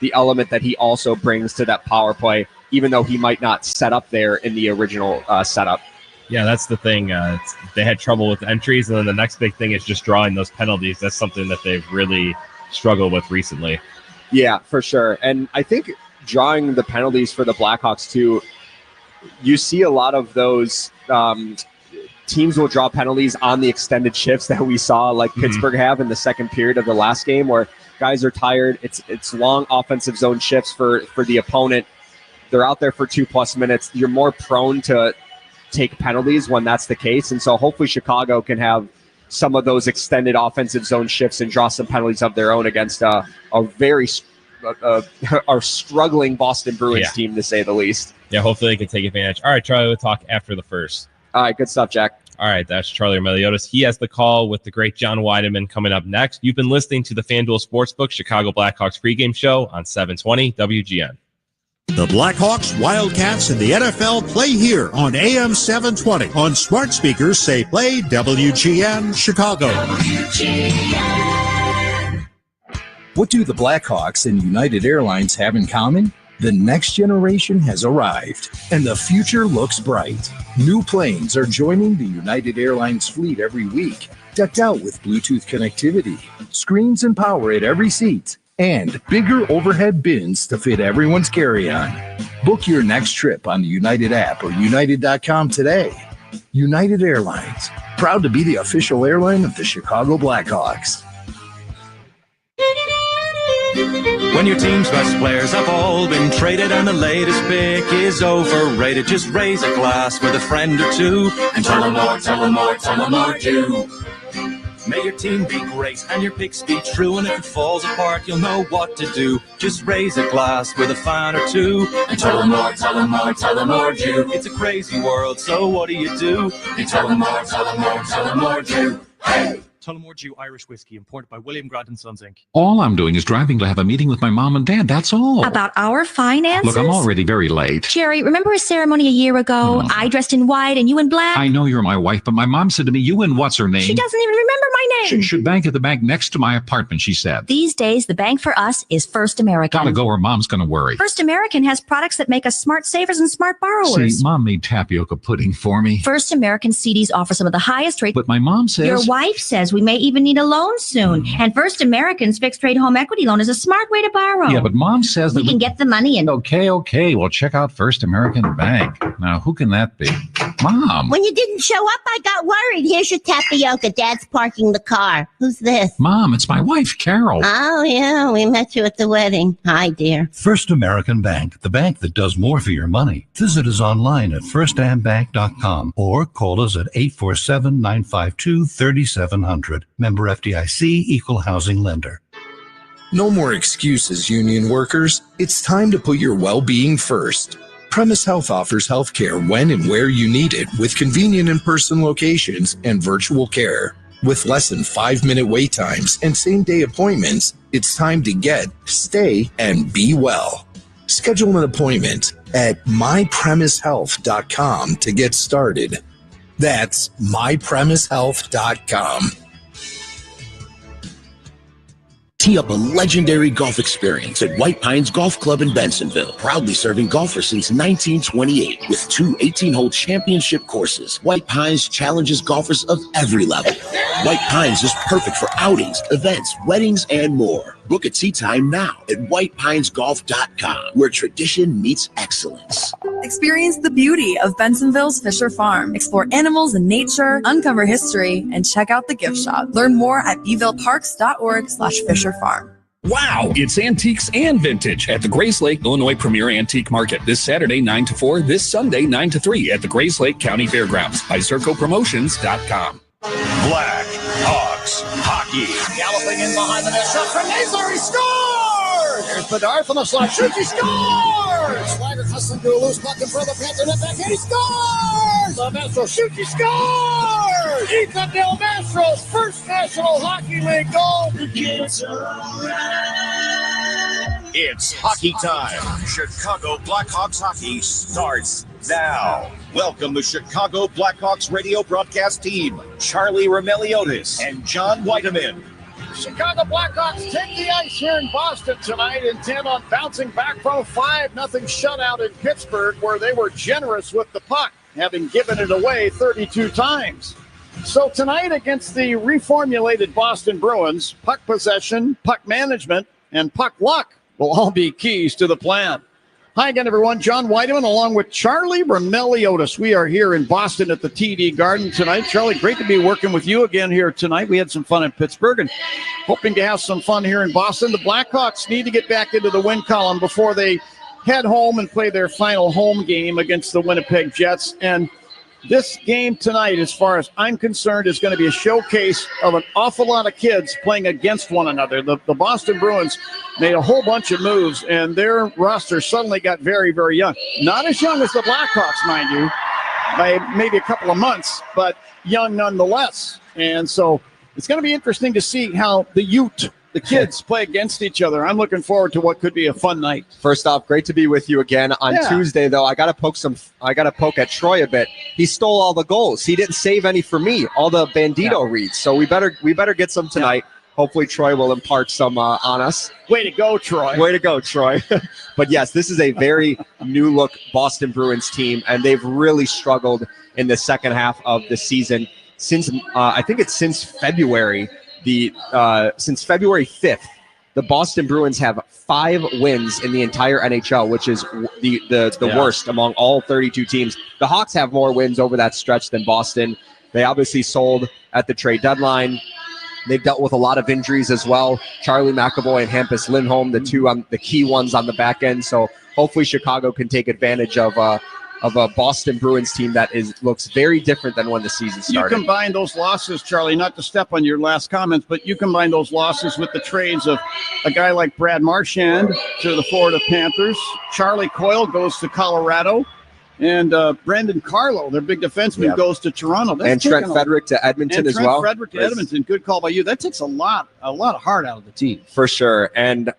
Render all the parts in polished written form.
the element that he also brings to that power play, even though he might not set up there in the original setup. Yeah, that's the thing. They had trouble with entries, and then the next big thing is just drawing those penalties. That's something that they've really struggled with recently. Yeah, for sure. And I think drawing the penalties for the Blackhawks too, you see a lot of those teams will draw penalties on the extended shifts that we saw like Pittsburgh have in the second period of the last game, where guys are tired. It's long offensive zone shifts for the opponent. They're out there for 2+ minutes. You're more prone to take penalties when that's the case. And so hopefully Chicago can have some of those extended offensive zone shifts and draw some penalties of their own against a very our struggling Boston Bruins team, to say the least. Yeah, hopefully they can take advantage. All right, Charlie, we'll talk after the first. All right, good stuff, Jack. All right, that's Charlie Meliodas. He has the call with the great John Weideman coming up next. You've been listening to the FanDuel Sportsbook Chicago Blackhawks pregame show on 720 WGN. The Blackhawks, Wildcats, and the NFL play here on AM 720. On smart speakers, say play WGN Chicago. WGN. What do the Blackhawks and United Airlines have in common? The next generation has arrived, and the future looks bright. New planes are joining the United Airlines fleet every week, decked out with Bluetooth connectivity, screens and power at every seat, and bigger overhead bins to fit everyone's carry-on. Book your next trip on the United app or United.com today. United Airlines, proud to be the official airline of the Chicago Blackhawks. When your team's best players have all been traded and the latest pick is overrated, just raise a glass with a friend or two and tell them more, tell them more, tell them more do. May your team be great and your picks be true, and if it falls apart, you'll know what to do. Just raise a glass with a fan or two and tell them more, tell them more, tell them more do. It's a crazy world, so what do? You tell them more, tell them more, tell them more do. Hey! Tullamore Dew Irish Whiskey, imported by William Grant & Sons, Inc. All I'm doing is driving to have a meeting with my mom and dad, that's all. About our finances? Look, I'm already very late. Jerry, remember a ceremony a year ago? I dressed in white and you in black? I know you're my wife, but my mom said to me, you and what's her name? She doesn't even remember my name. Should bank at the bank next to my apartment, she said. These days, the bank for us is First American. Gotta go or mom's gonna worry. First American has products that make us smart savers and smart borrowers. See, mom made tapioca pudding for me. First American CDs offer some of the highest rates. But my mom says... Your wife says we may even need a loan soon. And First American's fixed rate home equity loan is a smart way to borrow. Yeah, but mom says we can get the money in. Okay. Well, check out First American Bank. Now, who can that be? Mom. When you didn't show up, I got worried. Here's your tapioca. Dad's parking the car. Who's this? Mom, it's my wife, Carol. Oh, yeah, we met you at the wedding. Hi, dear. First American Bank, the bank that does more for your money. Visit us online at firstandbank.com or call us at 847-952-3700. Member FDIC, Equal Housing Lender. No more excuses, union workers. It's time to put your well-being first. Premise Health offers healthcare when and where you need it with convenient in-person locations and virtual care. With less than 5-minute wait times and same-day appointments, it's time to get, stay, and be well. Schedule an appointment at mypremisehealth.com to get started. That's mypremisehealth.com. Tee up a legendary golf experience at White Pines Golf Club in Bensonville. Proudly serving golfers since 1928 with 2 18-hole championship courses. White Pines challenges golfers of every level. White Pines is perfect for outings, events, weddings, and more. Book a tee time now at whitepinesgolf.com, where tradition meets excellence. Experience the beauty of Bensonville's Fisher Farm. Explore animals and nature, uncover history, and check out the gift shop. Learn more at beevilleparks.org/Fisher Farm. Wow, it's antiques and vintage at the Grace Lake, Illinois Premier Antique Market this Saturday 9 to 4, this Sunday 9 to 3 at the Grace Lake County Fairgrounds by CircoPromotions.com. Blackhawks hockey. Galloping in behind the net, shot from Mazur, he scores! There's Bedard from the slot, shoots, he scores! Slider hustling to a loose puck in front of the Panther net back, and he scores! The Mastro shoots, he scores! Ethan Del Mastro's first National Hockey League goal. It's hockey time. Chicago Blackhawks hockey starts now. Welcome the Chicago Blackhawks radio broadcast team, Charlie Remeliotis and John Weideman. Chicago Blackhawks take the ice here in Boston tonight, intent on bouncing back from a 5-0 shutout in Pittsburgh, where they were generous with the puck, having given it away 32 times. So tonight against the reformulated Boston Bruins, puck possession, puck management, and puck luck will all be keys to the plan. Hi again, everyone. John Weideman along with Charlie Rimmeliotis. We are here in Boston at the TD Garden tonight. Charlie, great to be working with you again here tonight. We had some fun in Pittsburgh and hoping to have some fun here in Boston. The Blackhawks need to get back into the win column before they head home and play their final home game against the Winnipeg Jets. And this game tonight, as far as I'm concerned, is going to be a showcase of an awful lot of kids playing against one another. The Boston Bruins made a whole bunch of moves, and their roster suddenly got very, very young. Not as young as the Blackhawks, mind you, by maybe a couple of months, but young nonetheless. And so it's going to be interesting to see how the kids play against each other. I'm looking forward to what could be a fun night. First off, great to be with you again. On Tuesday, though, I got to poke at Troy a bit. He stole all the goals. He didn't save any for me. All the Bandito reads. So we better get some tonight. Yeah. Hopefully Troy will impart some on us. Way to go, Troy. Way to go, Troy. But yes, this is a very new look Boston Bruins team, and they've really struggled in the second half of the season since I think it's since February. Since February 5th, the Boston Bruins have 5 wins in the entire NHL, which is the worst among all 32 teams. The Hawks have more wins over that stretch than Boston. They obviously sold at the trade deadline. They've dealt with a lot of injuries as well. Charlie McAvoy and Hampus Lindholm, the key ones on the back end. So hopefully Chicago can take advantage of a Boston Bruins team that looks very different than when the season started. You combine those losses, Charlie, not to step on your last comments, but you combine those losses with the trades of a guy like Brad Marchand to the Florida Panthers. Charlie Coyle goes to Colorado. And Brandon Carlo, their big defenseman, goes to Toronto. And Trent Frederick to Edmonton as well. Trent Frederick to Edmonton. Good call by you. That takes a lot of heart out of the team. For sure. And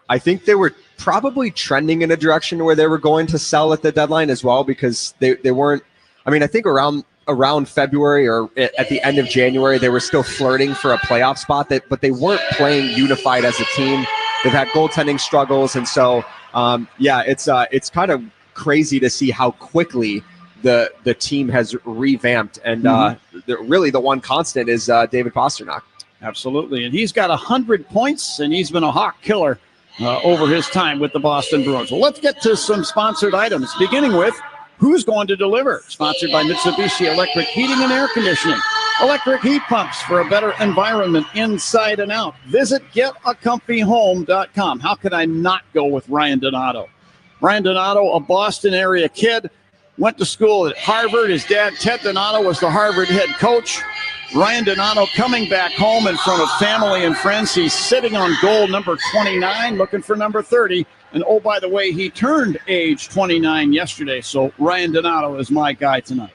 I think they were probably trending in a direction where they were going to sell at the deadline as well, because they weren't. I mean, I think around February or at the end of January, they were still flirting for a playoff spot, but they weren't playing unified as a team. They've had goaltending struggles. And so, it's kind of crazy to see how quickly the team has revamped. And really the one constant is David Pastrnak. Absolutely. And he's got 100 points, and he's been a Hawk killer over his time with the Boston Bruins. Well, let's get to some sponsored items, beginning with Who's Going to Deliver? Sponsored by Mitsubishi Electric Heating and Air Conditioning. Electric heat pumps for a better environment inside and out. Visit getacomfyhome.com. How could I not go with Ryan Donato? Ryan Donato, a Boston area kid, went to school at Harvard. His dad, Ted Donato, was the Harvard head coach. Ryan Donato coming back home in front of family and friends. He's sitting on goal number 29, looking for number 30. And, oh, by the way, he turned age 29 yesterday. So Ryan Donato is my guy tonight.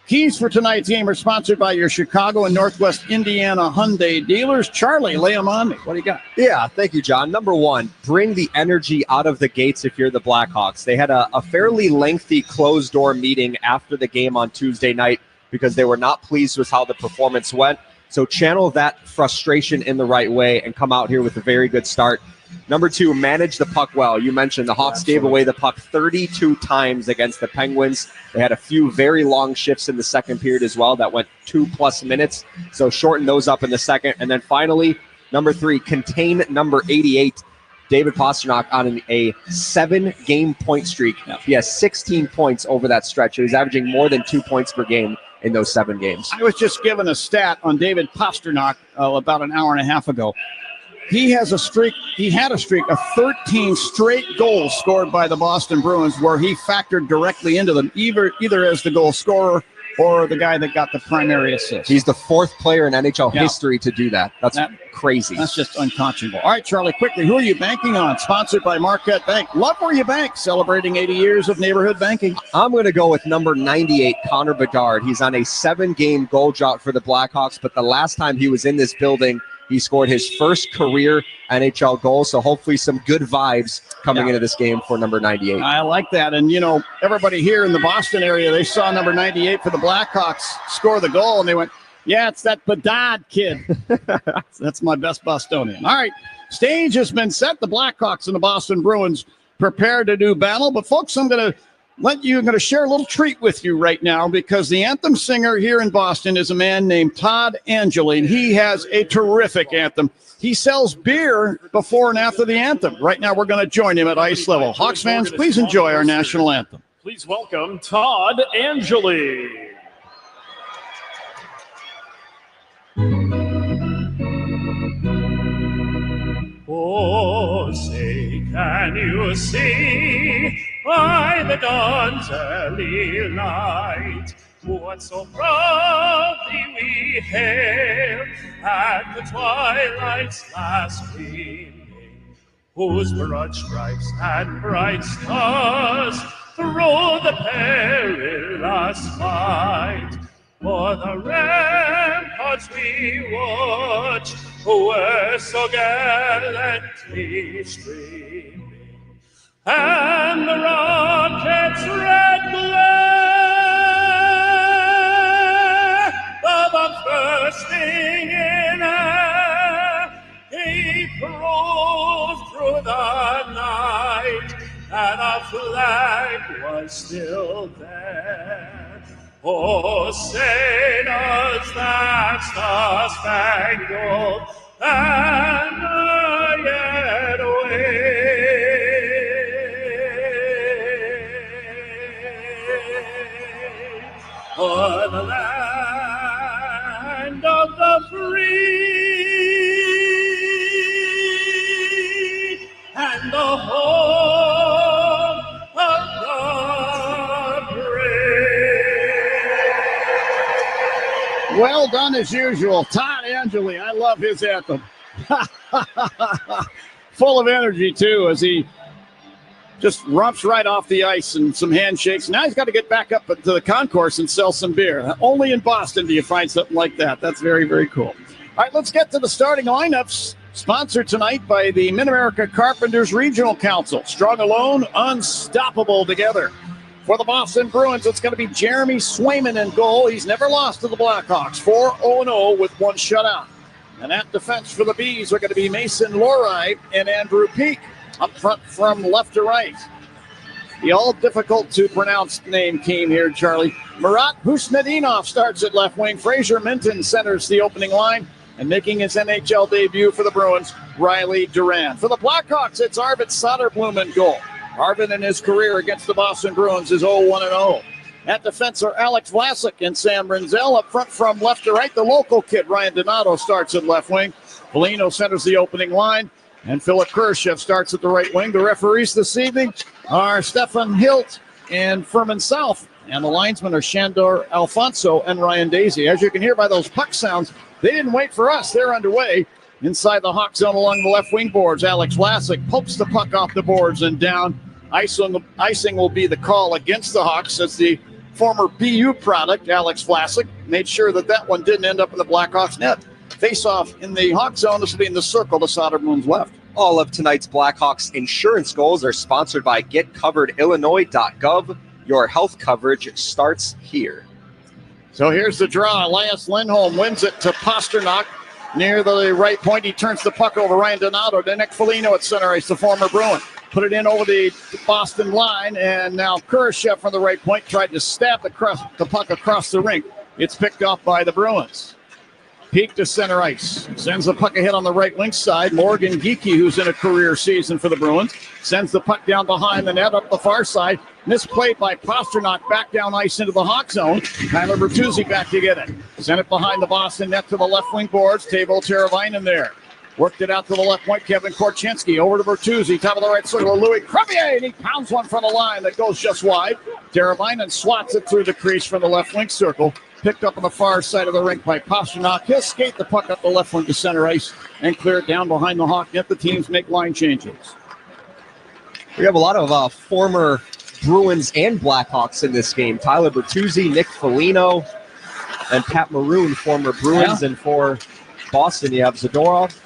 Keys for tonight's game are sponsored by your Chicago and Northwest Indiana Hyundai dealers. Charlie, lay them on me. What do you got? Yeah, thank you, John. Number one, bring the energy out of the gates if you're the Blackhawks. They had a fairly lengthy closed-door meeting after the game on Tuesday night because they were not pleased with how the performance went. So channel that frustration in the right way and come out here with a very good start. Number two, manage the puck well. You mentioned the Hawks gave away the puck 32 times against the Penguins. They had a few very long shifts in the second period as well that went 2+ minutes. So shorten those up in the second. And then finally, number three, contain number 88, David Pastrnak, on a 7-game point streak. He has 16 points over that stretch. He's averaging more than 2 points per game in those 7 games. I was just given a stat on David Pastrnak about an hour and a half ago. He had a streak of 13 straight goals scored by the Boston Bruins where he factored directly into them, either as the goal scorer or the guy that got the primary assist. He's the 4th player in NHL history to do that. That's crazy. That's just unconscionable. All right, Charlie, quickly, who are you banking on? Sponsored by Marquette Bank. Love where you bank, celebrating 80 years of neighborhood banking. I'm going to go with number 98, Connor Bedard. He's on a 7-game goal drought for the Blackhawks, but the last time he was in this building, he scored his first career NHL goal, so hopefully some good vibes coming into this game for number 98. I like that. And, you know, everybody here in the Boston area, they saw number 98 for the Blackhawks score the goal, and they went, Yeah, it's that Bedard kid. That's my best Bostonian. All right, stage has been set. The Blackhawks and the Boston Bruins prepare to do battle. But, folks, I'm going to share a little treat with you right now because the anthem singer here in Boston is a man named Todd Angeli, and he has a terrific anthem. He sells beer before and after the anthem. Right now, we're going to join him at ice level. Hawks fans, please enjoy our national anthem. Please welcome Todd Angeli. Oh, say, can you see by the dawn's early light what so proudly we hailed at the twilight's last gleaming, whose broad stripes and bright stars through the perilous fight for the ramparts we watch were so gallantly streaming, and the rocket's red glare, the bombs bursting in air, he proved through the night that our flag was still there. Oh, say does that star-spangled banner yet wave o'er the land of the free and the home of the Well done as usual. Todd Angeli, I love his anthem. Full of energy, too, as he just romps right off the ice and some handshakes. Now he's got to get back up to the concourse and sell some beer. Only in Boston do you find something like that. That's very, very cool. All right, let's get to the starting lineups. Sponsored tonight by the Mid-America Carpenters Regional Council. Strong alone, unstoppable together. For the Boston Bruins, it's going to be Jeremy Swayman in goal. He's never lost to the Blackhawks. 4-0-0 with one shutout. And at defense for the Bees are going to be Mason Loride and Andrew Peak. Up front from left to right. The all difficult to pronounce name team here, Charlie. Murat Husnedinov starts at left wing. Fraser Minton centers the opening line. And making his NHL debut for the Bruins, Riley Duran. For the Blackhawks, it's Arvid Soderblom in goal. Arvid in his career against the Boston Bruins is 0-1-0. At defense are Alex Vlasic and Sam Renzel. Up front from left to right, the local kid, Ryan Donato, starts at left wing. Foligno centers the opening line. And Philip Khrushchev starts at the right wing. The referees this evening are Stefan Hilt and Furman South. And the linesmen are Shandor Alfonso and Ryan Daisy. As you can hear by those puck sounds, they didn't wait for us. They're underway. Inside the Hawk zone along the left wing boards, Alex Vlasic pokes the puck off the boards and down. Icing will be the call against the Hawks as the former BU product, Alex Vlasic, made sure that one didn't end up in the Blackhawks net. Face-off in the Hawk zone. This will be in the circle to Soderblom's left. All of tonight's Blackhawks insurance goals are sponsored by GetCoveredIllinois.gov. Your health coverage starts here. So here's the draw. Elias Lindholm wins it to Pasternak. Near the right point, he turns the puck over Ryan Donato to Nick Foligno at center ice, the former Bruin. Put it in over the Boston line, and now Khrushchev from the right point tried to stab the puck across the rink. It's picked off by the Bruins. Peak to center ice. Sends the puck ahead on the right wing side. Morgan Geekie, who's in a career season for the Bruins, sends the puck down behind the net up the far side. Misplayed by Pasternak back down ice into the Hawk zone. Tyler Bertuzzi back to get it. Sent it behind the Boston net to the left wing boards. Teuvo Teravainen there. Worked it out to the left point. Kevin Korchinski over to Bertuzzi. Top of the right circle. Louis Crevier. And he pounds one from the line that goes just wide. Teravainen swats it through the crease from the left wing circle. Picked up on the far side of the rink by Pasternak. He'll skate the puck up the left wing to center ice and clear it down behind the Hawk net. The teams make line changes. We have a lot of former Bruins and Blackhawks in this game. Tyler Bertuzzi, Nick Foligno, and Pat Maroon, former Bruins. And for Boston, you have Zadorov.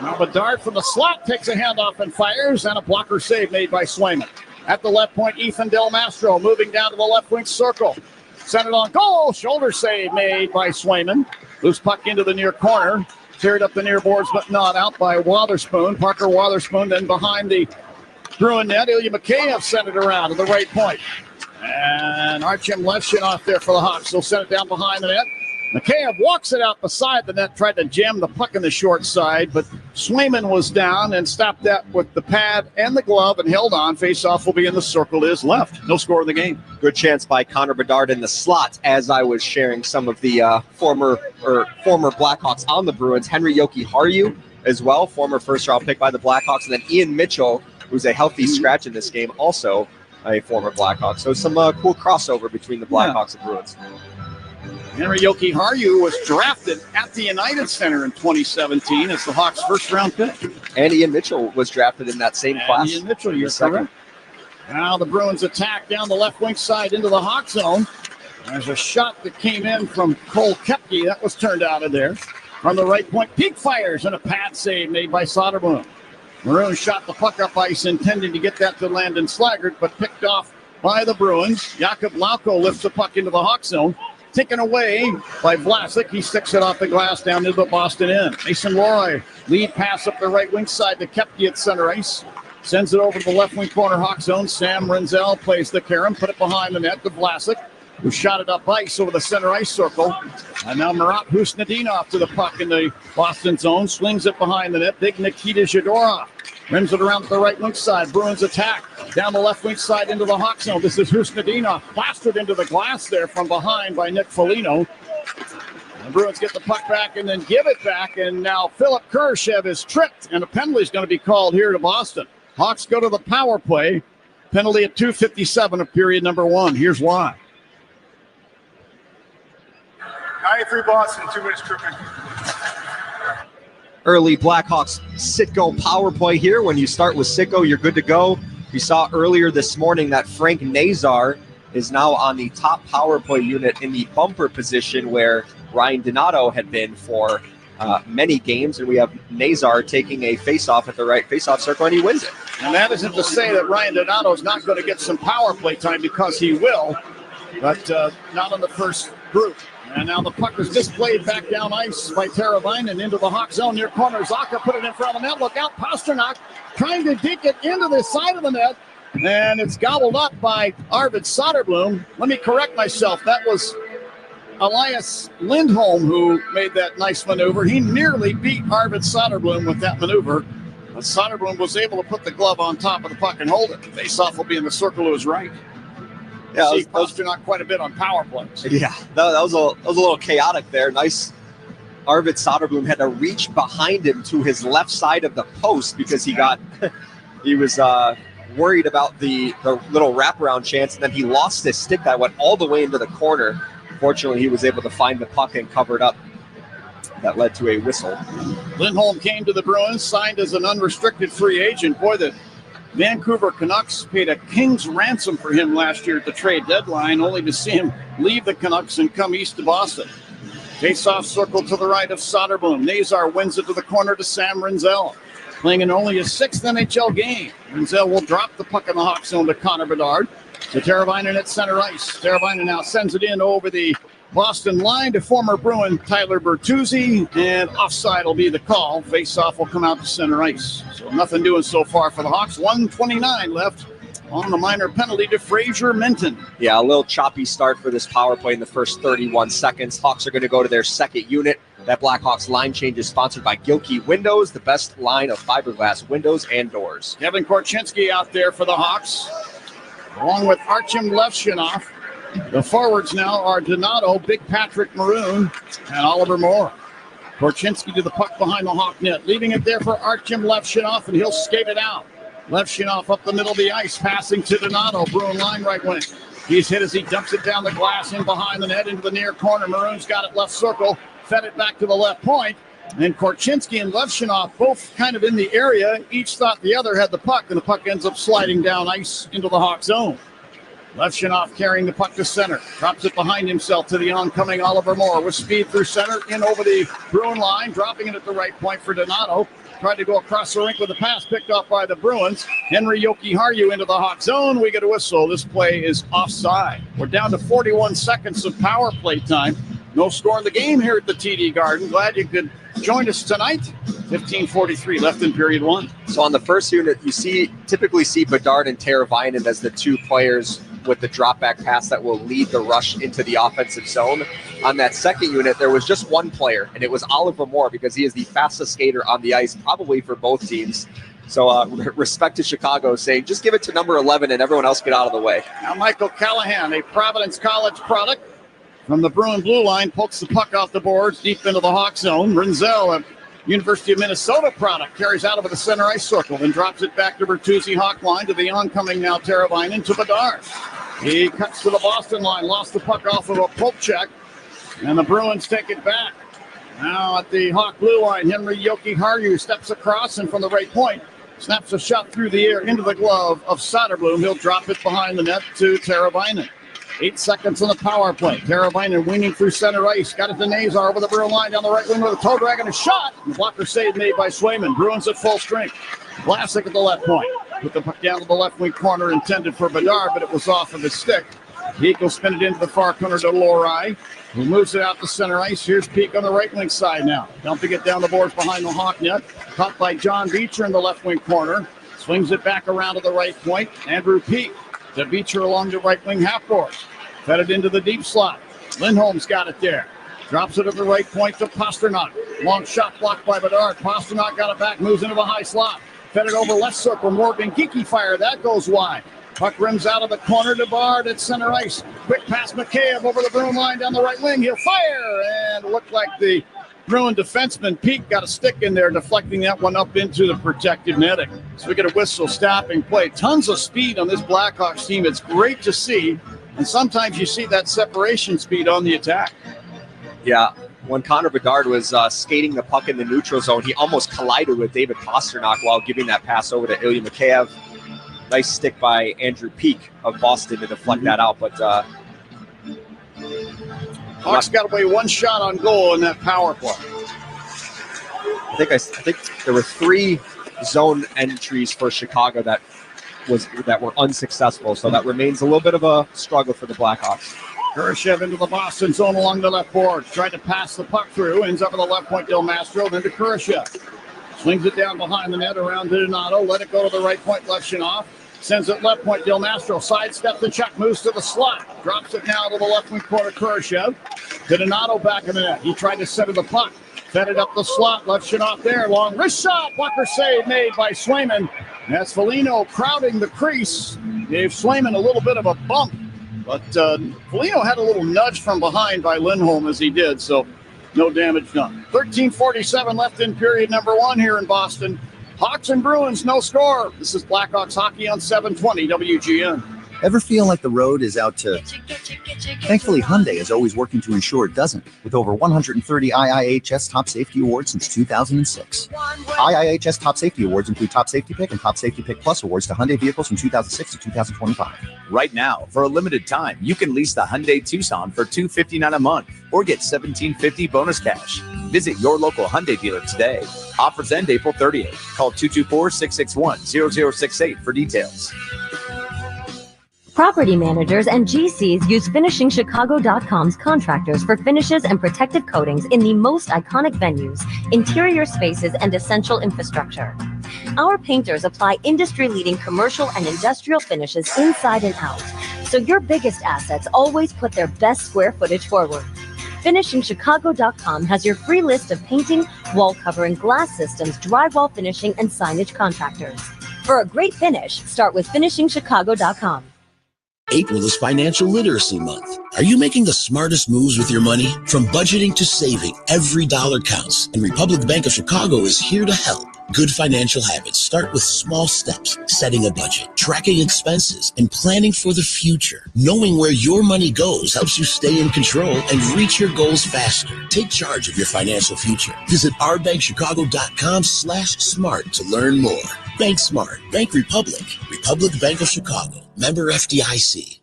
Now Bedard from the slot takes a handoff and fires, and a blocker save made by Swayman. At the left point, Ethan Del Mastro moving down to the left wing circle. Sent it on goal. Shoulder save made by Swayman. Loose puck into the near corner. Cleared up the near boards, but not out by Wotherspoon. Parker Wotherspoon then behind the Bruin net. Ilya Mikheyev sent it around to the right point. And Artyom Levshunov there for the Hawks. They'll send it down behind the net. Mikheyev walks it out beside the net, tried to jam the puck in the short side, but Swayman was down and stopped that with the pad and the glove and held on. Face-off will be in the circle is left. No score in the game. Good chance by Connor Bedard in the slot as I was sharing some of the former Blackhawks on the Bruins. Henry Jokiharju as well, former first-round pick by the Blackhawks. And then Ian Mitchell, who's a healthy scratch in this game, also a former Blackhawk. So some cool crossover between the Blackhawks and Bruins. Henry Jokiharju was drafted at the United Center in 2017 as the Hawks' first-round pick. And Ian Mitchell was drafted in that same class. Ian Mitchell, you're correct. Now the Bruins attack down the left wing side into the Hawk zone. There's a shot that came in from Cole Koepke. That was turned out of there. From the right point, Peak fires and a pad save made by Soderblom. Maroon shot the puck up ice, intending to get that to Landon Slaggert, but picked off by the Bruins. Jakub Lauko lifts the puck into the Hawk zone. Taken away by Vlasic. He sticks it off the glass down into the Boston end. Mason Lohrei, lead pass up the right wing side to Koepke at center ice. Sends it over to the left wing corner Hawk zone. Sam Renzel plays the carom, put it behind the net to Vlasic, who shot it up ice over the center ice circle. And now Marat Husnadinov to the puck in the Boston zone. Swings it behind the net. Big Nikita Zadorov rims it around to the right wing side. Bruins attack down the left wing side into the Hawk zone. This is Husnadinov, plastered into the glass there from behind by Nick Foligno. The Bruins get the puck back and then give it back. And now Philip Kurashev is tripped, and a penalty is going to be called here to Boston. Hawks go to the power play. Penalty at 2:57 of period number 1. Here's why. 93 Boston, 2 minutes tripping. Early Blackhawks Sitco power play here. When you start with Sitco, you're good to go. We saw earlier this morning that Frank Nazar is now on the top power play unit in the bumper position where Ryan Donato had been for many games. And we have Nazar taking a faceoff at the right faceoff circle, and he wins it. And that isn't to say that Ryan Donato is not going to get some power play time, because he will, but not on the first group. And now the puck is displayed back down ice by Teravainen into the Hawk zone near corner. Zaka put it in front of the net. Look out, Pasternak trying to dig it into the side of the net. And it's gobbled up by Arvid Soderblom. Let me correct myself. That was Elias Lindholm who made that nice maneuver. He nearly beat Arvid Soderblom with that maneuver. But Soderblom was able to put the glove on top of the puck and hold it. Face-off will be in the circle to his right. Yeah, those are not quite a bit on power plays. Yeah, that was a little chaotic there. Nice. Arvid Soderblom had to reach behind him to his left side of the post because he was worried about the little wraparound chance, and then he lost his stick that went all the way into the corner. Fortunately, he was able to find the puck and cover it up. That led to a whistle. Lindholm came to the Bruins, signed as an unrestricted free agent. Boy, the Vancouver Canucks paid a king's ransom for him last year at the trade deadline, only to see him leave the Canucks and come east to Boston. Face-off circle to the right of Soderblom. Nazar wins it to the corner to Sam Renzel. Playing in only his 6th NHL game. Renzel will drop the puck in the Hawk zone to Connor Bedard. To Teravainen at center ice. Teravainen now sends it in over the Boston line to former Bruin Tyler Bertuzzi, and offside will be the call. Face-off will come out to center ice. So nothing doing so far for the Hawks. 1:29 left on the minor penalty to Fraser Minton. Yeah, a little choppy start for this power play in the first 31 seconds. Hawks are going to go to their second unit. That Blackhawks line change is sponsored by Gilkey Windows, the best line of fiberglass windows and doors. Kevin Korchinski out there for the Hawks, along with Artyom Levshunov. The forwards now are Donato, Big Patrick Maroon, and Oliver Moore. Korchinski to the puck behind the Hawk net, leaving it there for Artyom Levshunov, and he'll skate it out. Levshunov up the middle of the ice, passing to Donato, Bruin line right wing. He's hit as he dumps it down the glass in behind the net into the near corner. Maroon's got it left circle, fed it back to the left point. And Korchinski and Levshunov both kind of in the area. Each thought the other had the puck, and the puck ends up sliding down ice into the Hawk zone. Levshunov carrying the puck to center. Drops it behind himself to the oncoming Oliver Moore with speed through center, in over the Bruin line, dropping it at the right point for Donato. tried to go across the rink with a pass picked off by the Bruins. Henry Jokiharju into the Hawk zone. We get a whistle. This play is offside. We're down to 41 seconds of power play time. No score in the game here at the TD Garden. Glad you could join us tonight. 15:43 left in period one. So on the first unit, you typically see Bedard and Teravainen as the two players with the drop back pass that will lead the rush into the offensive zone. On that second unit, there was just one player, and it was Oliver Moore, because he is the fastest skater on the ice, probably for both teams. So respect to Chicago, saying just give it to number 11 and everyone else get out of the way. Now Michael Callahan, a Providence College product from the Bruin blue line, pokes the puck off the boards deep into the Hawk zone. Rinzel, a University of Minnesota product, carries out of the center ice circle and drops it back to Bertuzzi Hawk line to the oncoming now Teravainen to Bedard. He cuts to the Boston line, lost the puck off of a poke check, and the Bruins take it back. Now at the Hawk blue line, Henry Jokiharju steps across and from the right point snaps a shot through the air into the glove of Soderblom. He'll drop it behind the net to Teravainen. 8 seconds on the power play. Teravainen winging through center ice. Got it to Nazar over the Bruin line down the right wing with a toe drag and a shot. The blocker save made by Swayman. Bruins at full strength. Vlasic at the left point. Put the puck down to the left wing corner intended for Bedard, but it was off of his stick. Peak will spin it into the far corner to Lorai, who moves it out to center ice. Here's Peak on the right wing side now. Dumping it down the boards behind the Hawk net. Caught by John Beecher in the left wing corner. Swings it back around to the right point. Andrew Peak to Beecher along the right wing half boards. Fed it into the deep slot. Lindholm's got it there. Drops it at the right point to Pasternak. Long shot blocked by Bedard. Pasternak got it back, moves into the high slot. Fed it over left circle. Morgan Geeky fire. That goes wide. Puck rims out of the corner to Bard at center ice. Quick pass Mikheyev over the Bruin line down the right wing. He'll fire. And it looked like the Bruin defenseman Peak got a stick in there, deflecting that one up into the protected netting. So we get a whistle stopping play. Tons of speed on this Blackhawks team. It's great to see. And sometimes you see that separation speed on the attack. Yeah, when Connor Bedard was skating the puck in the neutral zone, he almost collided with David Pasternak while giving that pass over to Ilya Mikheyev. Nice stick by Andrew Peak of Boston to deflect that out. But Hawks got away one shot on goal in that power play. I think there were 3 zone entries for Chicago that were unsuccessful, so that remains a little bit of a struggle for the Blackhawks. Kurashev into the Boston zone along the left board. Tried to pass the puck through. Ends up at the left point, Del Mastro, then to Kurashev. Swings it down behind the net around to Donato. Let it go to the right point, Levshunov. Sends it left point, Del Mastro. Sidestep the check, moves to the slot. Drops it now to the left wing corner, Kurashev. To Donato back in the net. He tried to center the puck. Fed it up the slot. Levshunov there. Long wrist shot. Blocker save made by Swayman. That's Foligno crowding the crease. Gave Swayman a little bit of a bump. But Foligno had a little nudge from behind by Lindholm as he did, so no damage done. 13:47 left in period number 1 here in Boston. Hawks and Bruins, no score. This is Blackhawks hockey on 720 WGN. Ever feel like the road is out to... Thankfully, Hyundai is always working to ensure it doesn't, with over 130 IIHS Top Safety Awards since 2006. IIHS Top Safety Awards include Top Safety Pick and Top Safety Pick Plus awards to Hyundai vehicles from 2006 to 2025. Right now, for a limited time, you can lease the Hyundai Tucson for $259 a month or get $1,750 bonus cash. Visit your local Hyundai dealer today. Offers end April 30th. Call 224-661-0068 for details. Property managers and GCs use FinishingChicago.com's contractors for finishes and protective coatings in the most iconic venues, interior spaces, and essential infrastructure. Our painters apply industry-leading commercial and industrial finishes inside and out, so your biggest assets always put their best square footage forward. FinishingChicago.com has your free list of painting, wall covering, glass systems, drywall finishing, and signage contractors. For a great finish, start with FinishingChicago.com. April is Financial Literacy Month. Are you making the smartest moves with your money? From budgeting to saving, every dollar counts, and Republic Bank of Chicago is here to help. Good financial habits start with small steps, setting a budget, tracking expenses, and planning for the future. Knowing where your money goes helps you stay in control and reach your goals faster. Take charge of your financial future. Visit ourbankchicago.com/smart to learn more. Bank Smart. Bank Republic. Republic Bank of Chicago. Member FDIC.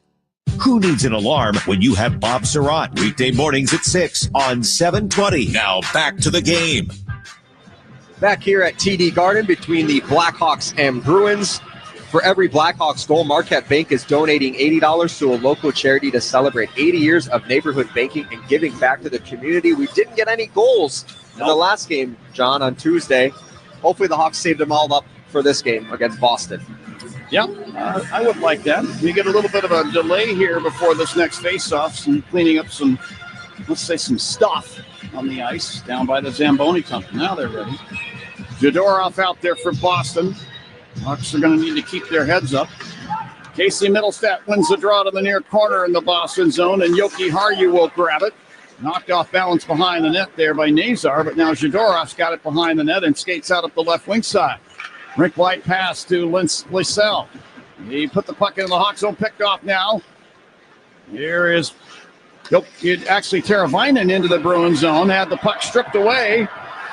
Who needs an alarm when you have Bob Surratt? Weekday mornings at 6 on 720. Now back to the game. Back here at TD Garden between the Blackhawks and Bruins. For every Blackhawks goal, Marquette Bank is donating $80 to a local charity to celebrate 80 years of neighborhood banking and giving back to the community. We didn't get any goals in the last game, John, on Tuesday. Hopefully the Hawks saved them all up for this game against Boston. Yeah, I would like that. We get a little bit of a delay here before this next face-off, some cleaning up some, let's say, some stuff on the ice down by the Zamboni tunnel. Now they're ready. Jadorov out there for Boston. Hawks are going to need to keep their heads up. Casey Middlestat wins the draw to the near corner in the Boston zone, and Yoki Haru will grab it. Knocked off balance behind the net there by Nazar, but now Zadorov's got it behind the net and skates out up the left wing side. Rink wide pass to Lysell. He put the puck in the Hawks zone, picked off now. Here is actually Teravainen into the Bruins zone, had the puck stripped away.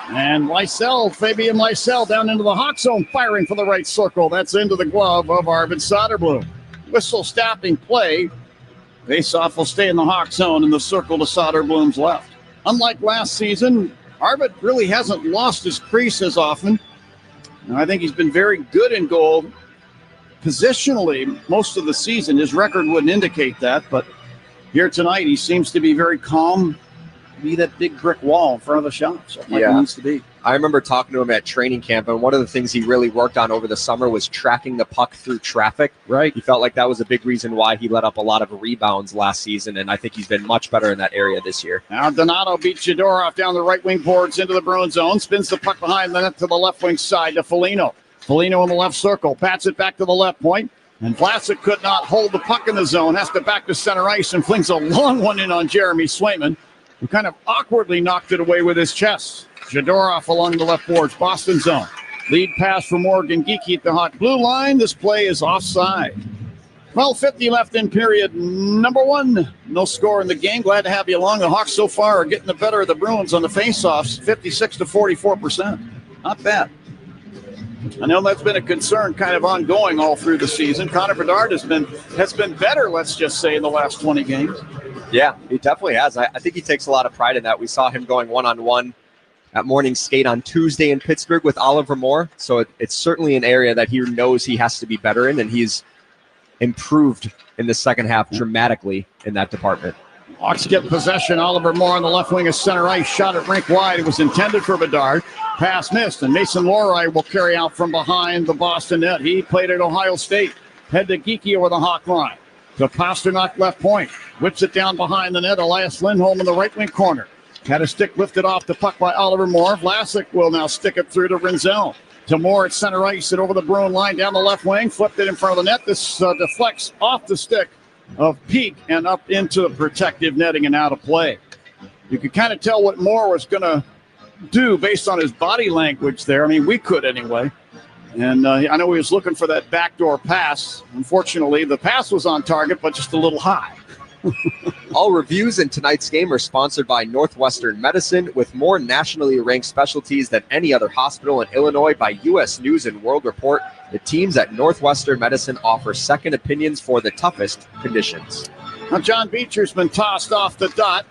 And Fabian Lysell down into the Hawk zone, firing for the right circle. That's into the glove of Arvid Soderblom. Whistle stopping play. Faceoff will stay in the Hawk zone in the circle to Soderblom's left. Unlike last season, Arvid really hasn't lost his crease as often. And I think he's been very good in goal positionally most of the season. His record wouldn't indicate that, but here tonight he seems to be very calm. Be that big brick wall in front of the shot. Like it needs to be. I remember talking to him at training camp, and one of the things he really worked on over the summer was tracking the puck through traffic. Right. He felt like that was a big reason why he let up a lot of rebounds last season, and I think he's been much better in that area this year. Now Donato beats Jadorov down the right wing boards into the Bruins zone, spins the puck behind the net to the left wing side to Foligno. Foligno in the left circle, bats it back to the left point, and Vlasic could not hold the puck in the zone, has to back to center ice and flings a long one in on Jeremy Swayman, who kind of awkwardly knocked it away with his chest. Jadorov along the left boards, Boston zone. Lead pass for Morgan Geekie at the hot blue line. This play is offside. 12:50 left in period number one. No score in the game. Glad to have you along. The Hawks so far are getting the better of the Bruins on the faceoffs, 56 to 44%. Not bad. I know that's been a concern kind of ongoing all through the season. Connor Bedard has been better, let's just say, in the last 20 games. Yeah, he definitely has. I think he takes a lot of pride in that. We saw him going one-on-one at morning skate on Tuesday in Pittsburgh with Oliver Moore. So it's certainly an area that he knows he has to be better in, and he's improved in the second half dramatically in that department. Hawks get possession. Oliver Moore on the left wing of center ice. Shot at rink wide. It was intended for Bedard. Pass missed, and Mason Lohrei will carry out from behind the Boston net. He played at Ohio State. Head to Geekie over the Hawk line. To Pasternak left point. Whips it down behind the net. Elias Lindholm in the right wing corner. Had a stick lifted off the puck by Oliver Moore. Vlasic will now stick it through to Rinzel. To Moore at center ice and over the Bruin line down the left wing. Flipped it in front of the net. This deflects off the stick of Peak and up into the protective netting and out of play. You could kind of tell what Moore was going to do based on his body language there. I mean, we could anyway. And I know he was looking for that backdoor pass. Unfortunately, the pass was on target, but just a little high. All reviews in tonight's game are sponsored by Northwestern Medicine, with more nationally ranked specialties than any other hospital in Illinois by U.S. News and World Report. The teams at Northwestern Medicine offer second opinions for the toughest conditions. Now John Beecher's been tossed off the dot.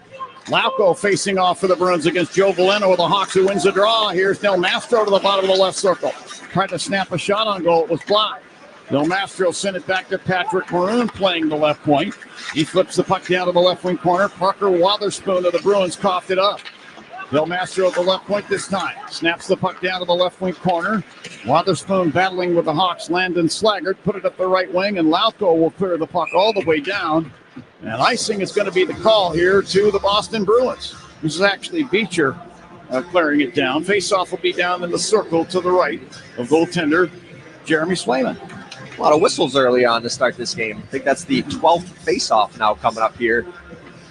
Lauko facing off for the Bruins against Joe Veleno with the Hawks, who wins the draw. Here's Del Mastro to the bottom of the left circle. Tried to snap a shot on goal. It was blocked. Del Mastro sent it back to Patrick Maroon playing the left point. He flips the puck down to the left wing corner. Parker Wotherspoon of the Bruins coughed it up. Del Mastro at the left point this time. Snaps the puck down to the left wing corner. Wotherspoon battling with the Hawks. Landon Slaggert put it up the right wing, and Lauko will clear the puck all the way down. And icing is going to be the call here to the Boston Bruins. This is actually Beecher clearing it down. Faceoff will be down in the circle to the right of goaltender Jeremy Swayman. A lot of whistles early on to start this game. I think that's the 12th faceoff now coming up here.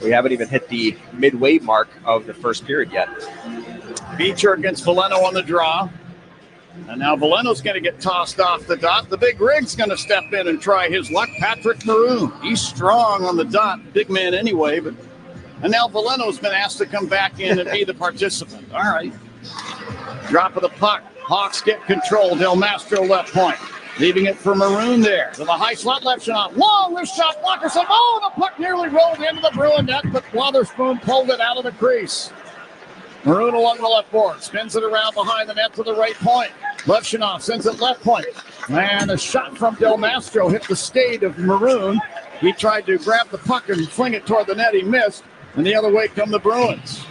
We haven't even hit the midway mark of the first period yet. Beecher against Veleno on the draw. And now Veleno's going to get tossed off the dot. The big rig's going to step in and try his luck. Patrick Maroon. He's strong on the dot. Big man anyway. And now Veleno's been asked to come back in and be the participant. All right. Drop of the puck. Hawks get control. Del Mastro left point. Leaving it for Maroon there. To the high slot left shot. Long wrist shot. Blocker said, oh, the puck nearly rolled into the Bruin net, but Wotherspoon pulled it out of the crease. Maroon along the left board. Spins it around behind the net to the right point. Levshunov sends it left point. And a shot from Del Mastro hit the skate of Maroon. He tried to grab the puck and fling it toward the net. He missed. And the other way come the Bruins.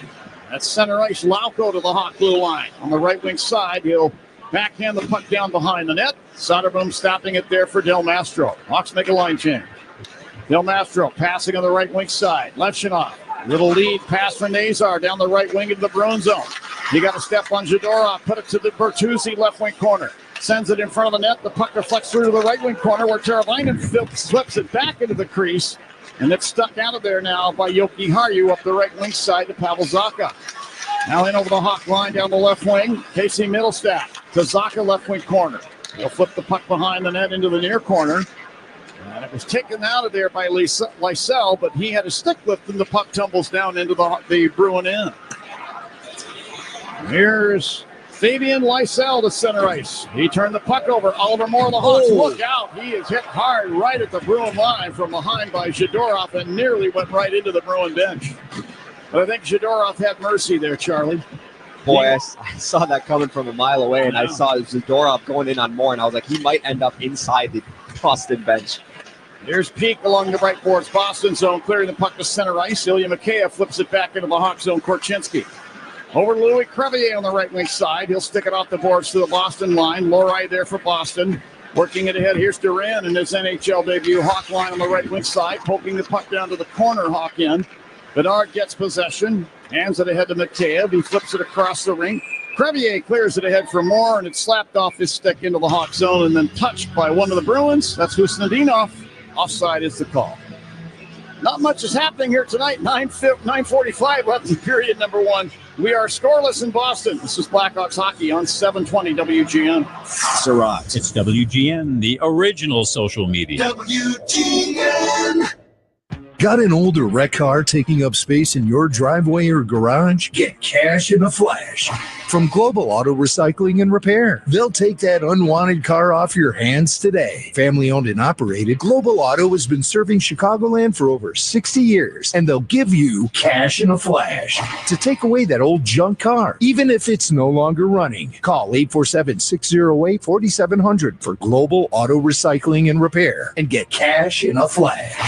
That's center ice. Lauko to the Hawk blue line. On the right wing side, he'll backhand the puck down behind the net. Soderblom stopping it there for Del Mastro. Hawks make a line change. Del Mastro passing on the right wing side. Levshunov. Little lead pass for Nazar down the right wing into the Bruin zone. You got to step on Zadorov. Put it to the Bertuzzi left wing corner. Sends it in front of the net. The puck deflects through to the right wing corner where Teravainen flips it back into the crease. And it's stuck out of there now by Yoki Haru up the right wing side to Pavel Zacha. Now in over the Hawk line down the left wing. Casey Middlestat to Zacha left wing corner. He'll flip the puck behind the net into the near corner. And it was taken out of there by Lysell, but he had a stick lift and the puck tumbles down into the Bruin end. Here's Fabian Lysell to center ice. He turned the puck over. Oliver Moore, the Hawks, look out. He is hit hard right at the Bruin line from behind by Zadorov and nearly went right into the Bruin bench. But I think Zadorov had mercy there, Charlie. Boy, I saw that coming from a mile away, and I saw Zadorov going in on Moore, and I was like, he might end up inside the Boston bench. Here's Peak along the right boards, Boston zone, clearing the puck to center ice. Ilya Mikheyev flips it back into the Hawk zone, Korchinski. Over to Louis Crevier on the right wing side. He'll stick it off the boards to the Boston line. Lorai there for Boston. Working it ahead. Here's Duran in his NHL debut. Hawk line on the right wing side. Poking the puck down to the corner Hawk end. Bedard gets possession. Hands it ahead to Mikheyev. He flips it across the ring. Crevier clears it ahead for Moore, and it's slapped off his stick into the Hawk zone and then touched by one of the Bruins. That's Husnudinov. Offside is the call. Not much is happening here tonight. 9:45 left in period number one. We are scoreless in Boston. This is Blackhawks hockey on 720 WGN. Surratt. It's WGN, the original social media. WGN. Got an older wreck car taking up space in your driveway or garage? Get cash in a flash from Global Auto Recycling and Repair. They'll take that unwanted car off your hands today. Family owned and operated, Global Auto has been serving Chicagoland for over 60 years, and they'll give you cash in a flash to take away that old junk car, even if it's no longer running. Call 847-608-4700 for Global Auto Recycling and Repair and get cash in a flash.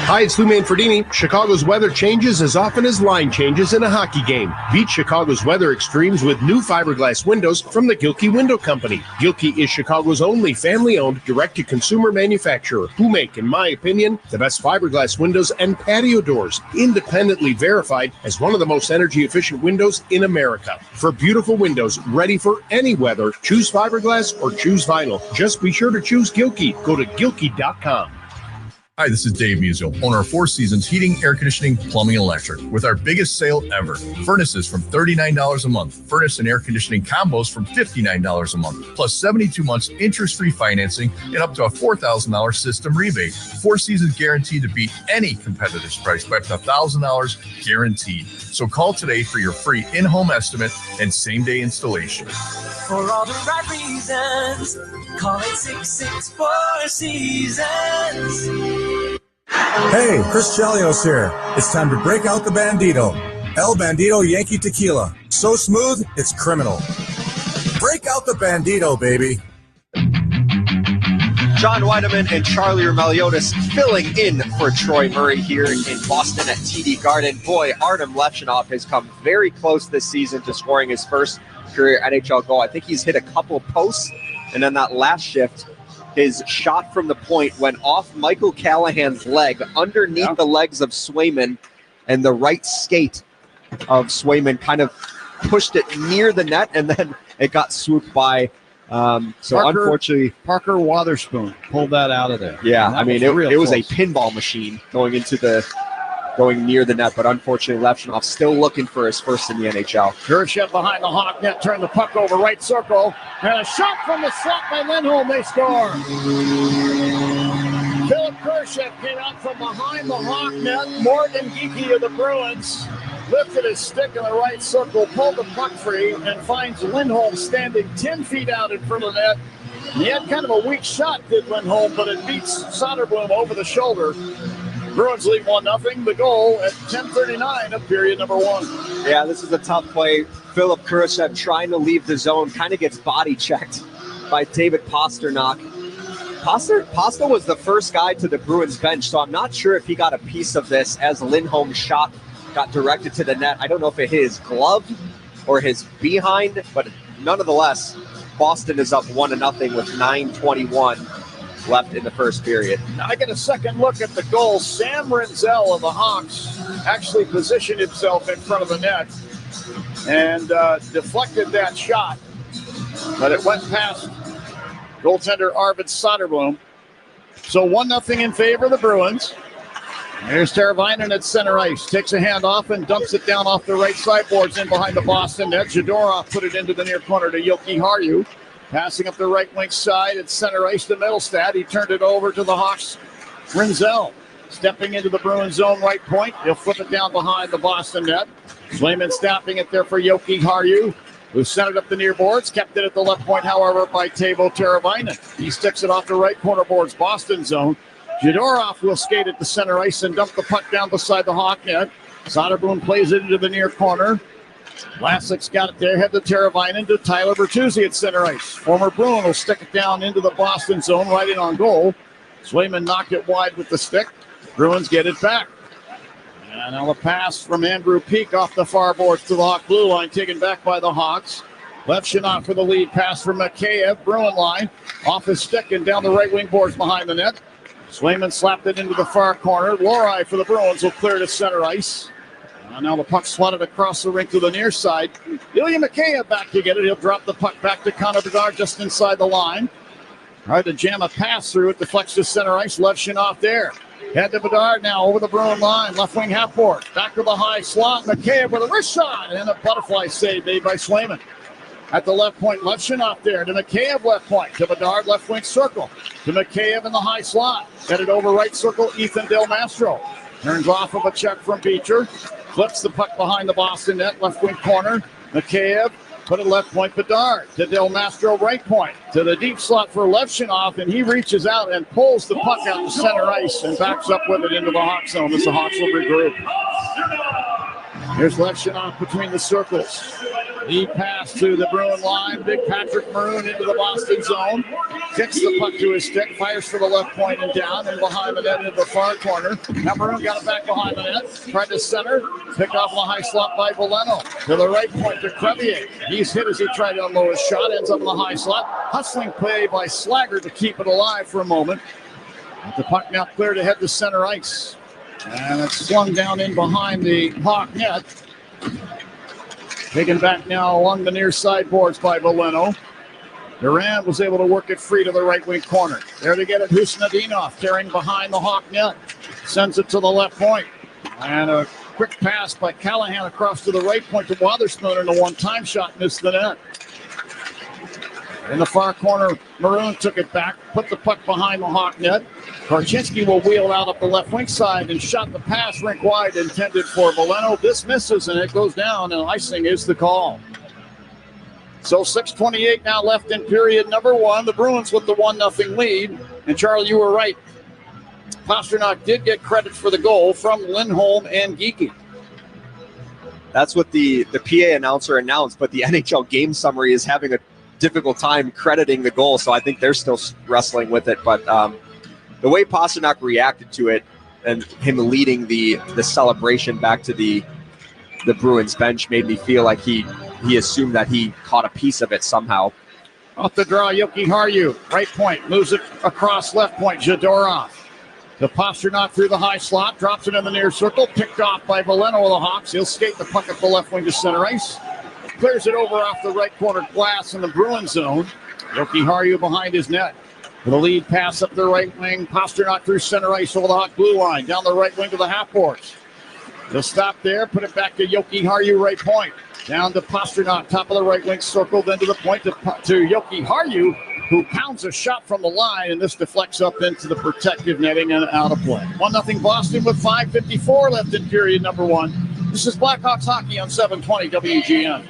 Hi, it's Lou Manfredini. Chicago's weather changes as often as line changes in a hockey game. Beat Chicago's weather extremes with new fiberglass windows from the Gilkey Window Company. Gilkey is Chicago's only family-owned, direct-to-consumer manufacturer who make, in my opinion, the best fiberglass windows and patio doors, independently verified as one of the most energy-efficient windows in America. For beautiful windows ready for any weather, choose fiberglass or choose vinyl. Just be sure to choose Gilkey. Go to Gilkey.com. Hi, this is Dave Musial, owner of Four Seasons Heating, Air Conditioning, Plumbing, and Electric, with our biggest sale ever. Furnaces from $39 a month. Furnace and air conditioning combos from $59 a month, plus 72 months interest-free financing and up to a $4,000 system rebate. Four Seasons guaranteed to beat any competitor's price by up to $1,000 guaranteed. So call today for your free in-home estimate and same-day installation. For all the right reasons, call 866-4 Seasons. Hey, Chris Chelios here. It's time to break out the Bandito. El Bandito Yankee Tequila. So smooth, it's criminal. Break out the Bandito, baby. John Weideman and Charlie Meliotis filling in for Troy Murray here in Boston at TD Garden. Boy, Artem Levshunov has come very close this season to scoring his first career NHL goal. I think he's hit a couple posts, and then that last shift, his shot from the point went off Michael Callahan's leg, underneath the legs of Swayman, and the right skate of Swayman kind of pushed it near the net, and then it got swooped by. Unfortunately, Parker Wotherspoon pulled that out of there. Yeah, I mean, it was a pinball machine going near the net, but unfortunately, Levshunov still looking for his first in the NHL. Gershev behind the Hawk net, turned the puck over right circle, and a shot from the slot by Lindholm. They score. Philip Gershev came out from behind the Hawk net. Morgan Geekie of the Bruins lifted his stick in the right circle, pulled the puck free, and finds Lindholm standing 10 feet out in front of the net. He had kind of a weak shot, did Lindholm, but it beats Soderblom over the shoulder. Bruins lead 1-0. The goal at 10:39 of period number 1. Yeah, this is a tough play. Philip Kurashev trying to leave the zone, kind of gets body checked by David Pasternak. Pasta was the first guy to the Bruins bench, so I'm not sure if he got a piece of this as Lindholm's shot got directed to the net. I don't know if it hit his glove or his behind, but nonetheless, Boston is up 1-0 with 9:21 left in the first period. Now I get a second look at the goal. Sam Rinzel of the Hawks actually positioned himself in front of the net and deflected that shot, but it went past goaltender Arvid Soderblom. So 1-0 in favor of the Bruins. There's Teravainen at center ice. Takes a hand off and dumps it down off the right side boards in behind the Boston net. Zadorov put it into the near corner to Yoki Harju. Passing up the right wing side at center ice to Middlestad. He turned it over to the Hawks. Rinzel stepping into the Bruins zone right point. He'll flip it down behind the Boston net. Swayman snapping it there for Yoki Harju, who sent it up the near boards. Kept it at the left point, however, by Teuvo Teravainen. He sticks it off the right corner boards, Boston zone. Zadorov will skate at the center ice and dump the puck down beside the Hawk net. Soderblom plays it into the near corner. Vlasic's got it there. Head to Teravainen to Tyler Bertuzzi at center ice. Former Bruin will stick it down into the Boston zone, right in on goal. Swayman knocked it wide with the stick. Bruins get it back. And now the pass from Andrew Peak off the far boards to the Hawk blue line, taken back by the Hawks. Levchinov for the lead pass from Mikheyev. Bruin line off his stick and down the right wing boards behind the net. Swayman slapped it into the far corner. Lohrei for the Bruins will clear to center ice. Now the puck slotted across the rink to the near side. Ilya Mikheyev back to get it. He'll drop the puck back to Connor Bedard just inside the line. Tried to jam a pass through it. Deflects to center ice. Levchinov there. Head to Bedard now over the Bruin line. Left wing half board. Back to the high slot. Mikheyev with a wrist shot. And a butterfly save made by Swayman. At the left point, Levchinov there to Mikheyev left point. To Bedard left wing circle. To Mikheyev in the high slot. Headed over right circle, Ethan Del Mastro. Turns off of a check from Beecher. Flips the puck behind the Boston net. Left wing corner. Mikheyev put it left point. Bedard to Del Mastro right point. To the deep slot for Levchinov. And he reaches out and pulls the puck out to center ice and backs up with it into the Hawk zone as the Hawks will regroup. Here's Levchinov between the circles. Lead pass to the Bruin line. Big Patrick Maroon into the Boston zone. Kicks the puck to his stick. Fires for the left point and down. And behind the net into the far corner. Now Maroon got it back behind the net. Tried to center. Picked off in the high slot by Veleno. To the right point to Crevier. He's hit as he tried to unload his shot. Ends up in the high slot. Hustling play by Slager to keep it alive for a moment. But the puck now cleared ahead to center ice. And it's slung down in behind the Hawk net. Taken back now along the near side boards by Veleno. Durant was able to work it free to the right wing corner. There to get it, Husnadinov tearing behind the Hawk net. Sends it to the left point. And a quick pass by Callahan across to the right point to Wotherspoon, and a one-time shot missed the net. In the far corner, Maroon took it back, put the puck behind the Hawk net. Korchinski will wheel out up the left wing side and shot the pass rink wide intended for Veleno. This misses and it goes down, and icing is the call. So 6:28 now left in period number 1. The Bruins with the 1-0 lead. And Charlie, you were right. Pasternak did get credit for the goal from Lindholm and Geekie. That's what the PA announcer announced, but the NHL game summary is having a difficult time crediting the goal, so I think they're still wrestling with it. But the way Pasternak reacted to it and him leading the celebration back to the Bruins bench made me feel like he assumed that he caught a piece of it somehow. Off the draw, Yoki Harju, right point, moves it across left point, Zadorov. The Pasternak through the high slot, drops it in the near circle, picked off by Veleno of the Hawks. He'll skate the puck up the left wing to center ice. Clears it over off the right corner glass in the Bruin zone. Yoki Harju behind his net. With a lead pass up the right wing. Pasternak through center ice over the Hawk blue line. Down the right wing to the half boards. He'll stop there, put it back to Yoki Harju right point. Down to Pasternak, top of the right wing circle, then to the point to Yoki Harju, who pounds a shot from the line, and this deflects up into the protective netting and out of play. 1-0 Boston with 5:54 left in period number 1. This is Blackhawks hockey on 720 WGN.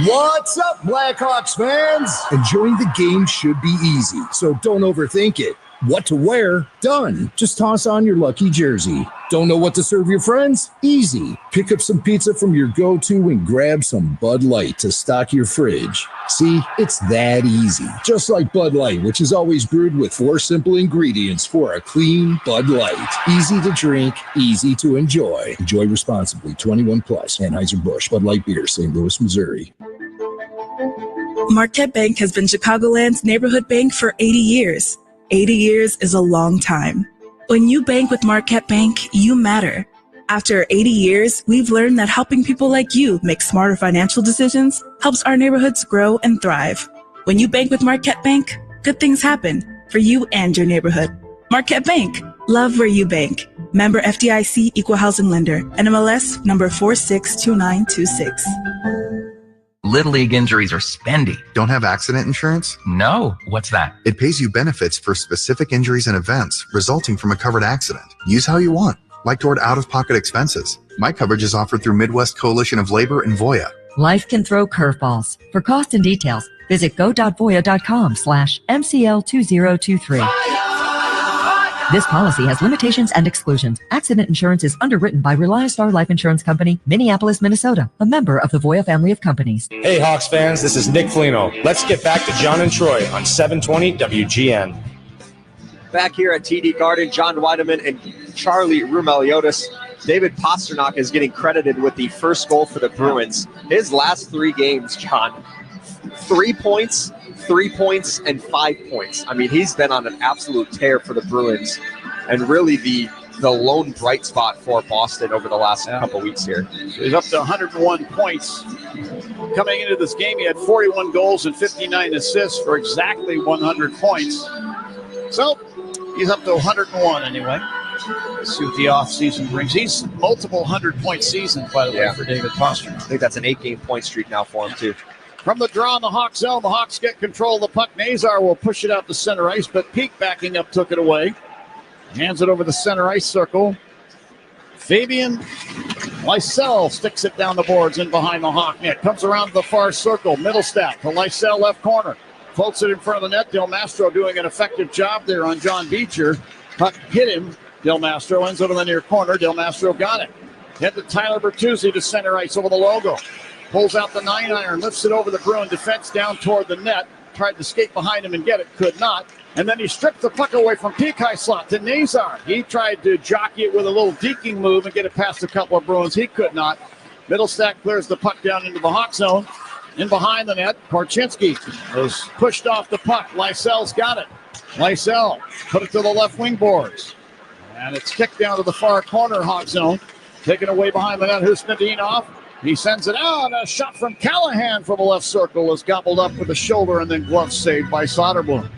What's up, Blackhawks fans? Enjoying the game should be easy, so don't overthink it. What to wear? Done. Just toss on your lucky jersey. Don't know what to serve your friends? Easy. Pick up some pizza from your go-to and grab some Bud Light to stock your fridge. See, it's that easy. Just like Bud Light, which is always brewed with 4 simple ingredients for a clean Bud Light. Easy to drink, easy to enjoy. Enjoy responsibly. 21 plus. Anheuser-Busch Bud Light Beer, St. Louis, Missouri. Marquette Bank has been Chicagoland's neighborhood bank for 80 years. 80 years is a long time. When you bank with Marquette Bank, you matter. After 80 years, we've learned that helping people like you make smarter financial decisions helps our neighborhoods grow and thrive. When you bank with Marquette Bank, good things happen for you and your neighborhood. Marquette Bank, love where you bank. Member FDIC Equal Housing Lender, NMLS number 462926. Little League injuries are spendy. Don't have accident insurance? No. What's that? It pays you benefits for specific injuries and events resulting from a covered accident. Use how you want, like toward out-of-pocket expenses. My coverage is offered through Midwest Coalition of Labor and Voya. Life can throw curveballs. For cost and details, visit go.voya.com/MCL2023. This policy has limitations and exclusions. Accident insurance is underwritten by Reliance Star Life Insurance Company, Minneapolis, Minnesota, a member of the Voya family of companies. Hey, Hawks fans, this is Nick Foligno. Let's get back to John and Troy on 720 WGN. Back here at TD Garden, John Weideman and Charlie Roumeliotis. David Pastrnak is getting credited with the first goal for the Bruins. His last 3 games, John, 3 points, 3 points, and 5 points. I mean, he's been on an absolute tear for the Bruins and really the lone bright spot for Boston over the last couple weeks here. So he's up to 101 points. Coming into this game, he had 41 goals and 59 assists for exactly 100 points. So he's up to 101 anyway. Let's see what the offseason brings. He's multiple 100-point seasons, by the way, for David Pastrnak. I think that's an 8-game point streak now for him, too. From the draw in the Hawks zone, the Hawks get control of the puck. Nazar will push it out to center ice, but Peak backing up took it away. Hands it over the center ice circle. Fabian Lysell sticks it down the boards in behind the Hawk net. Comes around to the far circle. Middle stack to Lysell left corner. Floats it in front of the net. Del Mastro doing an effective job there on John Beecher. Puck hit him. Del Mastro ends up in the near corner. Del Mastro got it. Head to Tyler Bertuzzi to center ice over the logo. Pulls out the 9-iron, lifts it over the Bruin defense down toward the net. Tried to skate behind him and get it, could not. And then he stripped the puck away from Peak high slot to Nazar. He tried to jockey it with a little deking move and get it past a couple of Bruins. He could not. Middle stack clears the puck down into the Hawk zone. In behind the net, Korchinski was pushed off the puck. Lysell's got it. Lysell put it to the left wing boards. And it's kicked down to the far corner Hawk zone. Taken away behind the net. Husnudinov. He sends it out. A shot from Callahan from the left circle is gobbled up with the shoulder and then glove saved by Soderblom.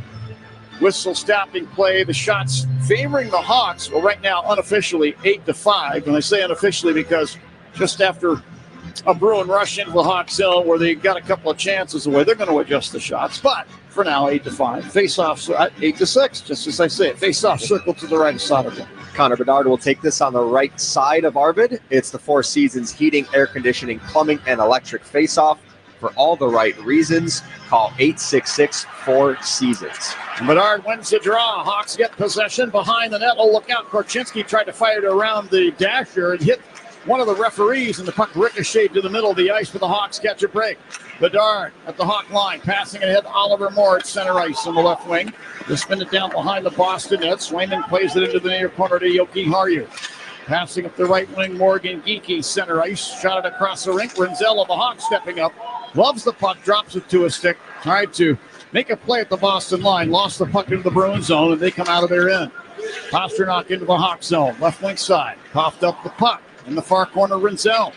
Whistle stopping play. The shots favoring the Hawks. Well, right now, unofficially, 8-5. And I say unofficially because just after a Bruin rush into the Hawk zone where they got a couple of chances away, they're going to adjust the shots. But for now, 8-5. Face-off, 8-6, just as I say it. Face-off circle to the right of Soderblom. Connor Bedard will take this on the right side of Arvid. It's the Four Seasons Heating, Air Conditioning, Plumbing, and Electric Face-Off. For all the right reasons, call 866-4SEASONS. Bedard wins the draw. Hawks get possession behind the net. Oh, look out. Korchinski tried to fire it around the dasher and hit one of the referees, and the puck ricocheted to the middle of the ice, but the Hawks catch a break. Bedard at the Hawk line, passing it ahead to Oliver Moore at center ice on the left wing. They spin it down behind the Boston net. Swayman plays it into the near corner to Yoki Haru. Passing up the right wing, Morgan Geekie, center ice. Shot it across the rink. Renzel of the Hawks stepping up. Loves the puck, drops it to a stick. Tried to make a play at the Boston line. Lost the puck into the Bruin zone, and they come out of their end. Pastrnak into the Hawk zone. Left wing side. Coughed up the puck. In the far corner, Renzel.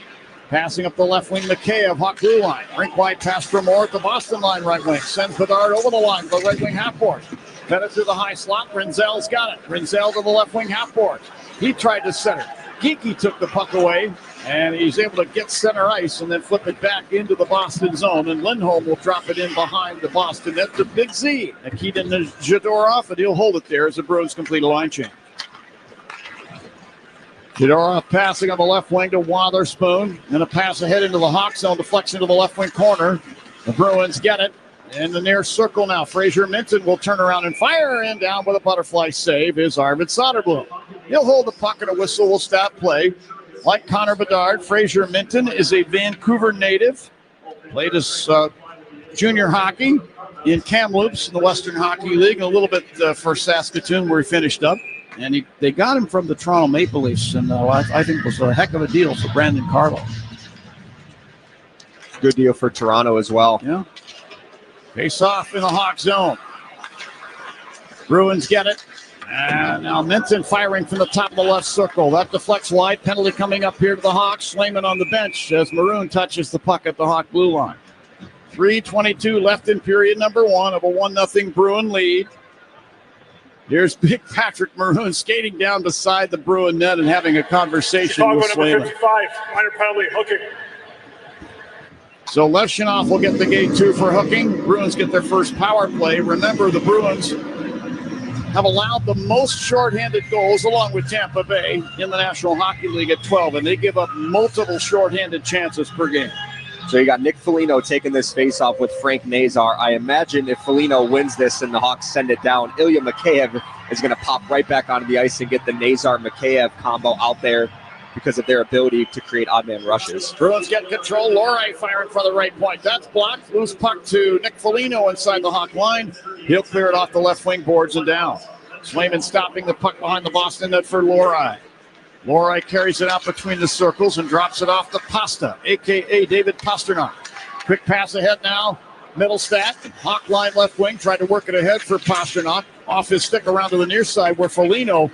Passing up the left wing, McKay of Hawk blue line. Rink wide pass for Moore at the Boston line right wing. Sends Bedard over the line to the right wing half board. Fed it to the high slot. Renzel's got it. Renzel to the left wing half board. He tried to center. Geekie took the puck away, and he's able to get center ice and then flip it back into the Boston zone. And Lindholm will drop it in behind the Boston net to Big Z. Nikita Zadorov, and he'll hold it there as the Bruins complete a line change. Zadorov passing on the left wing to Wotherspoon. And a pass ahead into the Hawk zone, deflection to the left wing corner. The Bruins get it. In the near circle now, Fraser Minton will turn around and fire, and down with a butterfly save is Arvid Soderblom. He'll hold the puck and a whistle will stop play. Like Connor Bedard, Fraser Minton is a Vancouver native. Played his junior hockey in Kamloops in the Western Hockey League, and a little bit for Saskatoon where he finished up. And they got him from the Toronto Maple Leafs, and I think it was a heck of a deal for Brandon Carlo. Good deal for Toronto as well. Yeah. Face off in the Hawk zone. Bruins get it. And now Minton firing from the top of the left circle. That deflects wide. Penalty coming up here to the Hawks. Swayman on the bench as Maroon touches the puck at the Hawk blue line. 3:22 left in period number 1 of a 1-0 Bruin lead. Here's big Patrick Maroon skating down beside the Bruin net and having a conversation Chicago with number Swayman. 55, minor penalty, hooking. So Levshunov will get the gate 2 for hooking. Bruins get their first power play. Remember, the Bruins have allowed the most shorthanded goals, along with Tampa Bay, in the National Hockey League at 12, and they give up multiple shorthanded chances per game. So you got Nick Foligno taking this face-off with Frank Nazar. I imagine if Foligno wins this and the Hawks send it down, Ilya Mikheyev is going to pop right back onto the ice and get the Nazar-Mikheyev combo out there because of their ability to create odd-man rushes. Bruins get control. Lohrei firing for the right point. That's blocked. Loose puck to Nick Foligno inside the Hawk line. He'll clear it off the left wing boards and down. Swayman stopping the puck behind the Boston net for Lohrei. Lohrei carries it out between the circles and drops it off to Pasta, a.k.a. David Pastrnak. Quick pass ahead now. Middlestat, Hawk line left wing, tried to work it ahead for Pastrnak. Off his stick around to the near side where Foligno,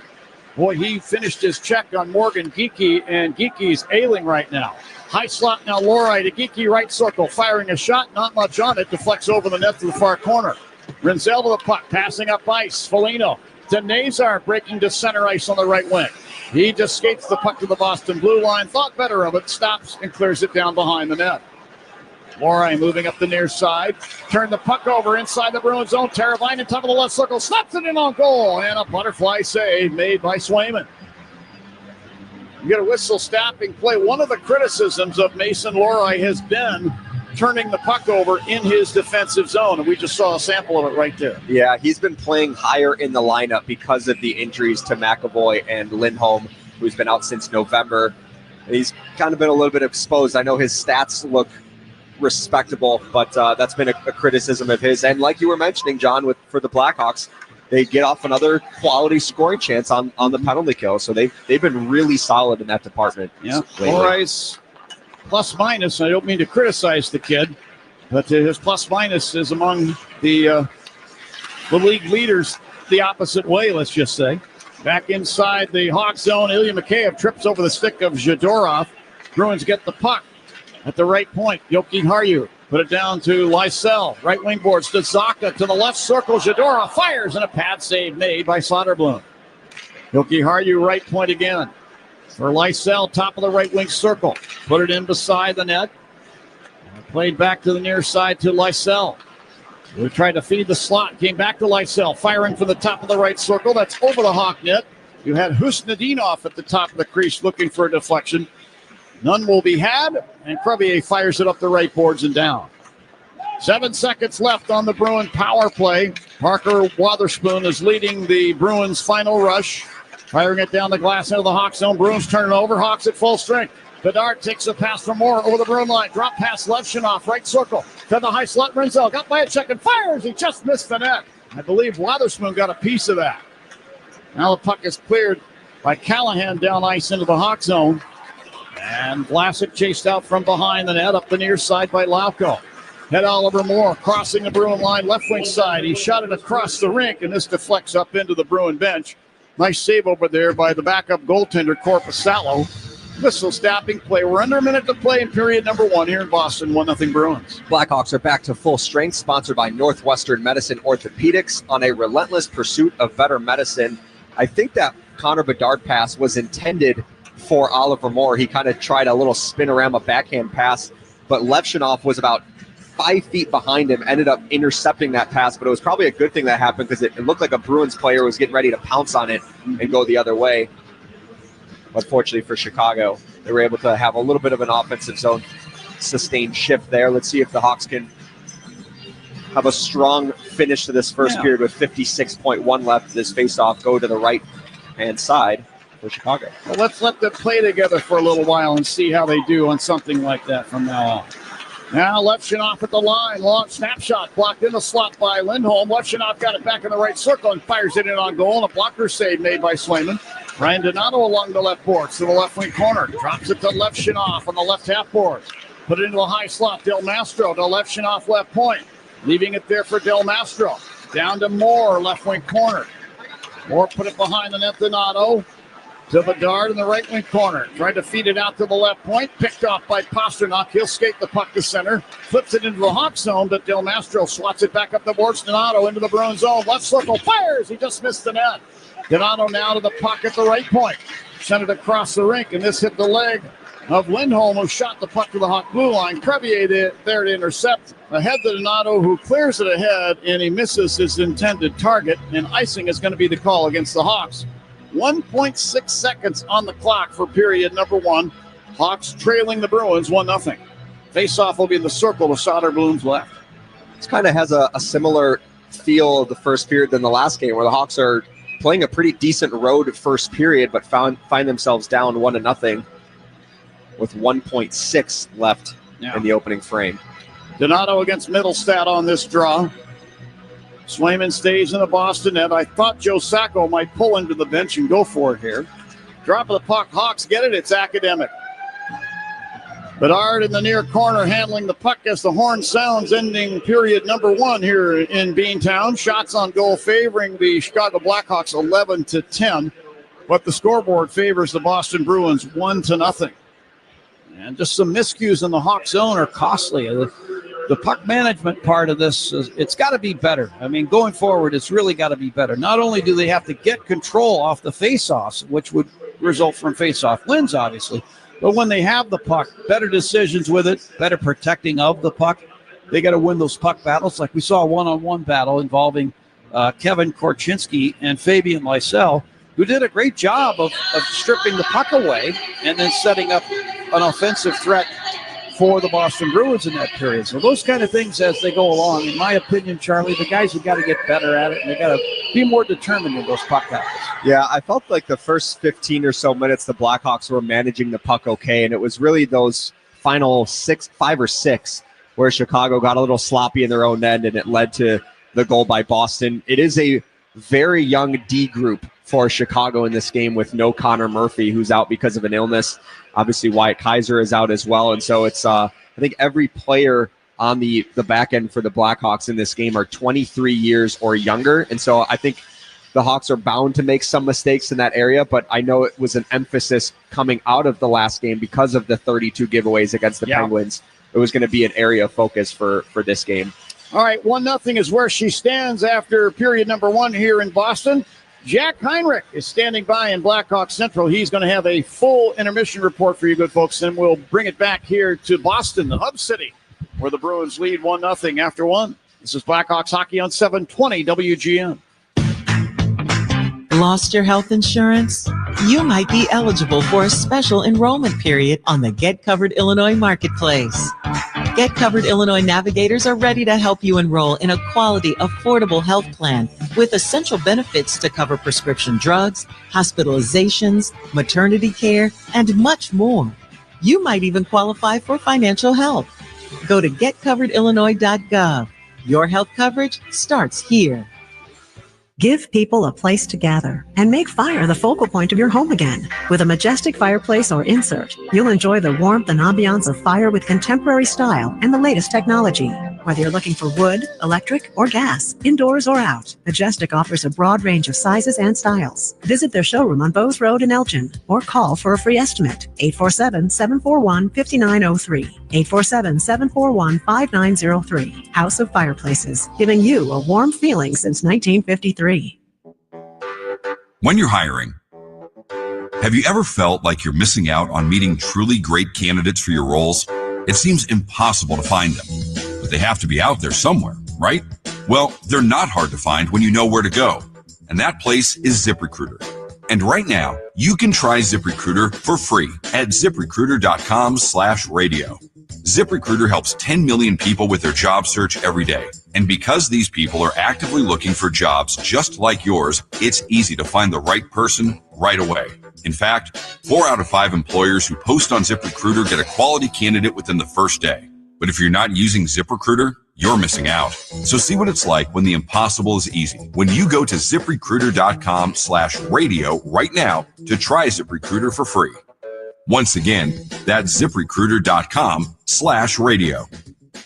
boy, he finished his check on Morgan Geekie, and Geekie's ailing right now. High slot now, Lohrei to Geekie, right circle, firing a shot, not much on it, deflects over the net to the far corner. Rinzel with the puck, passing up ice. Foligno to Nazar, breaking to center ice on the right wing. He just skates the puck to the Boston blue line, thought better of it, stops and clears it down behind the net. Lohrei moving up the near side, turned the puck over inside the Bruins zone. Teravainen, top of the left circle, slaps it in on goal, and a butterfly save made by Swayman. You get a whistle stopping play. One of the criticisms of Mason Lohrei has been turning the puck over in his defensive zone, and we just saw a sample of it right there. Yeah, he's been playing higher in the lineup because of the injuries to McAvoy and Lindholm, who's been out since November. He's kind of been a little bit exposed. I know his stats look respectable, but that's been a criticism of his. And like you were mentioning, John, for the Blackhawks, they get off another quality scoring chance on the penalty kill. So they've been really solid in that department. Yeah, Lohrei's plus minus. I don't mean to criticize the kid, but his plus minus is among the league leaders the opposite way, let's just say. Back inside the Hawk zone, Ilya Mikheyev trips over the stick of Zadorov. Bruins get the puck at the right point. Yoki Harju put it down to Lysell. Right wing boards to Zaka to the left circle. Zadorov fires, and a pad save made by Soderblom. Yoki Harju right point again. For Lysell, top of the right wing circle. Put it in beside the net. Played back to the near side to Lysell. We tried to feed the slot. Came back to Lysell. Firing from the top of the right circle. That's over the Hawk net. You had Husnudinov at the top of the crease looking for a deflection. None will be had. And Crevier fires it up the right boards and down. 7 seconds left on the Bruin power play. Parker Wotherspoon is leading the Bruins' final rush. Firing it down the glass into the Hawks zone. Bruins turn it over. Hawks at full strength. Bedard takes a pass from Moore over the Bruin line. Drop pass Levshunov, right circle. To the high slot. Rinzel got by a check and fires. He just missed the net. I believe Wotherspoon got a piece of that. Now the puck is cleared by Callahan down ice into the Hawk zone. And Vlasic chased out from behind the net up the near side by Lauko. Head Oliver Moore crossing the Bruin line left wing side. He shot it across the rink, and this deflects up into the Bruin bench. Nice save over there by the backup goaltender, Korpisalo. Whistle stopping play. We're under a minute to play in period number 1 here in Boston. 1-0 Bruins. Blackhawks are back to full strength, sponsored by Northwestern Medicine Orthopedics on a relentless pursuit of better medicine. I think that Connor Bedard pass was intended for Oliver Moore. He kind of tried a little spinorama backhand pass, but Levshunov was about 5 feet behind him, ended up intercepting that pass, but it was probably a good thing that happened because it looked like a Bruins player was getting ready to pounce on it and go the other way. But fortunately for Chicago, they were able to have a little bit of an offensive zone sustained shift there. Let's see if the Hawks can have a strong finish to this first period with 56.1 left. This face-off go to the right-hand side for Chicago. Well, let's let them play together for a little while and see how they do on something like that from now on. Now Levshunov at the line. Long snapshot blocked in the slot by Lindholm. Levshunov got it back in the right circle and fires it in on goal. And a blocker save made by Swayman. Ryan Donato along the left boards to the left wing corner. Drops it to Levshunov on the left half board. Put it into a high slot. Del Mastro to Levshunov left point. Leaving it there for Del Mastro. Down to Moore, left wing corner. Moore put it behind the net. Donato to Bedard in the right wing corner. Tried to feed it out to the left point. Picked off by Pasternak. He'll skate the puck to center. Flips it into the Hawk zone, but Del Mastro swats it back up the boards. Donato into the Bruins zone. Left circle. Fires. He just missed the net. Donato now to the puck at the right point. Sent it across the rink, and this hit the leg of Lindholm, who shot the puck to the Hawk blue line. Crevier there to intercept. Ahead to Donato, who clears it ahead, and he misses his intended target. And icing is going to be the call against the Hawks. 1.6 seconds on the clock for period number 1. Hawks trailing the Bruins 1-0. Face-off will be in the circle to Soderblom's left. This kind of has a similar feel of the first period than the last game, where the Hawks are playing a pretty decent road first period, but find themselves down 1-0 with 1.6 left in the opening frame. Donato against Middlestat on this draw. Swayman stays in the Boston net. I thought Joe Sacco might pull into the bench and go for it here. Drop of the puck. Hawks get it. It's academic. Bedard in the near corner handling the puck as the horn sounds, ending period number 1 here in Beantown. Shots on goal favoring the Chicago Blackhawks 11-10, but the scoreboard favors the Boston Bruins 1-0. And just some miscues in the Hawk zone are costly. The puck management part of this, it's got to be better. I mean, going forward, it's really got to be better. Not only do they have to get control off the face-offs, which would result from face-off wins, obviously, but when they have the puck, better decisions with it, better protecting of the puck. They got to win those puck battles. Like we saw a one-on-one battle involving Kevin Korchinski and Fabian Lysell, who did a great job of stripping the puck away and then setting up an offensive threat for the Boston Bruins in that period. So those kind of things as they go along, in my opinion, Charlie, the guys have got to get better at it, and they got to be more determined in those puck battles. Yeah, I felt like the first 15 or so minutes the Blackhawks were managing the puck okay, and it was really those final 5 or 6 where Chicago got a little sloppy in their own end, and it led to the goal by Boston. It is a very young D group for Chicago in this game with no Connor Murphy, who's out because of an illness. Obviously, Wyatt Kaiser is out as well. And so it's, I think every player on the back end for the Blackhawks in this game are 23 years or younger. And so I think the Hawks are bound to make some mistakes in that area, but I know it was an emphasis coming out of the last game because of the 32 giveaways against the Penguins. It was going to be an area of focus for this game. All right, 1-0 is where she stands after period number 1 here in Boston. Jack Heinrich is standing by in Blackhawk Central. He's going to have a full intermission report for you good folks, and we'll bring it back here to Boston, the hub city, where the Bruins lead 1-0 after 1. This is Blackhawks hockey on 720 WGN. Lost your health insurance? You might be eligible for a special enrollment period on the Get Covered Illinois Marketplace. Get Covered Illinois navigators are ready to help you enroll in a quality, affordable health plan with essential benefits to cover prescription drugs, hospitalizations, maternity care, and much more. You might even qualify for financial help. Go to getcoveredillinois.gov. Your health coverage starts here. Give people a place to gather and make fire the focal point of your home again. With a majestic fireplace or insert, you'll enjoy the warmth and ambiance of fire with contemporary style and the latest technology. Whether you're looking for wood, electric, or gas, indoors or out, Majestic offers a broad range of sizes and styles. Visit their showroom on Bowes Road in Elgin or call for a free estimate. 847-741-5903. 847-741-5903. House of Fireplaces, giving you a warm feeling since 1953. When you're hiring, have you ever felt like you're missing out on meeting truly great candidates for your roles? It seems impossible to find them, but they have to be out there somewhere, right? Well, they're not hard to find when you know where to go, and that place is ZipRecruiter. And right now, you can try ZipRecruiter for free at ZipRecruiter.com/radio. ZipRecruiter helps 10 million people with their job search every day. And because these people are actively looking for jobs just like yours, it's easy to find the right person right away. In fact, 4 out of 5 employers who post on ZipRecruiter get a quality candidate within the first day. But if you're not using ZipRecruiter, you're missing out. So see what it's like when the impossible is easy. When you go to ZipRecruiter.com/radio right now to try ZipRecruiter for free. Once again, that's ZipRecruiter.com/radio.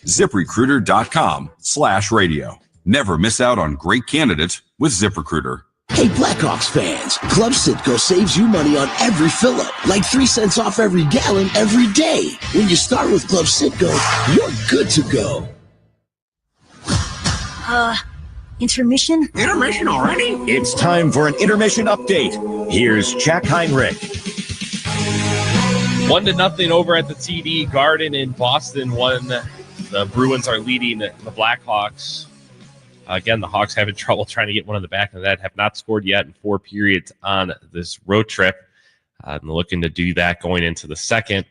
ZipRecruiter.com/radio. Never miss out on great candidates with ZipRecruiter. Hey, Blackhawks fans, Club Citgo saves you money on every fill-up, like 3 cents off every gallon every day. When you start with Club Citgo, you're good to go. Intermission? Intermission already? It's time for an intermission update. Here's Jack Heinrich. 1-0 over at the TD Garden in Boston. The Bruins are leading the Blackhawks. Again, the Hawks having trouble trying to get one on the back of that. Have not scored yet in 4 periods on this road trip. And looking to do that going into the second.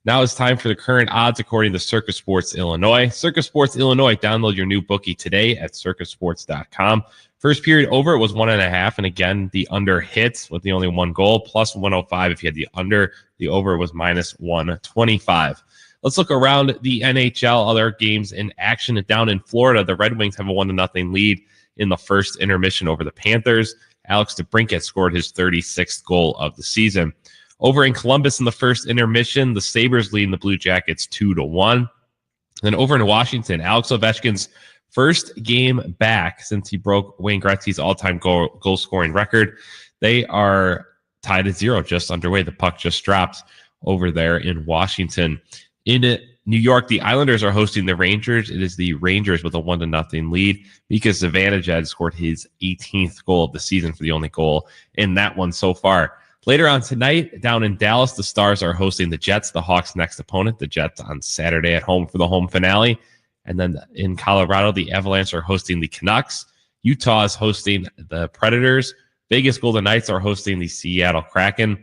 Now it's time for the current odds according to Circus Sports Illinois. Circus Sports Illinois, download your new bookie today at circusports.com. First period over, it was 1.5. And again, the under hits with the only 1 goal, plus 105 if you had the under. The over was minus 125. Let's look around the NHL, other games in action. Down in Florida, the Red Wings have a 1-0 lead in the first intermission over the Panthers. Alex DeBrincat scored his 36th goal of the season. Over in Columbus in the first intermission, the Sabres leading the Blue Jackets 2-1. Then over in Washington, Alex Ovechkin's first game back since he broke Wayne Gretzky's all-time goal-scoring record. They are tied at 0, just underway. The puck just dropped over there in Washington. In New York, the Islanders are hosting the Rangers. It is the Rangers with a 1-0 lead because Zibanejad scored his 18th goal of the season for the only goal in that one so far. Later on tonight, down in Dallas, the Stars are hosting the Jets, the Hawks' next opponent. The Jets on Saturday at home for the home finale. And then in Colorado, the Avalanche are hosting the Canucks. Utah is hosting the Predators. Vegas Golden Knights are hosting the Seattle Kraken.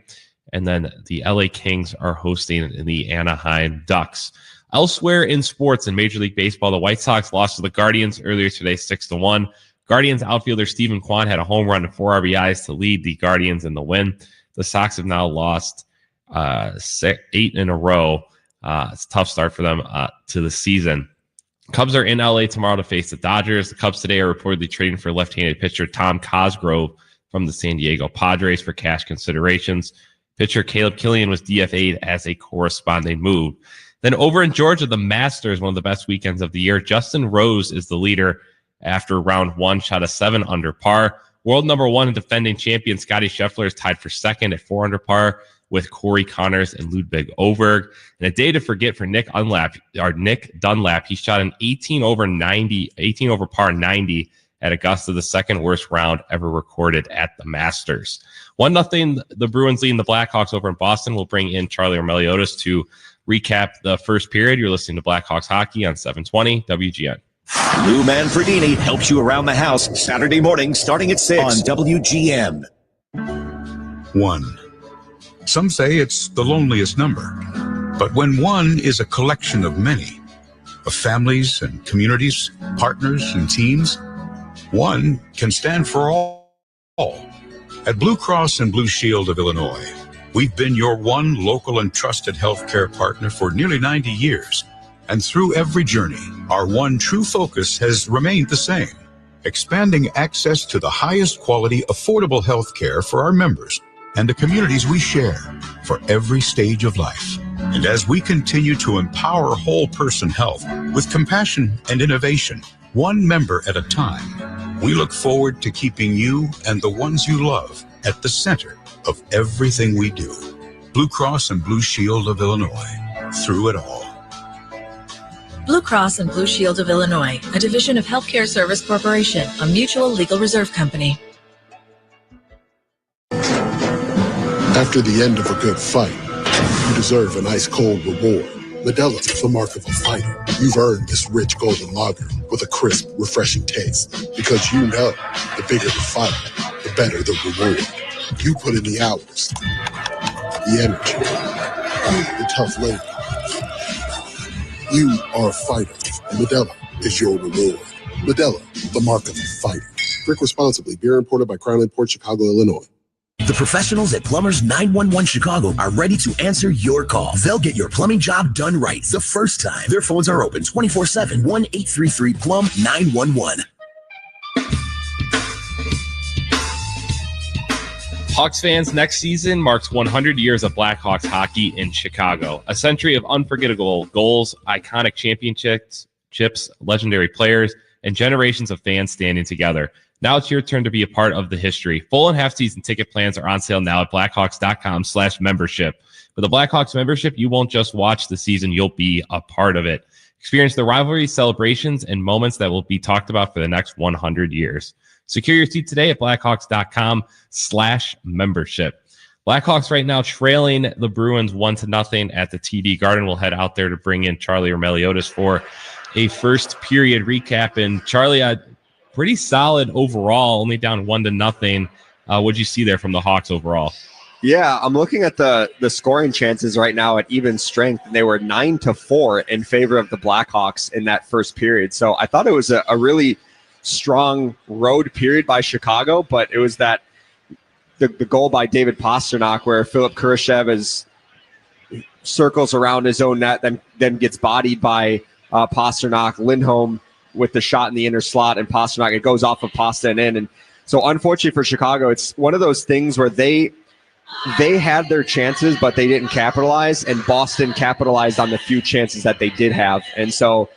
And then the LA Kings are hosting the Anaheim Ducks. Elsewhere in sports in Major League Baseball, the White Sox lost to the Guardians earlier today, 6-1. Guardians outfielder Stephen Kwan had a home run and 4 RBIs to lead the Guardians in the win. The Sox have now lost 8 in a row. It's a tough start for them to the season. Cubs are in LA tomorrow to face the Dodgers. The Cubs today are reportedly trading for left-handed pitcher Tom Cosgrove from the San Diego Padres for cash considerations. Pitcher Caleb Killian was DFA'd as a corresponding move. Then over in Georgia, the Masters, one of the best weekends of the year. Justin Rose is the leader after round 1, shot a 7 under par. World number 1 and defending champion Scottie Scheffler is tied for second at 4 under par with Corey Connors and Ludwig Åberg. And a day to forget for Nick Dunlap. He shot an 18 over par 90 at Augusta, the second worst round ever recorded at the Masters. 1-0, the Bruins leading the Blackhawks over in Boston. We'll bring in Charlie Meliodas to recap the first period. You're listening to Blackhawks Hockey on 720 WGN. Lou Manfredini helps you around the house Saturday morning starting at 6 on WGN. 1. Some say it's the loneliest number. But when 1 is a collection of many, of families and communities, partners and teams, 1 can stand for all. At Blue Cross and Blue Shield of Illinois, we've been your one local and trusted healthcare partner for nearly 90 years. And through every journey, our one true focus has remained the same, expanding access to the highest quality, affordable health care for our members and the communities we share for every stage of life. And as we continue to empower whole person health with compassion and innovation, one member at a time, we look forward to keeping you and the ones you love at the center of everything we do. Blue Cross and Blue Shield of Illinois, through it all. Blue Cross and Blue Shield of Illinois, a division of Healthcare Service Corporation, a mutual legal reserve company. After the end of a good fight, you deserve an ice-cold reward. Modelo is the mark of a fighter. You've earned this rich golden lager with a crisp, refreshing taste. Because you know, the bigger the fight, the better the reward. You put in the hours, the energy, the tough labor. You are a fighter, and Modelo is your reward. Modelo, the mark of a fighter. Drink responsibly. Beer imported by Crown Imports, Chicago, Illinois. The professionals at Plumbers 911 Chicago are ready to answer your call. They'll get your plumbing job done right the first time. Their phones are open 24/7, 1-833-PLUM-911. Hawks fans, next season marks 100 years of Blackhawks hockey in Chicago. A century of unforgettable goals, iconic championships, legendary players, and generations of fans standing together. Now it's your turn to be a part of the history. Full and half season ticket plans are on sale now at blackhawks.com/membership. With a Blackhawks membership, you won't just watch the season, you'll be a part of it. Experience the rivalry, celebrations, and moments that will be talked about for the next 100 years. Secure your seat today at blackhawks.com/membership. Blackhawks right now trailing the Bruins 1-0 at the TD Garden. We'll head out there to bring in Charlie Meliodas for a first period recap. And Charlie, pretty solid overall, only down 1-0. What'd you see there from the Hawks overall? Yeah, I'm looking at the scoring chances right now at even strength, and they were 9-4 in favor of the Blackhawks in that first period. So I thought it was a really strong road period by Chicago, but it was that the goal by David Pastrnak where Philip Kurashev circles around his own net, then gets bodied by Pastrnak. Lindholm with the shot in the inner slot, and Pastrnak, it goes off of Pasta and in. And so unfortunately for Chicago, it's one of those things where they had their chances, but they didn't capitalize, and Boston capitalized on the few chances that they did have. And so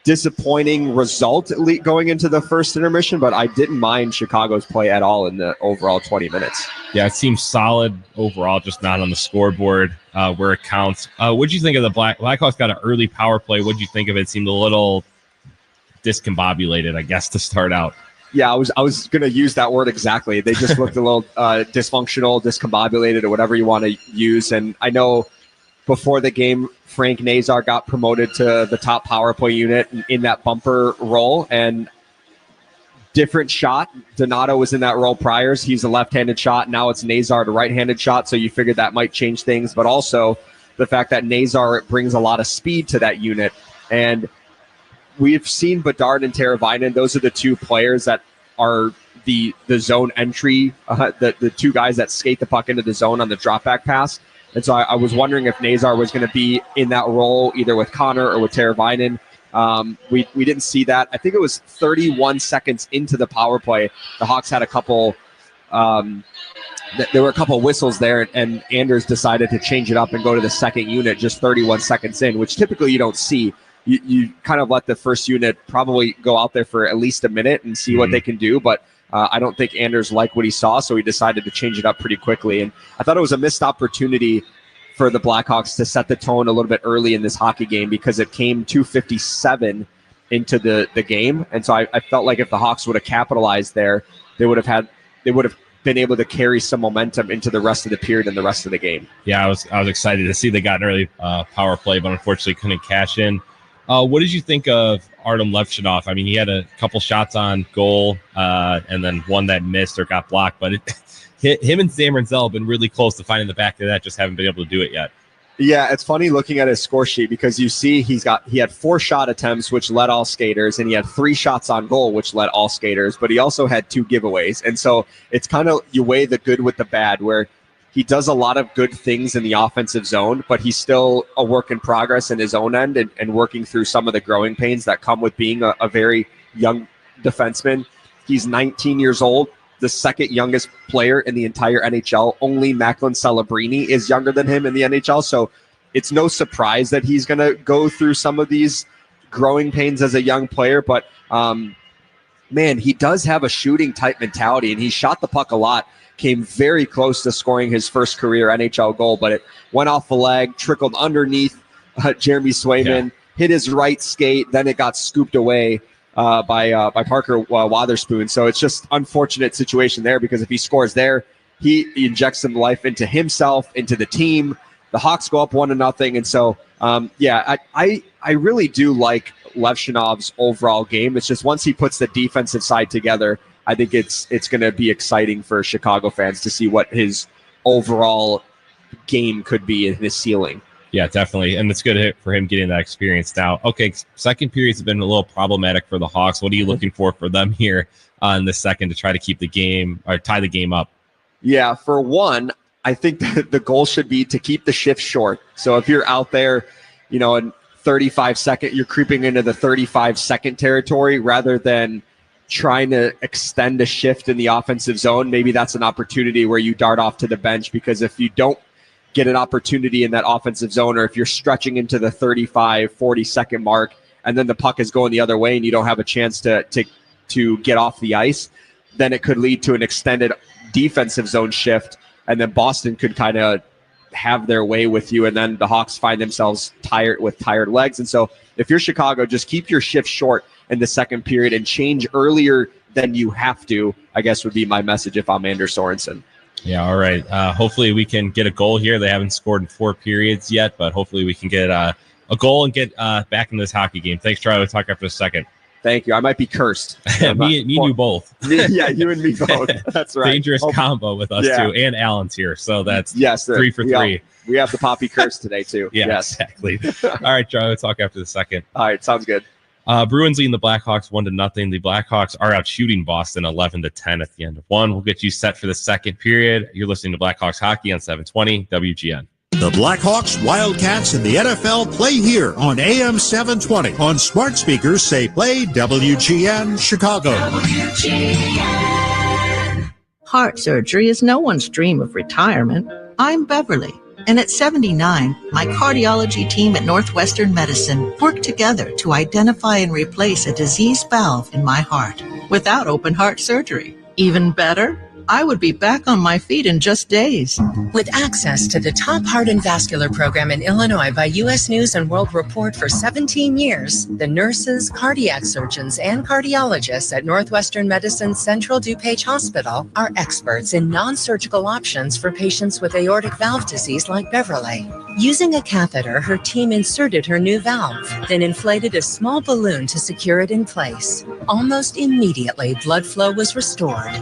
disappointing result going into the first intermission, but I didn't mind Chicago's play at all in the overall 20 minutes. Yeah, it seems solid overall, just not on the scoreboard where it counts. What'd you think of the Blackhawks? Got an early power play. What'd you think of it? Seemed a little discombobulated, I guess, to start out. Yeah, I was going to use that word exactly. They just looked a little dysfunctional, discombobulated, or whatever you want to use. And I know before the game, Frank Nazar got promoted to the top power play unit in that bumper role, and different shot. Donato was in that role prior. He's a left-handed shot. Now it's Nazar, the right-handed shot. So you figured that might change things, but also the fact that Nazar brings a lot of speed to that unit. And we've seen Bedard and Teravainen. Those are the two players that are the zone entry, the two guys that skate the puck into the zone on the drop back pass. And so I was wondering if Nazar was going to be in that role either with Connor or with Teravainen. We didn't see that. I think it was 31 seconds into the power play. The Hawks had a couple there were a couple whistles there, and Anders decided to change it up and go to the second unit just 31 seconds in, which typically you don't see. You kind of let the first unit probably go out there for at least a minute and see what they can do. But I don't think Anders liked what he saw, so he decided to change it up pretty quickly. And I thought it was a missed opportunity for the Blackhawks to set the tone a little bit early in this hockey game, because it came 2:57 into the game. And so I felt like if the Hawks would have capitalized there, they would have been able to carry some momentum into the rest of the period and the rest of the game. Yeah, I was excited to see they got an early power play, but unfortunately couldn't cash in. What did you think of Artem Levchinov? I mean, he had a couple shots on goal and then one that missed or got blocked, but him and Sam Renzel have been really close to finding the back of that, just haven't been able to do it yet. Yeah, it's funny looking at his score sheet, because you see he had 4 shot attempts, which led all skaters, and he had 3 shots on goal, which led all skaters, but he also had 2 giveaways. And so it's kind of, you weigh the good with the bad, where he does a lot of good things in the offensive zone, but he's still a work in progress in his own end and working through some of the growing pains that come with being a very young defenseman. He's 19 years old, the second youngest player in the entire NHL. Only Macklin Celebrini is younger than him in the NHL. So it's no surprise that he's going to go through some of these growing pains as a young player. But man, he does have a shooting type mentality, and he shot the puck a lot. Came very close to scoring his first career NHL goal, but it went off the leg, trickled underneath Jeremy Swayman, hit his right skate, then it got scooped away by Parker Wotherspoon. So it's just unfortunate situation there, because if he scores there, he injects some life into himself, into the team. The Hawks go up 1-0, and so I really do like Levchinov's overall game. It's just once he puts the defensive side together, I think it's going to be exciting for Chicago fans to see what his overall game could be in his ceiling. Yeah, definitely. And it's good for him getting that experience now. Okay, second periods have been a little problematic for the Hawks. What are you looking for them here in the second to try to keep the game or tie the game up? Yeah, for one, I think that the goal should be to keep the shift short. So if you're out there, in 35-second, you're creeping into the 35-second territory rather than trying to extend a shift in the offensive zone. Maybe that's an opportunity where you dart off to the bench, because if you don't get an opportunity in that offensive zone, or if you're stretching into the 35-40-second mark and then the puck is going the other way and you don't have a chance to get off the ice, then it could lead to an extended defensive zone shift, and then Boston could kind of have their way with you, and then the Hawks find themselves tired legs. And so if you're Chicago, just keep your shift short in the second period and change earlier than you have to, I guess would be my message if I'm Anders Sorensen. Yeah, all right. Hopefully we can get a goal here. They haven't scored in 4 periods yet, but hopefully we can get a goal and get back in this hockey game. Thanks, Charlie. We'll talk after a second. Thank you. I might be cursed. me and you both. Yeah, you and me both. That's right. Dangerous combo with us too, and Alan's here. So that's 3 for 3. We have the Poppy curse today too. Yeah, yes. Exactly. All right, Charlie. We'll talk after the second. All right, sounds good. Bruins leading the Blackhawks 1-0. The Blackhawks are out shooting Boston 11-10 at the end of one. We'll get you set for the second period. You're listening to Blackhawks hockey on 720 WGN. The Blackhawks, Wildcats, and the NFL play here on AM 720. On smart speakers, say play WGN Chicago. WGN. Heart surgery is no one's dream of retirement. I'm Beverly. And at 79, my cardiology team at Northwestern Medicine worked together to identify and replace a diseased valve in my heart without open heart surgery. Even better, I would be back on my feet in just days. With access to the top heart and vascular program in Illinois by U.S. News and World Report for 17 years, the nurses, cardiac surgeons, and cardiologists at Northwestern Medicine's Central DuPage Hospital are experts in non-surgical options for patients with aortic valve disease like Beverly. Using a catheter, her team inserted her new valve, then inflated a small balloon to secure it in place. Almost immediately, blood flow was restored.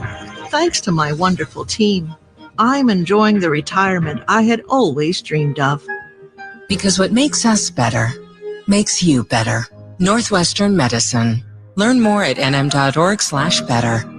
Thanks to my wonderful team, I'm enjoying the retirement I had always dreamed of. Because what makes us better makes you better. Northwestern Medicine. Learn more at nm.org/better.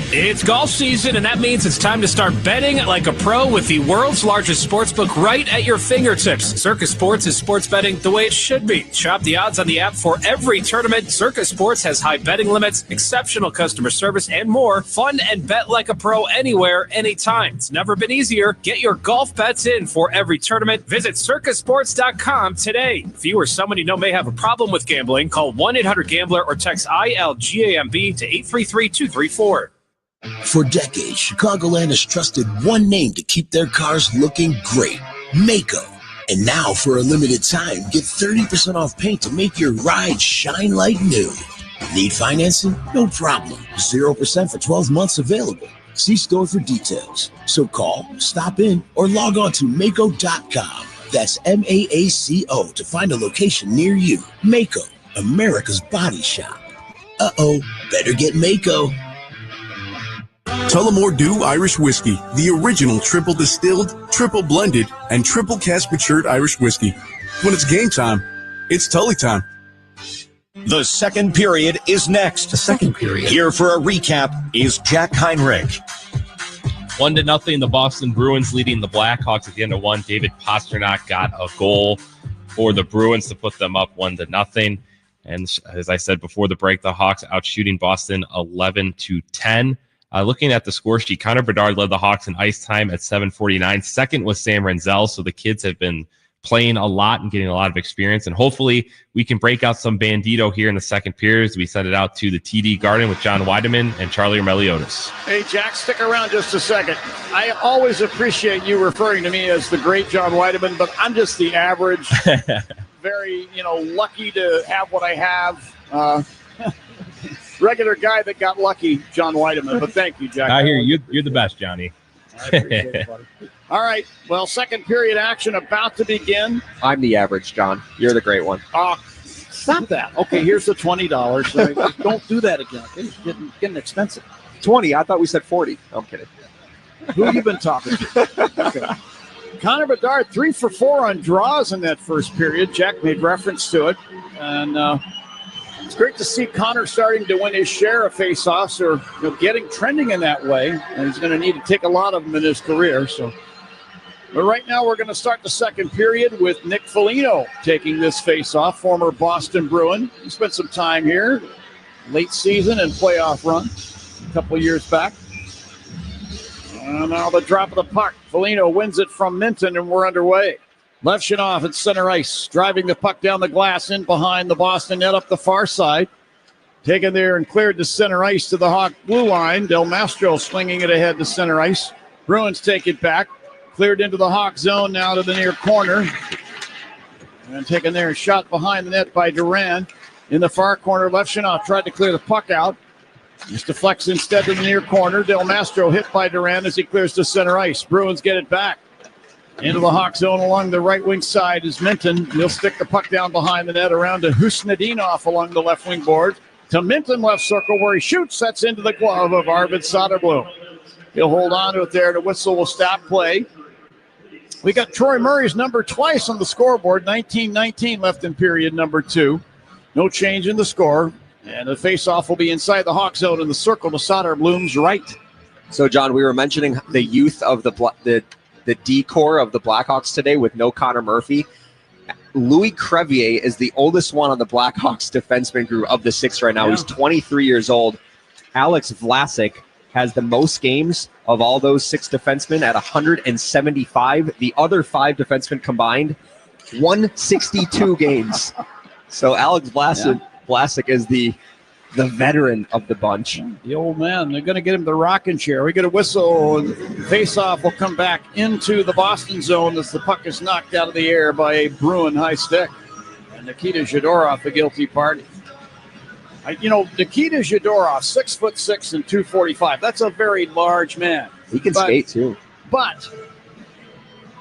It's golf season, and that means it's time to start betting like a pro with the world's largest sportsbook right at your fingertips. Circus Sports is sports betting the way it should be. Shop the odds on the app for every tournament. Circus Sports has high betting limits, exceptional customer service, and more. Fun and bet like a pro anywhere, anytime. It's never been easier. Get your golf bets in for every tournament. Visit circusports.com today. If you or someone you know may have a problem with gambling, call 1-800-GAMBLER or text ILGAMB to 833-234. For decades, Chicagoland has trusted one name to keep their cars looking great, Mako. And now, for a limited time, get 30% off paint to make your ride shine like new. Need financing? No problem. 0% for 12 months available. See store for details. So call, stop in, or log on to Mako.com. That's MAACO to find a location near you. Mako, America's body shop. Uh-oh, better get Mako. Tullamore Dew Irish Whiskey, the original triple distilled, triple blended, and triple cask matured Irish whiskey. When it's game time, it's Tully time. The second period is next. The second period. Here for a recap is Jack Heinrich. 1-0, the Boston Bruins leading the Blackhawks at the end of one. David Pastrnak got a goal for the Bruins to put them up 1-0. And as I said before the break, the Hawks out shooting Boston 11-10. Looking at the score sheet, Connor Bedard led the Hawks in ice time at 7:49. Second was Sam Renzel, so the kids have been playing a lot and getting a lot of experience. And hopefully we can break out some Bandito here in the second period as we send it out to the TD Garden with John Weideman and Charlie Meliotis. Hey, Jack, stick around just a second. I always appreciate you referring to me as the great John Weideman, but I'm just the average, very, lucky to have what I have. Regular guy that got lucky, John Weideman. But thank you, Jack. I hear you. You're the best, Johnny. I appreciate it, buddy. All right. Well, second period action about to begin. I'm the average, John. You're the great one. Stop that. Okay, here's the $20. So don't do that again. Okay? It's getting expensive. 20. I thought we said 40. I'm kidding. Who have you been talking to? Okay. Connor Bedard, 3 for 4 on draws in that first period. Jack made reference to it. And it's great to see Connor starting to win his share of faceoffs, or getting trending in that way. And he's going to need to take a lot of them in his career. But right now we're going to start the second period with Nick Foligno taking this faceoff, former Boston Bruin. He spent some time here, late season and playoff run a couple of years back. And now the drop of the puck. Foligno wins it from Minton, and we're underway. Levshunov at center ice, driving the puck down the glass in behind the Boston net up the far side. Taken there and cleared to center ice to the Hawk blue line. Del Mastro swinging it ahead to center ice. Bruins take it back. Cleared into the Hawk zone now to the near corner. And taken there and shot behind the net by Duran. In the far corner, Levshunov tried to clear the puck out. Just deflects instead to the near corner. Del Mastro hit by Duran as he clears to center ice. Bruins get it back. Into the Hawk zone along the right wing side is Minton. He'll stick the puck down behind the net around to Husnadinov along the left wing board. To Minton left circle where he shoots. That's into the glove of Arvid Soderblom. He'll hold on to it there. The whistle will stop play. We got Troy Murray's number twice on the scoreboard. 19-19 left in period number 2. No change in the score. And the faceoff will be inside the Hawk zone in the circle to Soderblom's right. So, John, we were mentioning the youth of the D-core of the Blackhawks today with no Connor Murphy. Louis Crevier is the oldest one on the Blackhawks defenseman group of the 6 right now. Yeah. He's 23 years old. Alex Vlasic has the most games of all those 6 defensemen at 175. The other 5 defensemen combined, 162 games. So Alex Vlasic is the veteran of the bunch. The old man. They're going to get him the rocking chair. We get a whistle, and face-off will come back into the Boston zone as the puck is knocked out of the air by a Bruin high stick. And Nikita Zadorov, the guilty party. Nikita Zadorov, 6'6" and 245. That's a very large man. He can skate too. But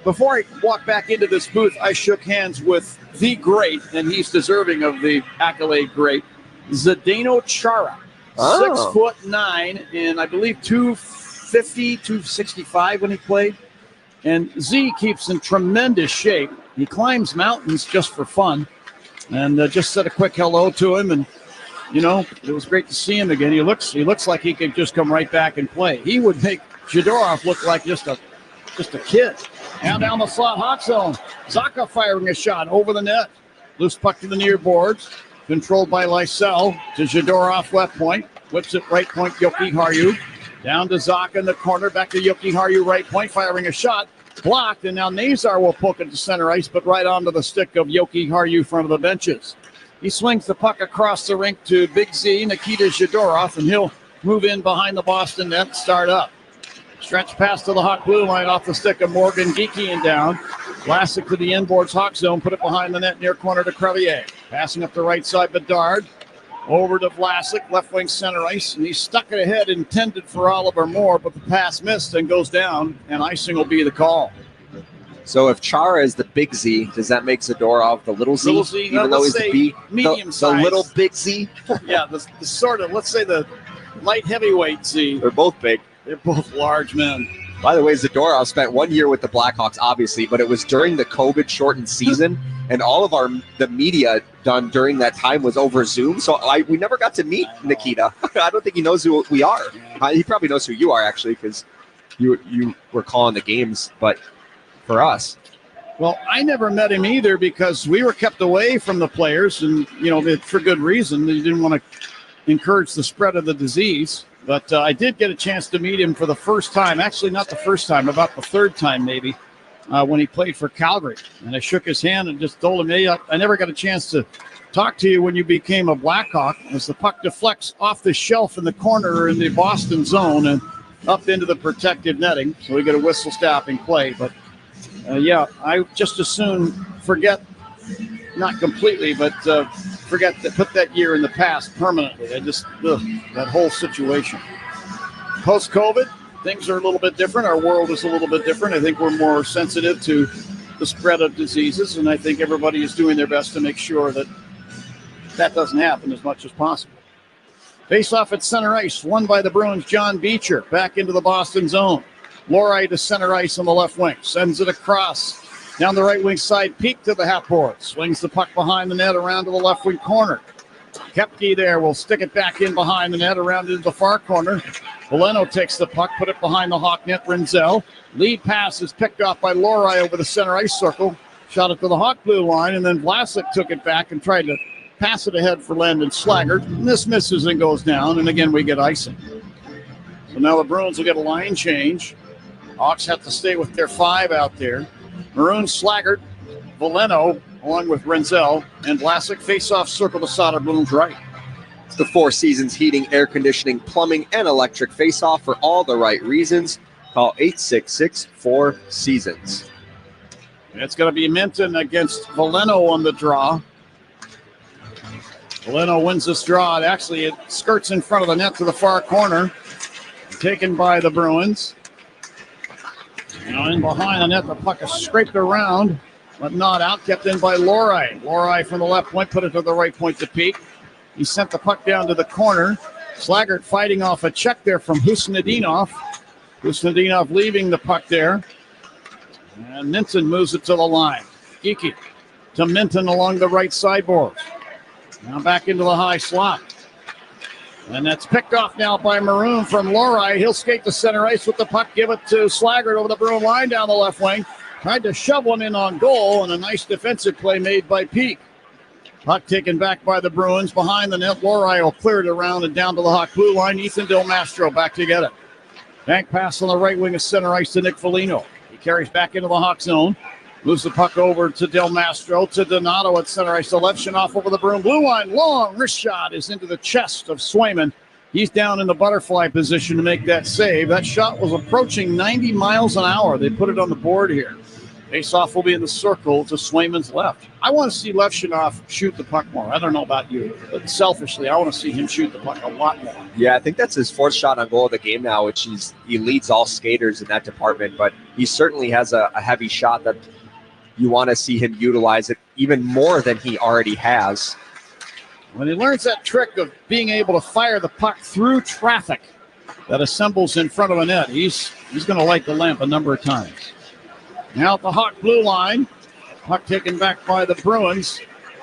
before I walk back into this booth, I shook hands with the great, and he's deserving of the accolade great, Zdeno Chara. 6'9", and I believe 250, 265 when he played. And Z keeps in tremendous shape. He climbs mountains just for fun. And just said a quick hello to him, and it was great to see him again. He looks like he could just come right back and play. He would make Zadorov look like just a kid. Now down the slot, Hawk zone. Zacha firing a shot over the net. Loose puck to the near boards. Controlled by Lysell to Zadorov left point. Whips it right point, Yoki Haru. Down to Zacha in the corner. Back to Yoki Haru right point. Firing a shot. Blocked. And now Nazar will poke it to center ice, but right onto the stick of Yoki Haru front of the benches. He swings the puck across the rink to Big Z, Nikita Zadorov, and he'll move in behind the Boston net and start up. Stretch pass to the Hawk blue line off the stick of Morgan Geeky and down. Vlasic to the inboards Hawk zone, put it behind the net near corner to Crevier. Passing up the right side, Bedard. Over to Vlasic, left wing center ice, and he stuck it ahead, intended for Oliver Moore, but the pass missed and goes down, and icing will be the call. So if Chara is the big Z, does that make Zadorov the little Z? Little Z, even though he's the B, medium size. The little big Z? Yeah, the sort of, let's say the light heavyweight Z. They're both big. They're both large men. By the way, Zadorov spent 1 year with the Blackhawks, obviously, but it was during the COVID-shortened season, and all of the media done during that time was over Zoom, so we never got to meet Nikita. I don't think he knows who we are. He probably knows who you are, actually, because you were calling the games, but for us. Well, I never met him either because we were kept away from the players, and, for good reason. They didn't want to encourage the spread of the disease. But I did get a chance to meet him for the first time. Actually, not the first time, about the third time maybe, when he played for Calgary. And I shook his hand and just told him, hey, I never got a chance to talk to you when you became a Blackhawk, as the puck deflects off the shelf in the corner in the Boston zone and up into the protective netting. So we get a whistle stopping play. But, I just as soon forget, not completely, but forget to put that year in the past permanently. That whole situation. Post-COVID, things are a little bit different. Our world is a little bit different. I think we're more sensitive to the spread of diseases, and I think everybody is doing their best to make sure that doesn't happen as much as possible. Face off at center ice, won by the Bruins, John Beecher, back into the Boston zone. Lohrei to center ice on the left wing. Sends it across. Down the right wing side, Peak to the half board. Swings the puck behind the net around to the left wing corner. Kepke there will stick it back in behind the net around into the far corner. Veleno takes the puck, put it behind the Hawk net. Rinzel. Lead pass is picked off by Lohrei over the center ice circle. Shot it to the Hawk blue line, and then Vlasic took it back and tried to pass it ahead for Landon Slaggert. And this misses and goes down, and again we get icing. So now the Bruins will get a line change. Hawks have to stay with their 5 out there. Maroon, Slaggert, Veleno, along with Rinzel, and Vlasic face-off circle to Soderblom's right. It's the Four Seasons Heating, Air Conditioning, Plumbing, and Electric face-off for all the right reasons. Call 866-4SEASONS. It's going to be Minton against Veleno on the draw. Veleno wins this draw. Actually, it skirts in front of the net to the far corner. Taken by the Bruins. Now in behind the net, the puck is scraped around, but not out. Kept in by Lohrei. Lohrei from the left point, put it to the right point to Peak. He sent the puck down to the corner. Slaggert fighting off a check there from Husnudinov. Husnudinov leaving the puck there. And Minton moves it to the line. Geeky to Minton along the right sideboard. Now back into the high slot. And that's picked off now by Maroon from Lohrei. He'll skate to center ice with the puck, give it to Slaggert over the Bruin line down the left wing. Tried to shove one in on goal, and a nice defensive play made by Peak. Puck taken back by the Bruins behind the net. Lohrei will clear it around and down to the Hawk blue line. Ethan Del Mastro back to get it. Bank pass on the right wing of center ice to Nick Foligno. He carries back into the Hawk zone. Moves the puck over to Del Mastro, to Donato at center ice. To Levshinoff over the Bruin blue line. Long wrist shot is into the chest of Swayman. He's down in the butterfly position to make that save. That shot was approaching 90 miles an hour. They put it on the board here. Face-off will be in the circle to Swayman's left. I want to see Levshinoff shoot the puck more. I don't know about you, but selfishly, I want to see him shoot the puck a lot more. Yeah, I think that's his 4th shot on goal of the game now, which he leads all skaters in that department, but he certainly has a heavy shot that you want to see him utilize it even more than he already has. When he learns that trick of being able to fire the puck through traffic that assembles in front of a net, he's going to light the lamp a number of times. Now at the Hawk blue line, puck taken back by the Bruins.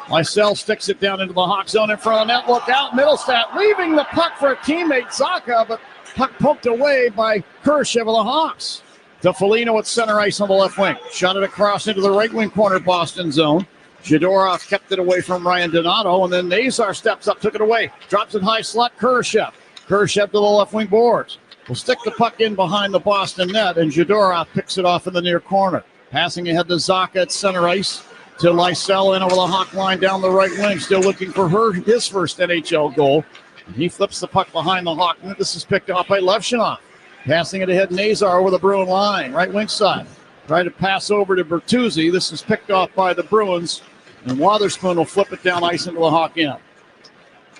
Lysell sticks it down into the Hawk zone in front of the net. Look out, Middlestat leaving the puck for a teammate, Zaka, but puck poked away by Kurashev of the Hawks. To Foligno at center ice on the left wing. Shot it across into the right wing corner Boston zone. Zhidorov kept it away from Ryan Donato, and then Nazar steps up, took it away. Drops it high slot, Kurashev. Kurashev to the left wing boards. Will stick the puck in behind the Boston net, and Zhidorov picks it off in the near corner. Passing ahead to Zaka at center ice. To Lysell in over the Hawk line down the right wing. Still looking for his first NHL goal. And he flips the puck behind the Hawk net. This is picked off by Levshinoff. Passing it ahead, Nazar over the Bruin line, right wing side. Try to pass over to Bertuzzi. This is picked off by the Bruins, and Wotherspoon will flip it down ice into the Hawk end.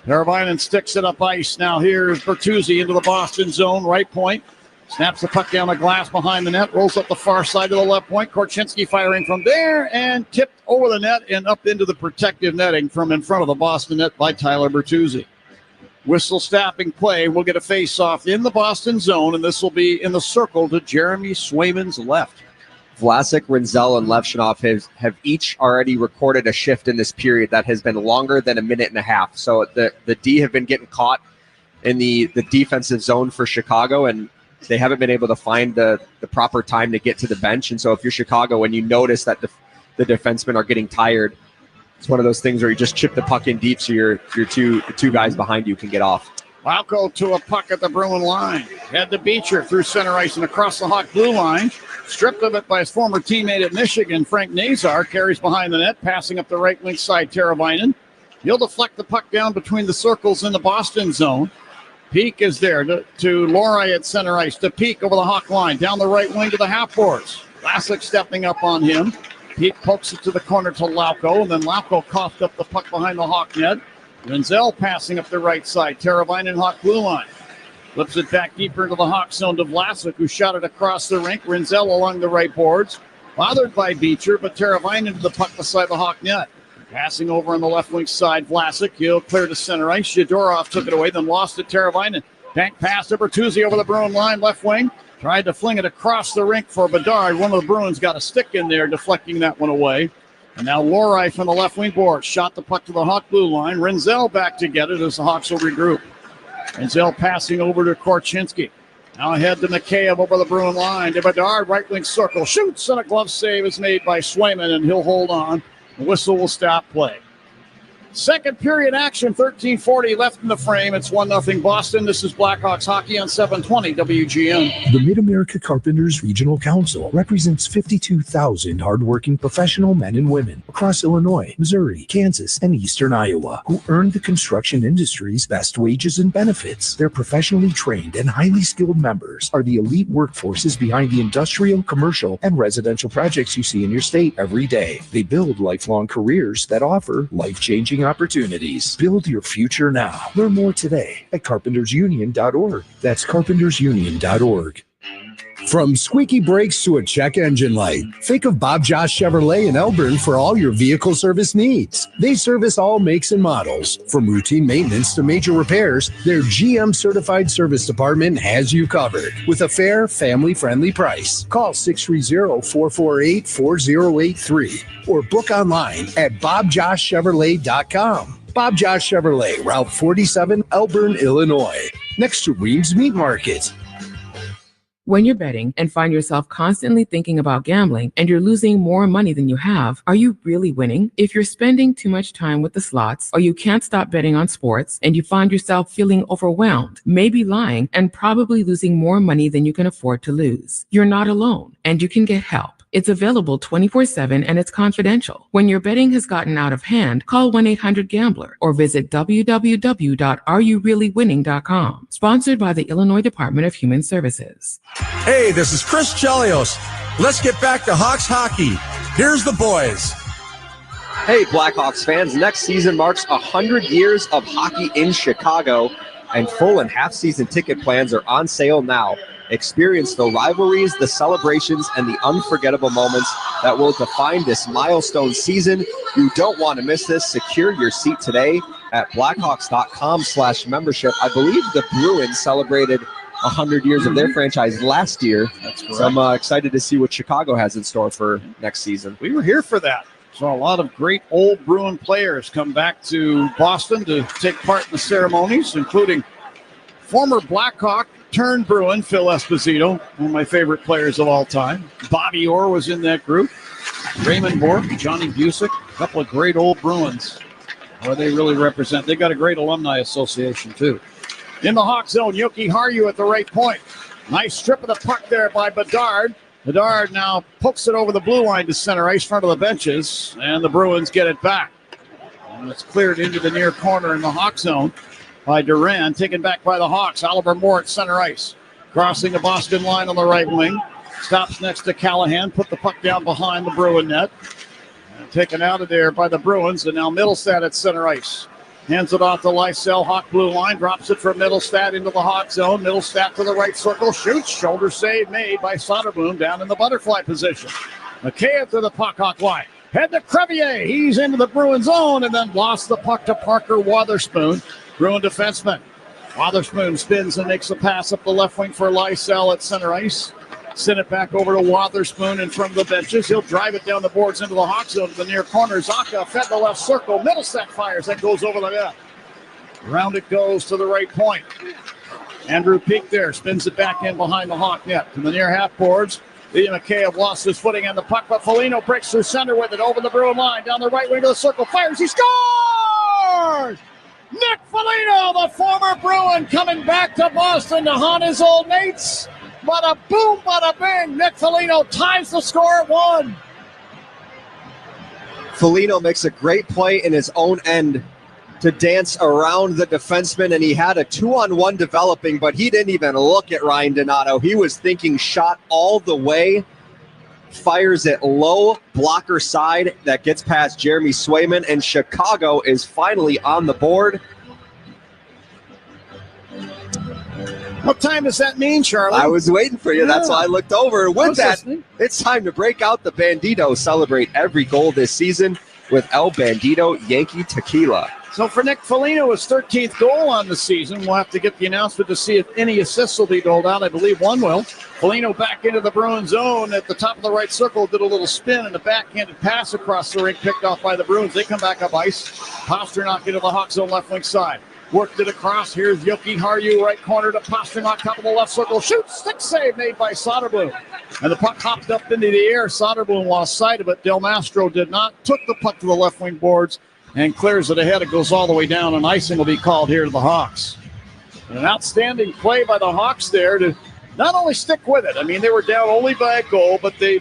Teravainen sticks it up ice. Now here's Bertuzzi into the Boston zone, right point. Snaps the puck down the glass behind the net, rolls up the far side to the left point. Korchinski firing from there and tipped over the net and up into the protective netting from in front of the Boston net by Tyler Bertuzzi. Whistle stopping play. We'll get a face-off in the Boston zone, and this will be in the circle to Jeremy Swayman's left. Vlasic, Rinzel, and Levshinoff have each already recorded a shift in this period that has been longer than a minute and a half. So the D have been getting caught in the defensive zone for Chicago, and they haven't been able to find the proper time to get to the bench. And so if you're Chicago and you notice that the defensemen are getting tired, it's one of those things where you just chip the puck in deep so your two guys behind you can get off. Lauko to a puck at the Bruin line. Head to Beecher through center ice and across the Hawk blue line. Stripped of it by his former teammate at Michigan, Frank Nazar. Carries behind the net, passing up the right wing side, Teravainen. He'll deflect the puck down between the circles in the Boston zone. Peak is there to Lohrei at center ice. To Peak over the Hawk line. Down the right wing to the half boards. Vlasic stepping up on him. Peak pokes it to the corner to Lauko, and then Lauko coughed up the puck behind the Hawk net. Rinzel passing up the right side. Teravainen Hawk blue line. Flips it back deeper into the Hawk zone to Vlasic, who shot it across the rink. Rinzel along the right boards. Bothered by Beecher, but Teravainen to the puck beside the Hawk net. Passing over on the left wing side, Vlasic. He'll clear to center ice. Zhidorov took it away, then lost to Teravainen. Bank pass to Bertuzzi over the Bruin line, left wing. Tried to fling it across the rink for Bedard. One of the Bruins got a stick in there, deflecting that one away. And now Lohrei from the left wing board. Shot the puck to the Hawk blue line. Renzel back to get it as the Hawks will regroup. Renzel passing over to Korchinski. Now ahead to Mikheyev over the Bruin line. To Bedard, right wing circle. Shoots, and a glove save is made by Swayman, and he'll hold on. The whistle will stop play. Second period action, 13:40 left in the frame. It's 1-0 Boston. This is Blackhawks hockey on 720 WGN. The Mid-America Carpenters Regional Council represents 52,000 hardworking professional men and women across Illinois, Missouri, Kansas, and eastern Iowa who earn the construction industry's best wages and benefits. Their professionally trained and highly skilled members are the elite workforces behind the industrial, commercial, and residential projects you see in your state every day. They build lifelong careers that offer life-changing opportunities. Build your future now. Learn more today at carpentersunion.org. That's carpentersunion.org. From squeaky brakes to a check engine light, think of Bob Josh Chevrolet in Elburn for all your vehicle service needs. They service all makes and models. From routine maintenance to major repairs, their GM certified service department has you covered with a fair, family-friendly price. Call 630-448-4083 or book online at bobjoshchevrolet.com. Bob Josh Chevrolet, Route 47, Elburn, Illinois, next to Reams Meat Market. When you're betting and find yourself constantly thinking about gambling and you're losing more money than you have, are you really winning? If you're spending too much time with the slots or you can't stop betting on sports and you find yourself feeling overwhelmed, maybe lying and probably losing more money than you can afford to lose, you're not alone and you can get help. It's available 24/7 and it's confidential. When your betting has gotten out of hand, call 1-800-GAMBLER or visit www.areyoureallywinning.com. Sponsored by the Illinois Department of Human Services. Hey, this is Chris Chelios. Let's get back to Hawks hockey. Here's the boys. Hey, Blackhawks fans. Next season marks 100 years of hockey in Chicago, and full and half-season ticket plans are on sale now. Experience the rivalries, the celebrations, and the unforgettable moments that will define this milestone season. You don't want to miss this. Secure your seat today at blackhawks.com/membership. I believe the Bruins celebrated 100 years of their franchise last year. That's correct. So I'm excited to see what Chicago has in store for next season. We were here for that. Saw a lot of great old Bruin players come back to Boston to take part in the ceremonies, including former Blackhawk turned Bruin, Phil Esposito, one of my favorite players of all time. Bobby Orr was in that group. Raymond Bork, Johnny Busick, a couple of great old Bruins where they really represent. They got a great alumni association, too. In the Hawk zone, Yoki Haru at the right point. Nice strip of the puck there by Bedard. Bedard now pokes it over the blue line to center ice, front of the benches, and the Bruins get it back. And it's cleared into the near corner in the Hawk zone by Duran, taken back by the Hawks. Oliver Moore at center ice. Crossing the Boston line on the right wing. Stops next to Callahan. Put the puck down behind the Bruin net. And taken out of there by the Bruins. And now Middlestad at center ice. Hands it off to Lysell. Hawk blue line. Drops it from Middlestad into the Hawk zone. Middlestad to the right circle. Shoots. Shoulder save made by Soderblom down in the butterfly position. Mikheyev to the puck Hawk line. Head to Crevier. He's into the Bruin zone and then lost the puck to Parker Wotherspoon. Bruin defenseman. Wotherspoon spins and makes a pass up the left wing for Lysell at center ice. Send it back over to Wotherspoon in front of the benches. He'll drive it down the boards into the Hawk zone to the near corner. Zaka fed the left circle. Middlestad fires. That goes over the net. Round it goes to the right point. Andrew Peak there. Spins it back in behind the Hawk net. To the near half boards. Liam McKay lost his footing on the puck, but Foligno breaks through center with it. Over the Bruin line. Down the right wing to the circle. Fires. He scores! Nick Foligno, the former Bruin, coming back to Boston to haunt his old mates. Bada boom, bada bing. Nick Foligno ties the score at 1. Foligno makes a great play in his own end to dance around the defenseman, and he had a 2-on-1 developing, but he didn't even look at Ryan Donato. He was thinking shot all the way. Fires it low, blocker side, that gets past Jeremy Swayman, and Chicago is finally on the board. What time does that mean, Charlie? I was waiting for you. Yeah. That's why I looked over. With that, it's time to break out the Bandito. Celebrate every goal this season with El Bandito Yankee Tequila. So for Nick Foligno, his 13th goal on the season. We'll have to get the announcement to see if any assists will be doled out. I believe one will. Foligno back into the Bruins zone at the top of the right circle, did a little spin and a backhanded pass across the rink, picked off by the Bruins. They come back up ice. Pasternak into the Hawks zone left wing side. Worked it across. Here's Yoki Harju, right corner to Pasternak, top of the left circle. Shoots, stick save made by Soderblom. And the puck hopped up into the air. Soderblom lost sight of it. Del Mastro did not. Took the puck to the left wing boards and clears it ahead. It goes all the way down, and icing will be called here to the Hawks. And an outstanding play by the Hawks there to not only stick with it. I mean, they were down only by a goal, but they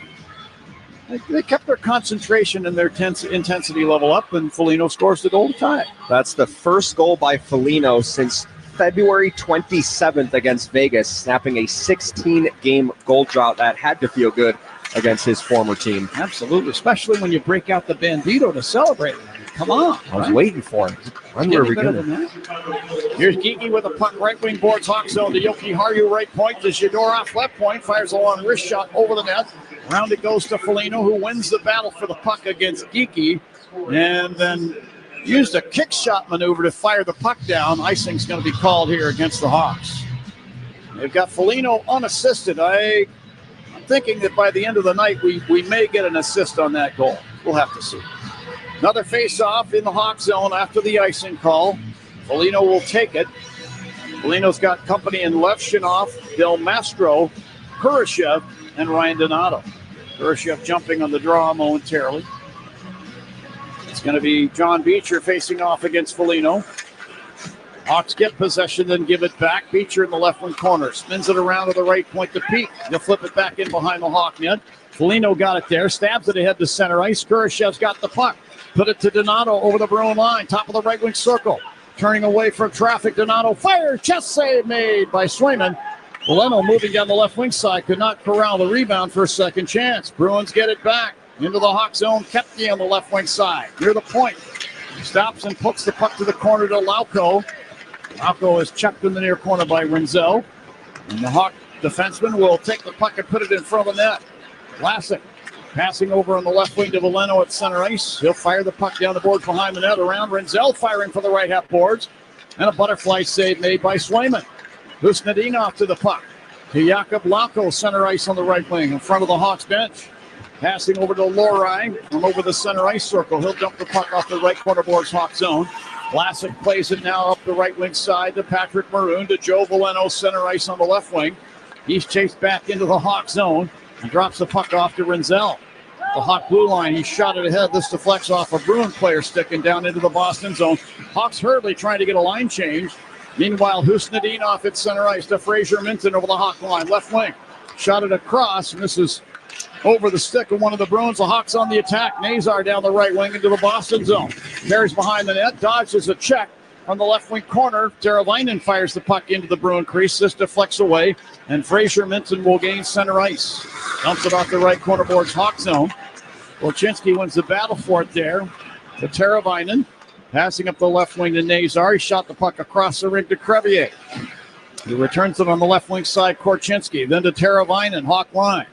kept their concentration and their intensity level up, and Foligno scores the goal to tie. That's the first goal by Foligno since February 27th against Vegas, snapping a 16-game goal drought. That had to feel good against his former team. Absolutely, especially when you break out the Bandito to celebrate. Come on. I was waiting for him. When were we going to? Here's Geeky with a puck right wing boards Hawk zone to Yoki Harju right point to Zadorov left point. Fires a long wrist shot over the net. Round it goes to Foligno, who wins the battle for the puck against Geeky. And then used a kick shot maneuver to fire the puck down. Icing's going to be called here against the Hawks. They've got Foligno unassisted. I'm thinking that by the end of the night, we may get an assist on that goal. We'll have to see. Another face-off in the Hawk zone after the icing call. Foligno will take it. Foligno's got company in Levshunov, Del Mastro, Kurashev, and Ryan Donato. Kurashev jumping on the draw momentarily. It's going to be John Beecher facing off against Foligno. Hawks get possession, then give it back. Beecher in the left wing corner. Spins it around to the right point to Pete. They'll flip it back in behind the Hawk net. Foligno got it there. Stabs it ahead to center ice. Kurashev's got the puck. Put it to Donato over the Bruin line. Top of the right wing circle. Turning away from traffic. Donato fires. Chest save made by Swayman. Valeno moving down the left wing side. Could not corral the rebound for a second chance. Bruins get it back. Into the Hawk zone. Kepke on the left wing side. Near the point. Stops and puts the puck to the corner to Lauko. Lauko is checked in the near corner by Renzel. And the Hawk defenseman will take the puck and put it in front of the net. Vlasic passing over on the left wing to Valeno at center ice. He'll fire the puck down the board behind the net around. Renzel firing for the right half boards. And a butterfly save made by Swayman. Husnadinov to the puck. To Jakub Lauko, center ice on the right wing in front of the Hawks bench. Passing over to Lorai from over the center ice circle. He'll dump the puck off the right corner boards Hawk zone. Vlasic plays it now up the right wing side to Patrick Maroon to Joe Valeno, center ice on the left wing. He's chased back into the Hawk zone and drops the puck off to Renzel. The Hawk blue line, he shot it ahead. This deflects off a Bruin player sticking down into the Boston zone. Hawks hurriedly trying to get a line change. Meanwhile, Husnadinov at center ice to Fraser Minton over the Hawk line, left wing. Shot it across, and this is over the stick of one of the Bruins. The Hawks on the attack. Nazar down the right wing into the Boston zone. Carries behind the net, dodges a check from the left wing corner. Teravainen fires the puck into the Bruin crease. This deflects away, and Fraser Minton will gain center ice. Dumps it off the right corner boards Hawk zone. Wolchinski wins the battle for it there to Teravainen. Passing up the left wing to Nazar. He shot the puck across the rink to Crevier. He returns it on the left wing side, Korchinski. Then to Teravainen, Hawk line.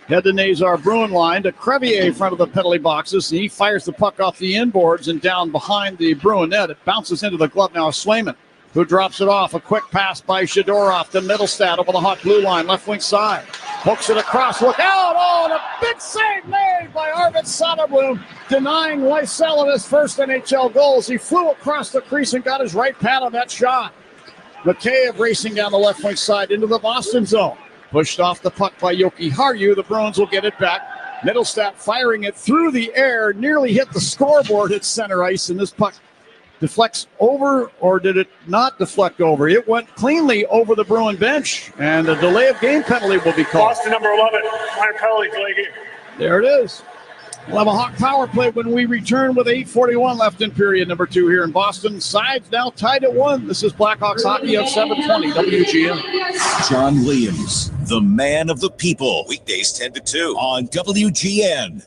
Head to Nazar, Bruin line to Crevier in front of the penalty boxes. And he fires the puck off the inboards and down behind the Bruin net. It bounces into the glove now of Swayman, who drops it off. A quick pass by Zadorov to Middlestad over the Hawk blue line, left wing side. Hooks it across. Look out! Oh, and a big save made by Arvid Soderblom, denying Lysell his first NHL goals. He flew across the crease and got his right pad on that shot. Mikheyev racing down the left wing side into the Boston zone. Pushed off the puck by Yoki Harju. The Bruins will get it back. Middlestat firing it through the air, nearly hit the scoreboard at center ice, and this puck deflects over, or did it not deflect over? It went cleanly over the Bruin bench, and a delay of game penalty will be called. Boston number 11, minor penalty, delay game. There it is. We'll have a Hawk power play when we return with 8:41 left in period number 2 here in Boston. Sides now tied at 1. This is Blackhawks hockey on 720 WGN. John Williams, the man of the people. Weekdays 10 to 2 on WGN.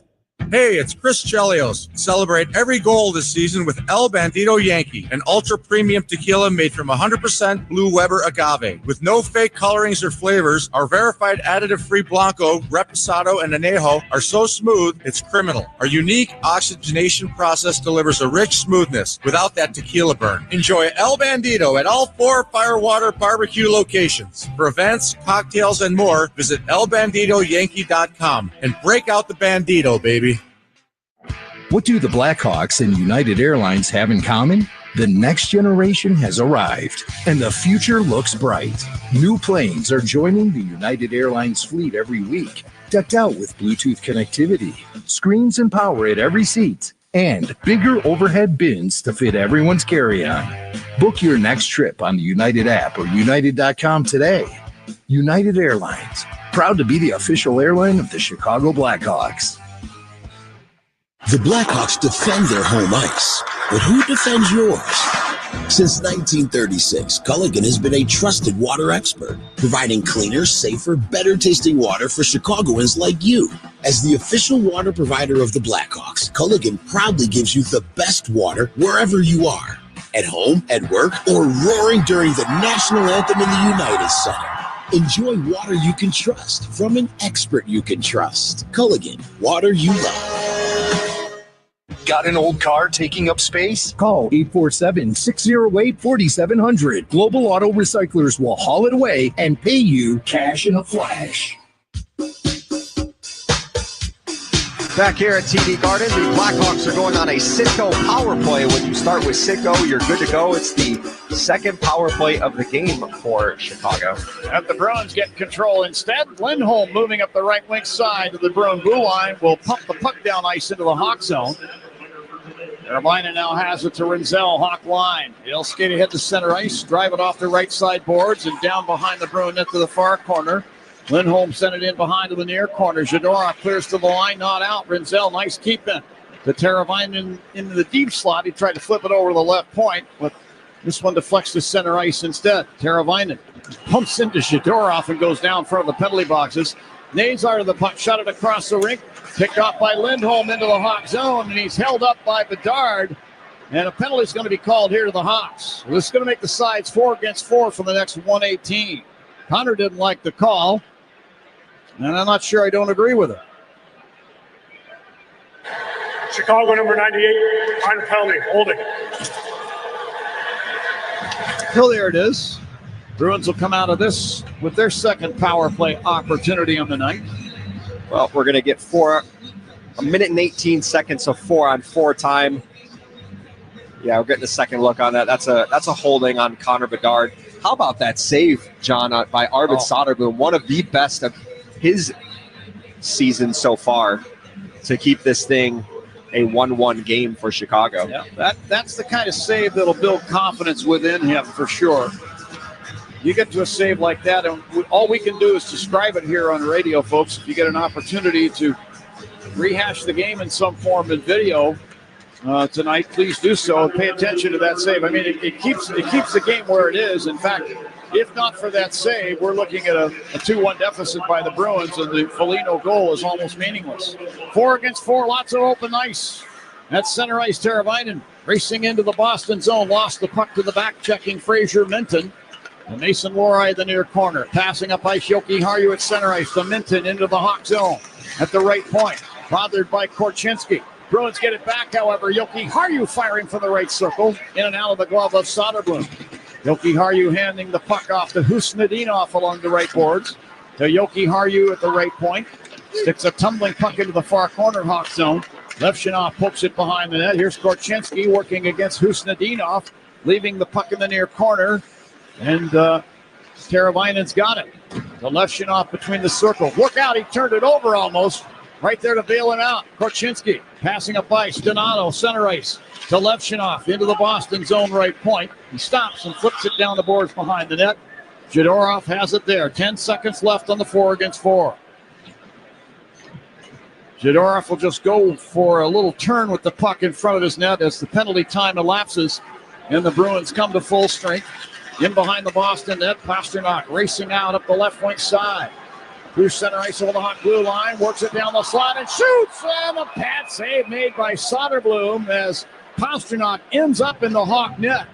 Hey, it's Chris Chelios. Celebrate every goal this season with El Bandito Yankee, an ultra-premium tequila made from 100% Blue Weber agave. With no fake colorings or flavors, our verified additive-free Blanco, Reposado, and Anejo are so smooth, it's criminal. Our unique oxygenation process delivers a rich smoothness without that tequila burn. Enjoy El Bandito at all 4 Firewater Barbecue locations. For events, cocktails, and more, visit elbanditoyankee.com and break out the Bandito, baby. What do the Blackhawks and United Airlines have in common? The next generation has arrived, and the future looks bright. New planes are joining the United Airlines fleet every week, decked out with Bluetooth connectivity, screens and power at every seat, and bigger overhead bins to fit everyone's carry-on. Book your next trip on the United app or United.com today. United Airlines, proud to be the official airline of the Chicago Blackhawks. The Blackhawks defend their home ice, but who defends yours? Since 1936, Culligan has been a trusted water expert, providing cleaner, safer, better-tasting water for Chicagoans like you. As the official water provider of the Blackhawks, Culligan proudly gives you the best water wherever you are, at home, at work, or roaring during the national anthem in the United Center. Enjoy water you can trust from an expert you can trust. Culligan, water you love. Got an old car taking up space? Call 847-608-4700. Global Auto Recyclers will haul it away and pay you cash in a flash. Back here at TD Garden, the Blackhawks are going on a Sitco power play. When you start with Sitco, you're good to go. It's the second power play of the game for Chicago. And the Bruins get control instead. Lindholm moving up the right wing side of the Bruin blue line will pump the puck down ice into the Hawk zone. Carolina now has it to Rinzel, Hawk line. He'll skate ahead to center ice, drive it off the right side boards and down behind the Bruin net to the far corner. Lindholm sent it in behind to the near corner. Zadorov clears to the line, not out. Rinzel, nice keep in. To Teravainen into the deep slot. He tried to flip it over the left point, but this one deflects to center ice instead. Teravainen pumps into Zadorov and goes down in front of the penalty boxes. Nazar to the puck, shot it across the rink. Picked off by Lindholm into the Hawk zone, and he's held up by Bedard. And a penalty is going to be called here to the Hawks. This is going to make the sides 4 against 4 for the next 118. Connor didn't like the call. And I'm not sure I don't agree with it. Chicago number 98, final penalty, holding. So there it is. Bruins will come out of this with their second power play opportunity on the night. Well, we're going to get a minute and 18 seconds of 4-on-4 time. Yeah, we're getting a second look on that. That's a holding on Connor Bedard. How about that save, John, by Arvid Soderblom, one of the best of his season so far, to keep this thing a 1-1 game for Chicago. Yeah, that's the kind of save that'll build confidence within him for sure. You get to a save like that, and all we can do is describe it here on radio, folks. If you get an opportunity to rehash the game in some form in video tonight, please do so and pay attention to that save. I mean, it keeps the game where it is. In fact, if not for that save, we're looking at a 2-1 deficit by the Bruins, and the Foligno goal is almost meaningless. 4 against 4, lots of open ice. That's center ice. Teravainen racing into the Boston zone, lost the puck to the back, checking Fraser Minton. And Mason Lohrei at the near corner. Passing up ice, Yoki Harju at center ice to Minton into the Hawk zone at the right point. Bothered by Korchinski. Bruins get it back, however. Yoki Harju firing from the right circle. In and out of the glove of Soderblom. Yoki Harju handing the puck off to Husnudinov along the right boards. To Yoki Harju at the right point. Sticks a tumbling puck into the far corner Hawk zone. Levshinov pokes it behind the net. Here's Korchinski working against Husnudinov, leaving the puck in the near corner. And Teravainen's got it. To Levshinov between the circles. Look out, he turned it over almost. Right there to bail him out. Korchinski passing up ice. Donato, center ice. To Levshinov into the Boston zone right point. He stops and flips it down the boards behind the net. Zadorov has it there. 10 seconds left on the 4 against 4. Zadorov will just go for a little turn with the puck in front of his net as the penalty time elapses and the Bruins come to full strength. In behind the Boston net, Pasternak racing out up the left wing side. Through center ice over the hot blue line, works it down the slot and shoots, and a pad save made by Soderblom as Pastrnak ends up in the Hawk net.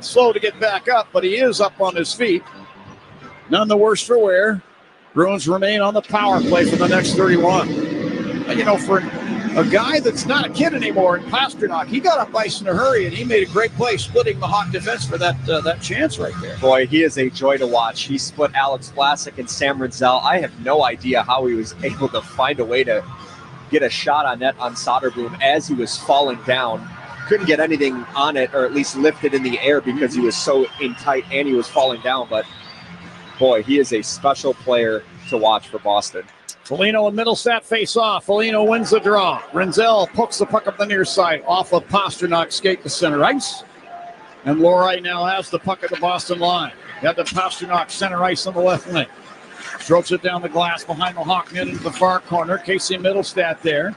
Slow to get back up, but he is up on his feet. None the worse for wear. Bruins remain on the power play for the next 31. And, you know, for a guy that's not a kid anymore in Pastrnak, he got up ice in a hurry, and he made a great play splitting the Hawk defense for that chance right there. Boy, he is a joy to watch. He split Alex Vlasic and Sam Rinzel. I have no idea how he was able to find a way to get a shot on net on Soderblom as he was falling down. Couldn't get anything on it, or at least lift it in the air because he was so in tight and he was falling down. But, boy, he is a special player to watch for Boston. Foligno and Middlestat face off. Foligno wins the draw. Rinzel pokes the puck up the near side off of Pasternak's skate to center ice. And Lorei now has the puck at the Boston line. Got the Pastrnak center ice on the left wing. Strokes it down the glass behind the Hawk net into the far corner. Casey Middlestat there.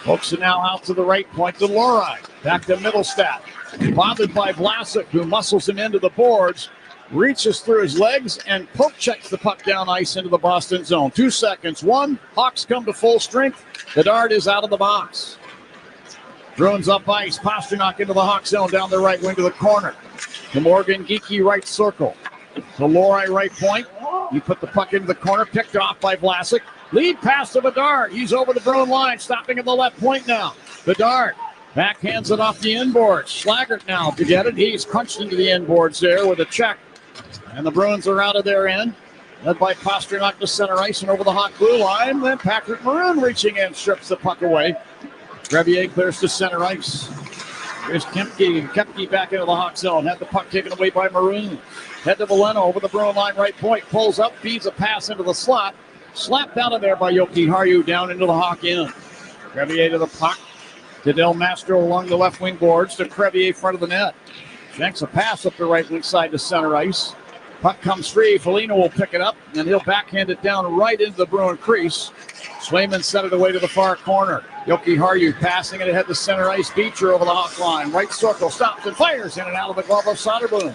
Pokes it now out to the right point to Lorei. Back to Middlestat. Bothered by Vlasic, who muscles him into the boards. Reaches through his legs and poke checks the puck down ice into the Boston zone. 2 seconds. 1. Hawks come to full strength. Bedard is out of the box. Bruins up ice. Pastrnak into the Hawk zone down the right wing to the corner. To Morgan Geekie right circle. To Lorei right point. He put the puck into the corner. Picked off by Vlasic. Lead pass to Bedard. He's over the Bruin line. Stopping at the left point now. Bedard backhands it off the inboards. Schlaggert now to get it. He's crunched into the inboards there with a check. And the Bruins are out of their end. Led by Pastrnak to center ice and over the hot blue line. Then Patrick Maroon reaching in, strips the puck away. Grevier clears to center ice. Here's Kempke. Kempke back into the Hawk zone. Had the puck taken away by Maroon. Head to Veleno over the Bruin line right point. Pulls up, feeds a pass into the slot. Slapped out of there by Yoki Haru down into the Hawk end. Grevier to the puck. To Del Mastro along the left wing boards. To Crevier front of the net. Shanks a pass up the right wing side to center ice. Puck comes free. Foligno will pick it up, and he'll backhand it down right into the Bruin crease. Swayman set it away to the far corner. Yoki Haru passing it ahead to center ice. Beecher over the Hawk line. Right circle. Stops and fires in and out of the glove of Soderblom.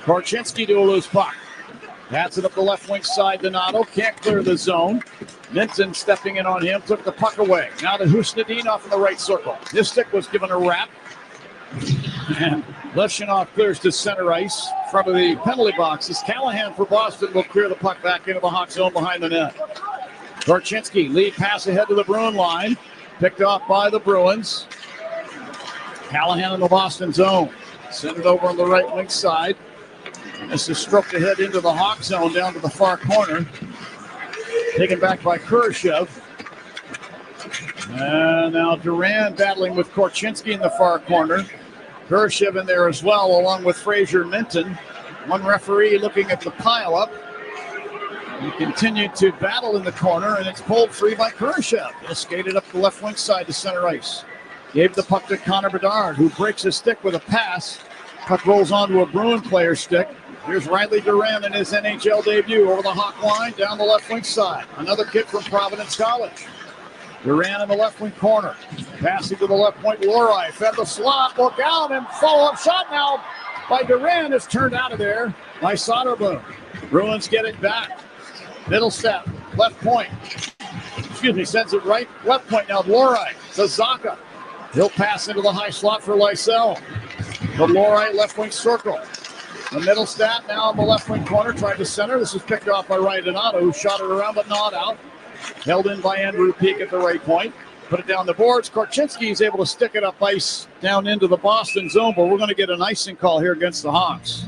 Korchinski to a loose puck. Pats it up the left wing side. Donato can't clear the zone. Minton stepping in on him. Took the puck away. Now to Husnadinov in the right circle. His stick was given a wrap. And Levshinov clears to center ice, front of the penalty box. As Callahan for Boston will clear the puck back into the Hawk zone behind the net. Korchinski, lead pass ahead to the Bruin line. Picked off by the Bruins. Callahan in the Boston zone. Send it over on the right wing side. This is stroked ahead into the Hawk zone down to the far corner. Taken back by Kurashev. And now Duran battling with Korchinski in the far corner. Kurashev in there as well, along with Fraser Minton. One referee looking at the pileup. He continued to battle in the corner, and it's pulled free by Kurashev. He'll skate it up the left wing side to center ice. Gave the puck to Connor Bedard, who breaks his stick with a pass. Puck rolls onto a Bruin player's stick. Here's Riley Duran in his NHL debut over the Hawk line down the left wing side. Another kid from Providence College. Duran in the left wing corner. Passing to the left point. Lorei fed the slot. Look out, and follow-up shot now by Duran is turned out of there by Soderblom. Bruins get it back. Middle step, left point. Sends it right. Left point now. Lorei to Zacha. He'll pass into the high slot for Lysell. The Lorei left wing circle. The middle stat now on the left wing corner. Tried to center. This is picked off by Ryan Donato, who shot it around but not out. Held in by Andrew Peak at the right point. Put it down the boards. Korchinski is able to stick it up ice down into the Boston zone, but we're going to get an icing call here against the Hawks.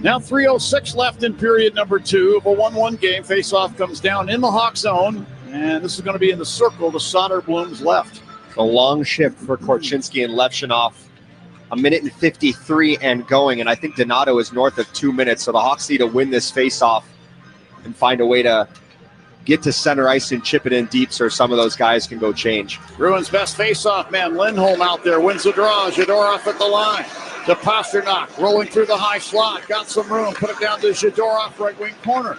Now 3:06 left in period number 2 of a 1-1 game. Face-off comes down in the Hawk zone, and this is going to be in the circle to Soderblom's left. A long shift for Korchinski and Levshinov. 1:53 and going, and I think Donato is north of 2 minutes, so the Hawks need to win this face-off and find a way to get to center ice and chip it in deep so some of those guys can go change. Bruins' best face-off man, Lindholm out there, wins the draw. Zadorov at the line. To Pastrnak, rolling through the high slot. Got some room, put it down to Zadorov, right wing corner.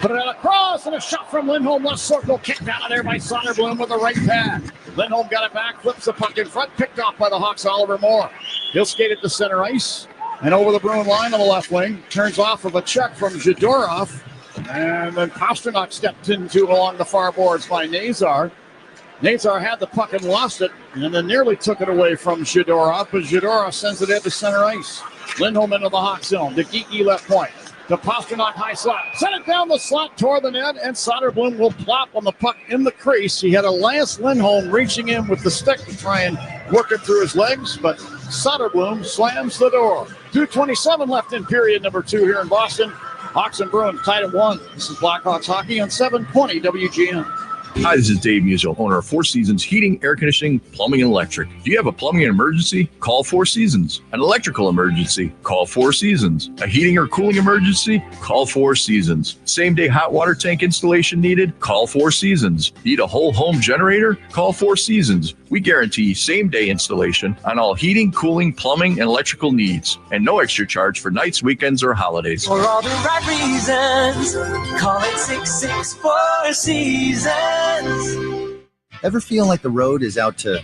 Put it out across, and a shot from Lindholm, left circle, kicked out of there by Soderblom with the right pad. Lindholm got it back, flips the puck in front, picked off by the Hawks, Oliver Moore. He'll skate it to center ice, and over the Bruin line on the left wing. Turns off of a check from Zadorov. And then Pasternak stepped into along the far boards by Nazar. Nazar had the puck and lost it, and then nearly took it away from Zadorov, but Zadorov sends it into center ice. Lindholm into the Hawk zone. To Geekie left point. To Pasternak high slot. Sent it down the slot toward the net, and Soderblom will plop on the puck in the crease. He had Elias Lindholm reaching in with the stick to try and work it through his legs, but Soderblom slams the door. 2:27 left in period number 2 here in Boston. Hawks and Bruins tied at 1. This is Blackhawks hockey on 720 WGN. Hi, this is Dave Musial, owner of Four Seasons Heating, Air Conditioning, Plumbing, and Electric. Do you have a plumbing emergency? Call Four Seasons. An electrical emergency? Call Four Seasons. A heating or cooling emergency? Call Four Seasons. Same-day hot water tank installation needed? Call Four Seasons. Need a whole home generator? Call Four Seasons. We guarantee same-day installation on all heating, cooling, plumbing, and electrical needs. And no extra charge for nights, weekends, or holidays. For all the right reasons, call it 664 Seasons. Ever feel like the road is out to...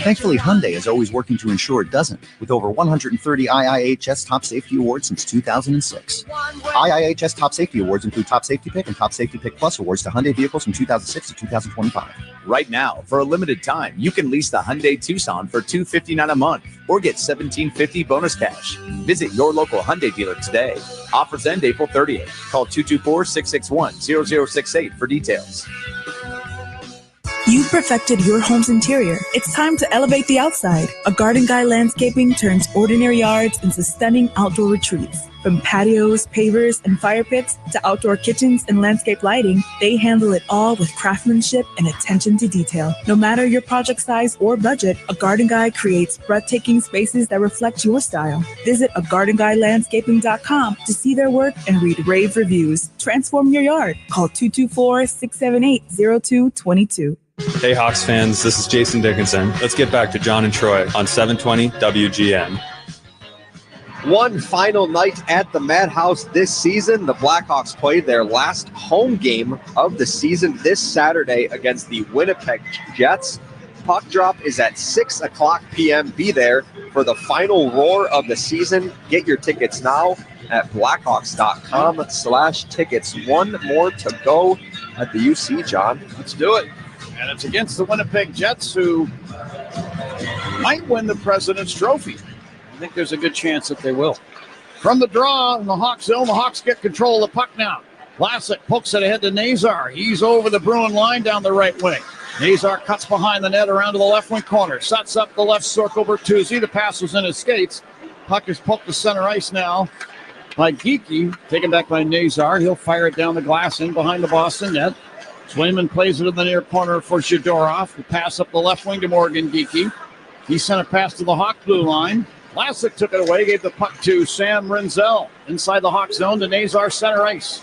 Thankfully, Hyundai is always working to ensure it doesn't, with over 130 IIHS Top Safety Awards since 2006. IIHS Top Safety Awards include Top Safety Pick and Top Safety Pick Plus awards to Hyundai vehicles from 2006 to 2025. Right now, for a limited time, you can lease the Hyundai Tucson for $259 a month or get $1,750 bonus cash. Visit your local Hyundai dealer today. Offers end April 30th. Call 224-661-0068 for details. You've perfected your home's interior. It's time to elevate the outside. A Garden Guy Landscaping turns ordinary yards into stunning outdoor retreats. From patios, pavers, and fire pits to outdoor kitchens and landscape lighting, they handle it all with craftsmanship and attention to detail. No matter your project size or budget, A Garden Guy creates breathtaking spaces that reflect your style. Visit agardenguylandscaping.com to see their work and read rave reviews. Transform your yard. Call 224-678-0222. Hey Hawks fans, this is Jason Dickinson. Let's get back to John and Troy on 720 WGN. One final night at the Madhouse this season. The Blackhawks played their last home game of the season this Saturday against the Winnipeg Jets. Puck drop is at 6 o'clock p.m. Be there for the final roar of the season. Get your tickets now at blackhawks.com/tickets. One more to go at the UC, John. Let's do it. And it's against the Winnipeg Jets, who might win the President's Trophy. I think there's a good chance that they will. From the draw in the Hawks zone, the Hawks get control of the puck now. Vlasic pokes it ahead to Nazar. He's over the Bruin line down the right wing. Nazar cuts behind the net around to the left wing corner. Sets up the left circle. Bertuzzi, the pass was in his skates. Puck is poked to center ice now by Geekie. Taken back by Nazar. He'll fire it down the glass in behind the Boston net. Swayman plays it in the near corner for Zadorov. The pass up the left wing to Morgan Geekie. He sent a pass to the Hawk blue line. Vlasic took it away, gave the puck to Sam Rinzel. Inside the Hawk zone to Nazar center ice.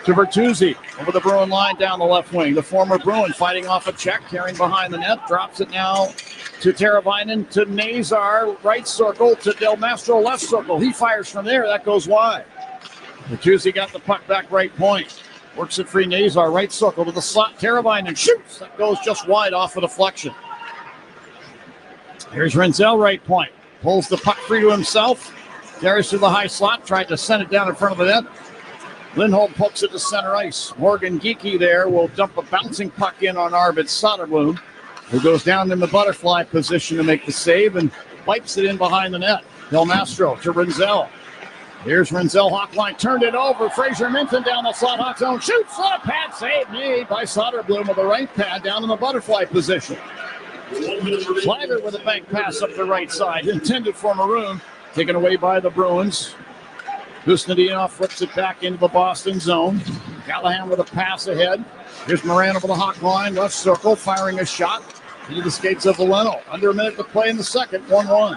To Bertuzzi over the Bruin line down the left wing. The former Bruin fighting off a check, carrying behind the net. Drops it now to Teravainen, to Nazar, right circle, to Del Mastro, left circle. He fires from there. That goes wide. Bertuzzi got the puck back right point. Works it free. Nazar, right circle to the slot. Teravainen shoots. That goes just wide off a deflection. Here's Rinzel, right point. Pulls the puck free to himself. Carries to the high slot. Tried to send it down in front of the net. Lindholm pokes it to center ice. Morgan Geekie there will dump a bouncing puck in on Arvid Soderblom, who goes down in the butterfly position to make the save and wipes it in behind the net. Del Mastro to Rinzel. Here's Rinzel, Hawk line, turned it over. Fraser Minton down the slot, Hawk zone, shoots on a pad save made by Soderblom with the right pad down in the butterfly position. Slider with a bank pass up the right side, intended for Maroon, taken away by the Bruins. Kusnedinov flips it back into the Boston zone. Callahan with a pass ahead. Here's Moran over the Hawk line, left circle, firing a shot into the skates of Veleno. Under a minute to play in the second, 1-1.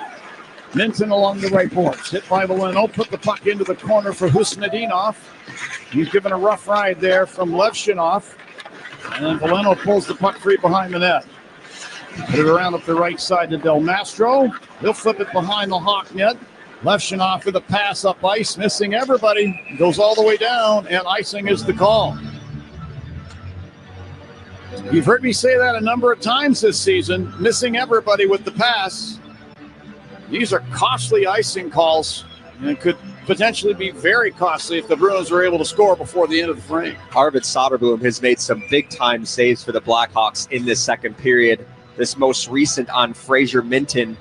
Minton along the right boards, hit by Veleno, put the puck into the corner for Kusnedinov. He's given a rough ride there from Levshinov. And then Veleno pulls the puck free behind the net. Put it around up the right side to Del Mastro. He'll flip it behind the Hawk net. Levshinov with a pass up ice, missing everybody. Goes all the way down, and icing is the call. You've heard me say that a number of times this season, missing everybody with the pass. These are costly icing calls. And it could potentially be very costly if the Bruins were able to score before the end of the frame. Arvid Soderblom has made some big-time saves for the Blackhawks in this second period. This most recent on Fraser Minton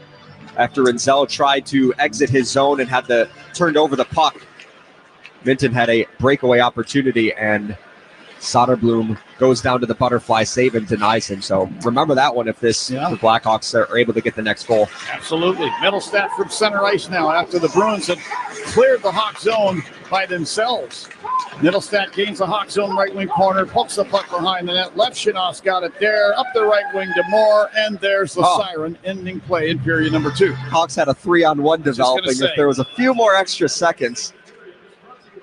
after Renzel tried to exit his zone and had turned over the puck. Minton had a breakaway opportunity, and Soderblom goes down to the butterfly save and denies him. So remember that one if the Blackhawks are able to get the next goal. Absolutely. Middlestat from center ice now after the Bruins had cleared the Hawk zone by themselves. Middlestat gains the Hawk zone right wing corner, pokes the puck behind the net. Levshinov's got it there, up the right wing to Moore, and there's the siren ending play in period number 2. Hawks had a 3-on-1 developing if there was a few more extra seconds.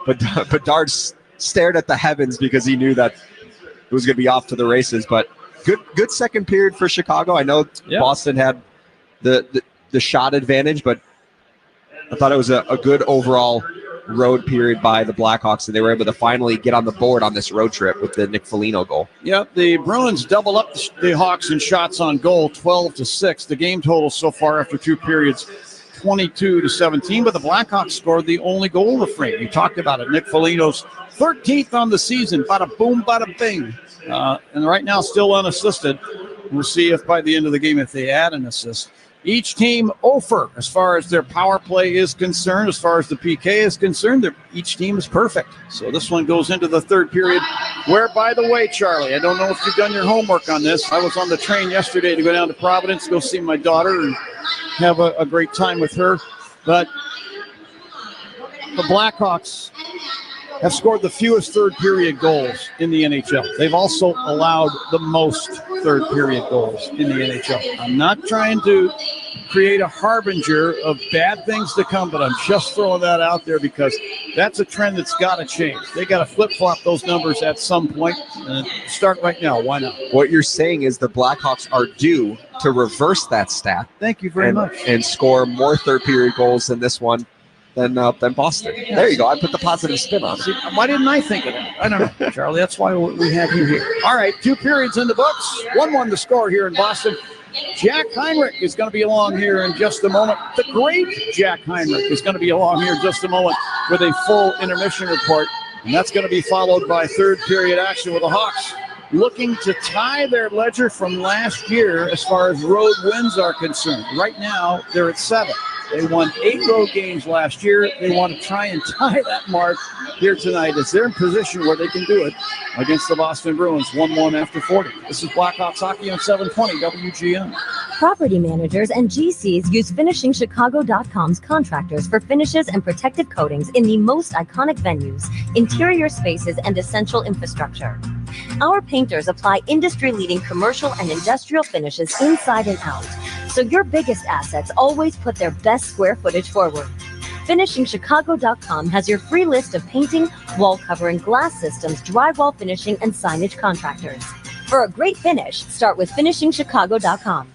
But Bedard stared at the heavens because he knew that it was going to be off to the races. But good second period for Chicago. I know Boston had the shot advantage, but I thought it was a good overall road period by the Blackhawks, and they were able to finally get on the board on this road trip with the Nick Foligno goal. Yep, the Bruins double up the Hawks in shots on goal, 12-6. The game total so far after 2 periods, 22-17, but the Blackhawks scored the only goal in the frame. You talked about it. Nick Foligno's 13th on the season. Bada boom, bada bing. And right now still unassisted. We'll see if by the end of the game if they add an assist. Each team 0 as far as their power play is concerned. As far as the PK is concerned, each team is perfect. So this one goes into the third period where, by the way, Charlie, I don't know if you've done your homework on this. I was on the train yesterday to go down to Providence to go see my daughter and have a great time with her. But the Blackhawks have scored the fewest third-period goals in the NHL. They've also allowed the most third-period goals in the NHL. I'm not trying to create a harbinger of bad things to come, but I'm just throwing that out there because that's a trend that's got to change. They got to flip-flop those numbers at some point and start right now. Why not? What you're saying is the Blackhawks are due to reverse that stat. Thank you very much. And score more third-period goals than this one. Than Boston. Yes. There you go. I put the positive spin on it. Why didn't I think of that? I don't know, Charlie. That's why we have you here. All right, 2 periods in the books. 1-1 to score here in Boston. Jack Heinrich is going to be along here in just a moment. The great Jack Heinrich is going to be along here in just a moment with a full intermission report. And that's going to be followed by third period action with the Hawks looking to tie their ledger from last year as far as road wins are concerned. Right now, they're at 7. They won 8 road games last year. They want to try and tie that mark here tonight as they're in position where they can do it against the Boston Bruins, 1-1 after 40. This is Blackhawks Hockey on 720 WGN. Property managers and GCs use FinishingChicago.com's contractors for finishes and protective coatings in the most iconic venues, interior spaces, and essential infrastructure. Our painters apply industry-leading commercial and industrial finishes inside and out, so your biggest assets always put their best square footage forward. FinishingChicago.com has your free list of painting, wall covering, glass systems, drywall finishing, and signage contractors. For a great finish, start with FinishingChicago.com.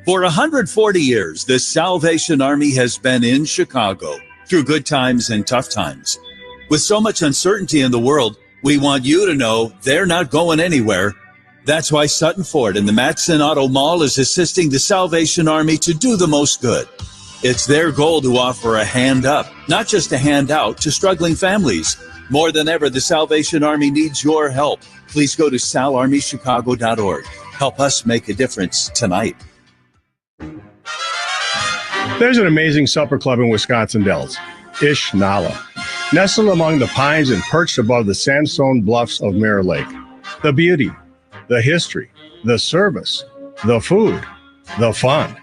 For 140 years, the Salvation Army has been in Chicago through good times and tough times. With so much uncertainty in the world, we want you to know they're not going anywhere. That's why Sutton Ford and the Matson Auto Mall is assisting the Salvation Army to do the most good. It's their goal to offer a hand up, not just a hand out, to struggling families. More than ever, the Salvation Army needs your help. Please go to salarmychicago.org. Help us make a difference tonight. There's an amazing supper club in Wisconsin Dells, Ish Nala, nestled among the pines and perched above the sandstone bluffs of Mirror Lake. The beauty, the history, the service, the food, the fun.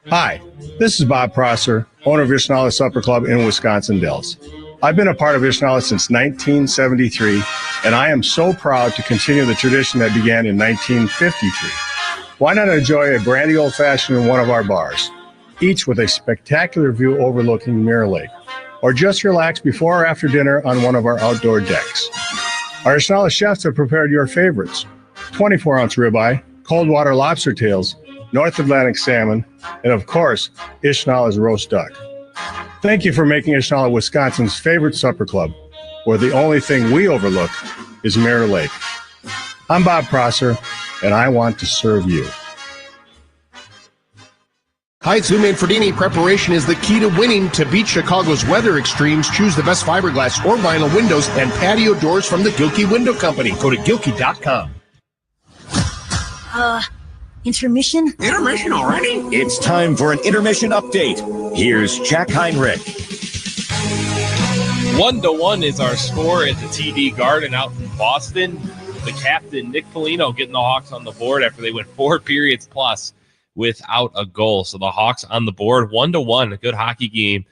Hi, this is Bob Prosser, owner of Ishnala Supper Club in Wisconsin Dells. I've been a part of Ishnala since 1973, and I am so proud to continue the tradition that began in 1953. Why not enjoy a brandy old-fashioned in one of our bars, each with a spectacular view overlooking Mirror Lake, or just relax before or after dinner on one of our outdoor decks. Our Ishnala chefs have prepared your favorites: 24-ounce ribeye, cold water lobster tails, North Atlantic salmon, and of course, Ishnala's roast duck. Thank you for making Ishnala Wisconsin's favorite supper club, where the only thing we overlook is Mirror Lake. I'm Bob Prosser, and I want to serve you. Hi, it's Lou Manfredini. Preparation is the key to winning. To beat Chicago's weather extremes, choose the best fiberglass or vinyl windows and patio doors from the Gilkey Window Company. Go to Gilkey.com. Intermission? Intermission already? It's time for an intermission update. Here's Jack Heinrich. 1-1 is our score at the TD Garden out in Boston. The captain, Nick Foligno, getting the Hawks on the board after they went 4 periods plus without a goal. So the Hawks on the board, 1-1, a good hockey game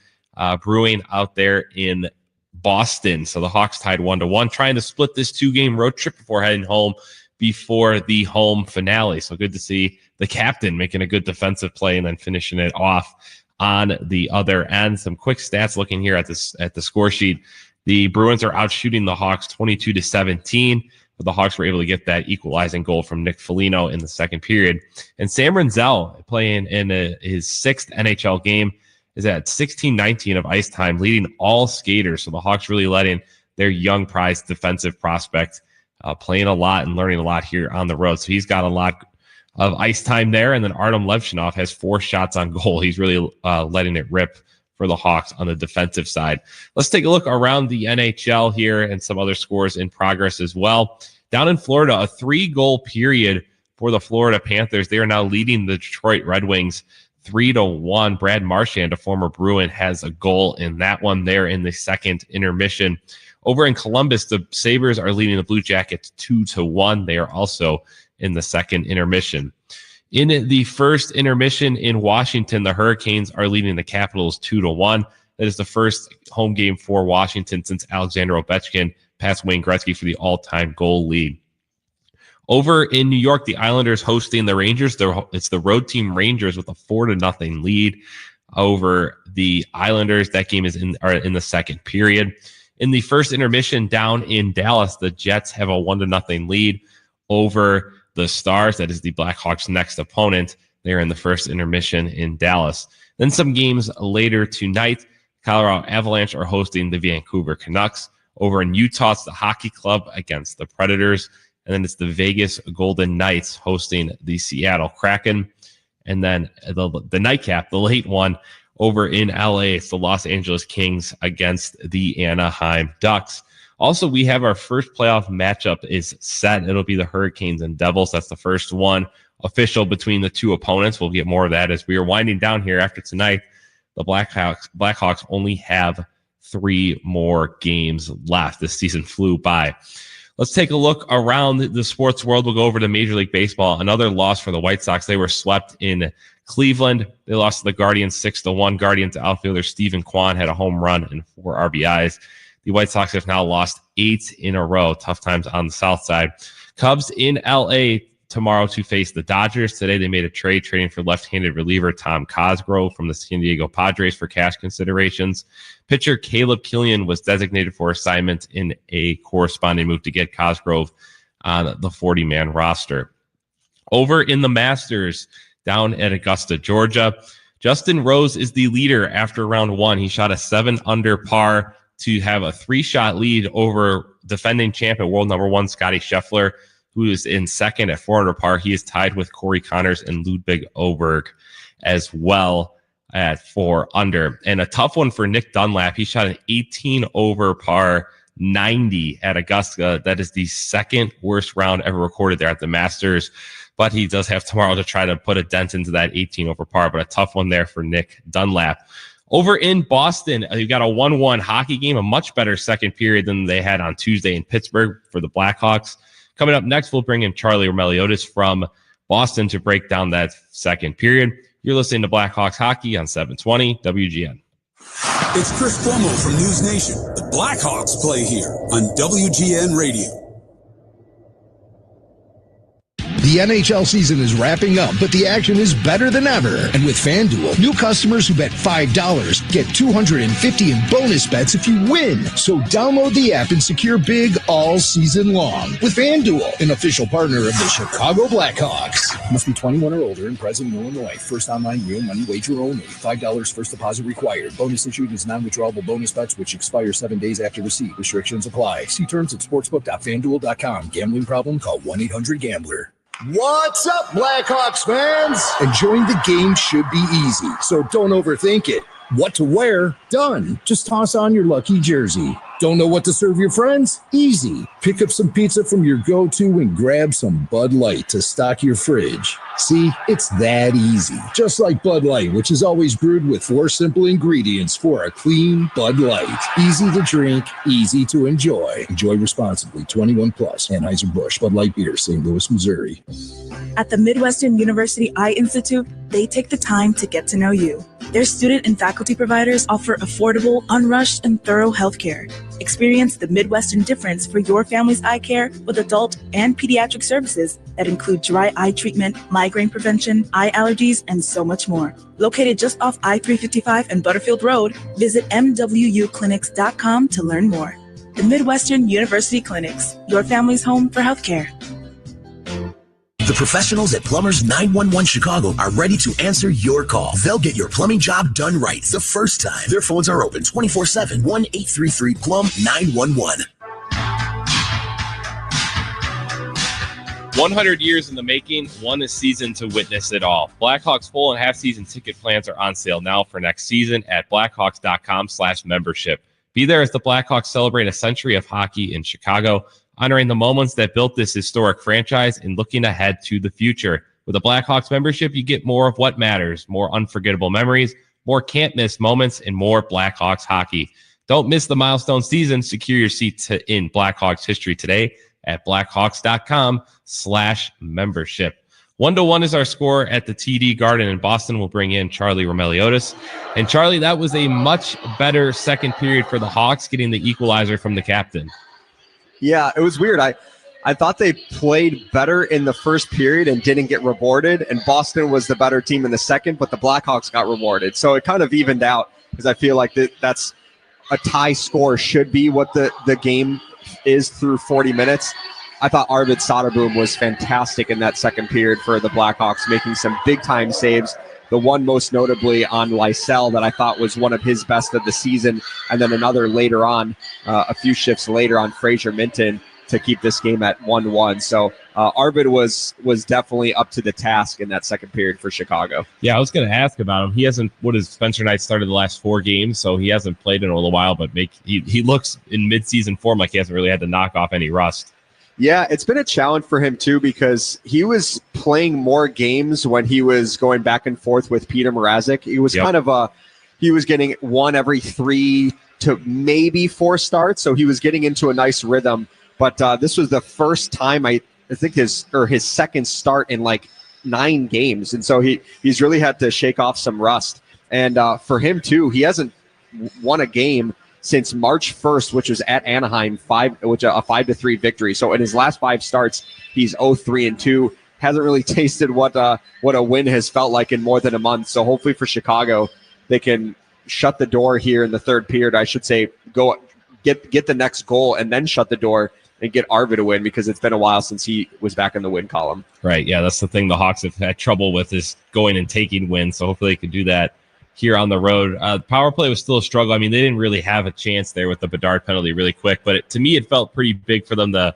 brewing out there in Boston. So the Hawks tied 1-1, trying to split this 2-game road trip before heading home before the home finale. So good to see the captain making a good defensive play and then finishing it off on the other end. Some quick stats looking here at the score sheet. The Bruins are out shooting the Hawks 22-17. But the Hawks were able to get that equalizing goal from Nick Foligno in the second period. And Sam Renzel, playing in his 6th NHL game, is at 16-19 of ice time, leading all skaters. So the Hawks really letting their young prized defensive prospect playing a lot and learning a lot here on the road. So he's got a lot of ice time there. And then Artem Levchinov has 4 shots on goal. He's really letting it rip for the Hawks on the defensive side. Let's take a look around the NHL here and some other scores in progress as well. Down in Florida, a 3-goal period for the Florida Panthers. They are now leading the Detroit Red Wings 3-1. Brad Marchand, a former Bruin, has a goal in that one there in the second intermission. Over in Columbus, the Sabres are leading the Blue Jackets 2-1. They are also in the second intermission. In the first intermission in Washington, the Hurricanes are leading the Capitals 2-1. That is the first home game for Washington since Alexander Ovechkin passed Wayne Gretzky for the all-time goal lead. Over in New York, the Islanders hosting the Rangers. It's the road team Rangers with a 4-0 lead over the Islanders. That game is in the second period. In the first intermission down in Dallas, the Jets have a 1-0 lead over the Stars. That is the Blackhawks' next opponent. They're in the first intermission in Dallas. Then some games later tonight, Colorado Avalanche are hosting the Vancouver Canucks. Over in Utah, it's the Hockey Club against the Predators. And then it's the Vegas Golden Knights hosting the Seattle Kraken. And then the nightcap, the late one, over in LA, it's the Los Angeles Kings against the Anaheim Ducks. Also, we have our first playoff matchup is set. It'll be the Hurricanes and Devils. That's the first one official between the two opponents. We'll get more of that as we are winding down here after tonight. The Blackhawks only have 3 more games left. This season flew by. Let's take a look around the sports world. We'll go over to Major League Baseball. Another loss for the White Sox. They were swept in Cleveland. They lost to the Guardians 6-1. Guardians outfielder Stephen Kwan had a home run and 4 RBIs. The White Sox have now lost 8 in a row. Tough times on the south side. Cubs in L.A. tomorrow to face the Dodgers. Today they made a trade trading for left-handed reliever Tom Cosgrove from the San Diego Padres for cash considerations. Pitcher Caleb Killian was designated for assignment in a corresponding move to get Cosgrove on the 40-man roster. Over in the Masters down at Augusta, Georgia, Justin Rose is the leader after round 1. He shot a 7-under par to have a 3-shot lead over defending champion world number 1 Scotty Scheffler, who is in second at 4 under par. He is tied with Corey Connors and Ludwig Oberg as well at 4 under. And a tough one for Nick Dunlap. He shot an 18 over par 90 at Augusta. That is the second worst round ever recorded there at the Masters. But he does have tomorrow to try to put a dent into that 18 over par. But a tough one there for Nick Dunlap. Over in Boston, you've got a 1-1 hockey game, a much better second period than they had on Tuesday in Pittsburgh for the Blackhawks. Coming up next, we'll bring in Charlie Meliodas from Boston to break down that second period. You're listening to Blackhawks Hockey on 720 WGN. It's Chris Cuomo from News Nation. The Blackhawks play here on WGN Radio. The NHL season is wrapping up, but the action is better than ever. And with FanDuel, new customers who bet $5 get $250 in bonus bets if you win. So download the app and secure big all season long with FanDuel, an official partner of the Chicago Blackhawks. Must be 21 or older and present in Illinois. First online real money wager only. $5 first deposit required. Bonus issued is non-withdrawable bonus bets which expire 7 days after receipt. Restrictions apply. See terms at sportsbook.fanduel.com. Gambling problem? Call 1-800-GAMBLER. What's up, Blackhawks fans? Enjoying the game should be easy, so don't overthink it. What to wear? Done. Just toss on your lucky jersey. Don't know what to serve your friends? Easy. Pick up some pizza from your go-to and grab some Bud Light to stock your fridge. See, it's that easy. Just like Bud Light, which is always brewed with 4 simple ingredients for a clean Bud Light. Easy to drink, easy to enjoy. Enjoy responsibly. 21 plus. Anheuser-Busch Bud Light Beer, St. Louis, Missouri. At the Midwestern University Eye Institute, they take the time to get to know you. Their student and faculty providers offer affordable, unrushed, and thorough healthcare. Experience the Midwestern difference for your family's eye care with adult and pediatric services that include dry eye treatment, migraine prevention, eye allergies, and so much more. Located just off I-355 and Butterfield Road, visit MWUclinics.com to learn more. The Midwestern University Clinics, your family's home for healthcare. The professionals at Plumbers 911 Chicago are ready to answer your call. They'll get your plumbing job done right the first time. Their phones are open 24/7, 1-833-PLUM-911. 100 years in the making, one season to witness it all. Blackhawks full and half-season ticket plans are on sale now for next season at blackhawks.com/membership. Be there as the Blackhawks celebrate a century of hockey in Chicago, honoring the moments that built this historic franchise and looking ahead to the future. With a Blackhawks membership, you get more of what matters, more unforgettable memories, more can't-miss moments, and more Blackhawks hockey. Don't miss the milestone season. Secure your seats in Blackhawks history today at blackhawks.com/membership. 1-1 is our score at the TD Garden in Boston. We'll bring in Charlie Romeliotis. And Charlie, that was a much better second period for the Hawks, getting the equalizer from the captain. Yeah, it was weird. I thought they played better in the first period and didn't get rewarded, and Boston was the better team in the second, but the Blackhawks got rewarded. So it kind of evened out because I feel like that's a tie score should be what the game is through 40 minutes. I thought Arvid Soderblom was fantastic in that second period for the Blackhawks, making some big-time saves. The one most notably on Lysell that I thought was one of his best of the season, and then another later on, a few shifts later on Fraser Minton to keep this game at 1-1. So Arvid was definitely up to the task in that second period for Chicago. Yeah, I was going to ask about him. He hasn't, Spencer Knight started the last 4 games, so he hasn't played in a little while, but he looks in mid-season form like he hasn't really had to knock off any rust. Yeah, it's been a challenge for him, too, because he was playing more games when he was going back and forth with Peter Mrazek. He was he was getting 1 every 3 to maybe 4 starts, so he was getting into a nice rhythm. But this was the first time I think his second start in like 9 games. And so he's really had to shake off some rust. And for him, too, he hasn't won a game since March 1st, which was at Anaheim, a 5-3 victory. So in his last 5 starts, he's 0-3-2. Hasn't really tasted what a win has felt like in more than a month. So hopefully for Chicago, they can shut the door here in the third period. I should say, go get the next goal and then shut the door and get Arvid a win, because it's been a while since he was back in the win column. Right. Yeah, that's the thing the Hawks have had trouble with, is going and taking wins. So hopefully they can do that here on the road. Power play was still a struggle. I mean, they didn't really have a chance there with the Bedard penalty really quick, but to me, it felt pretty big for them to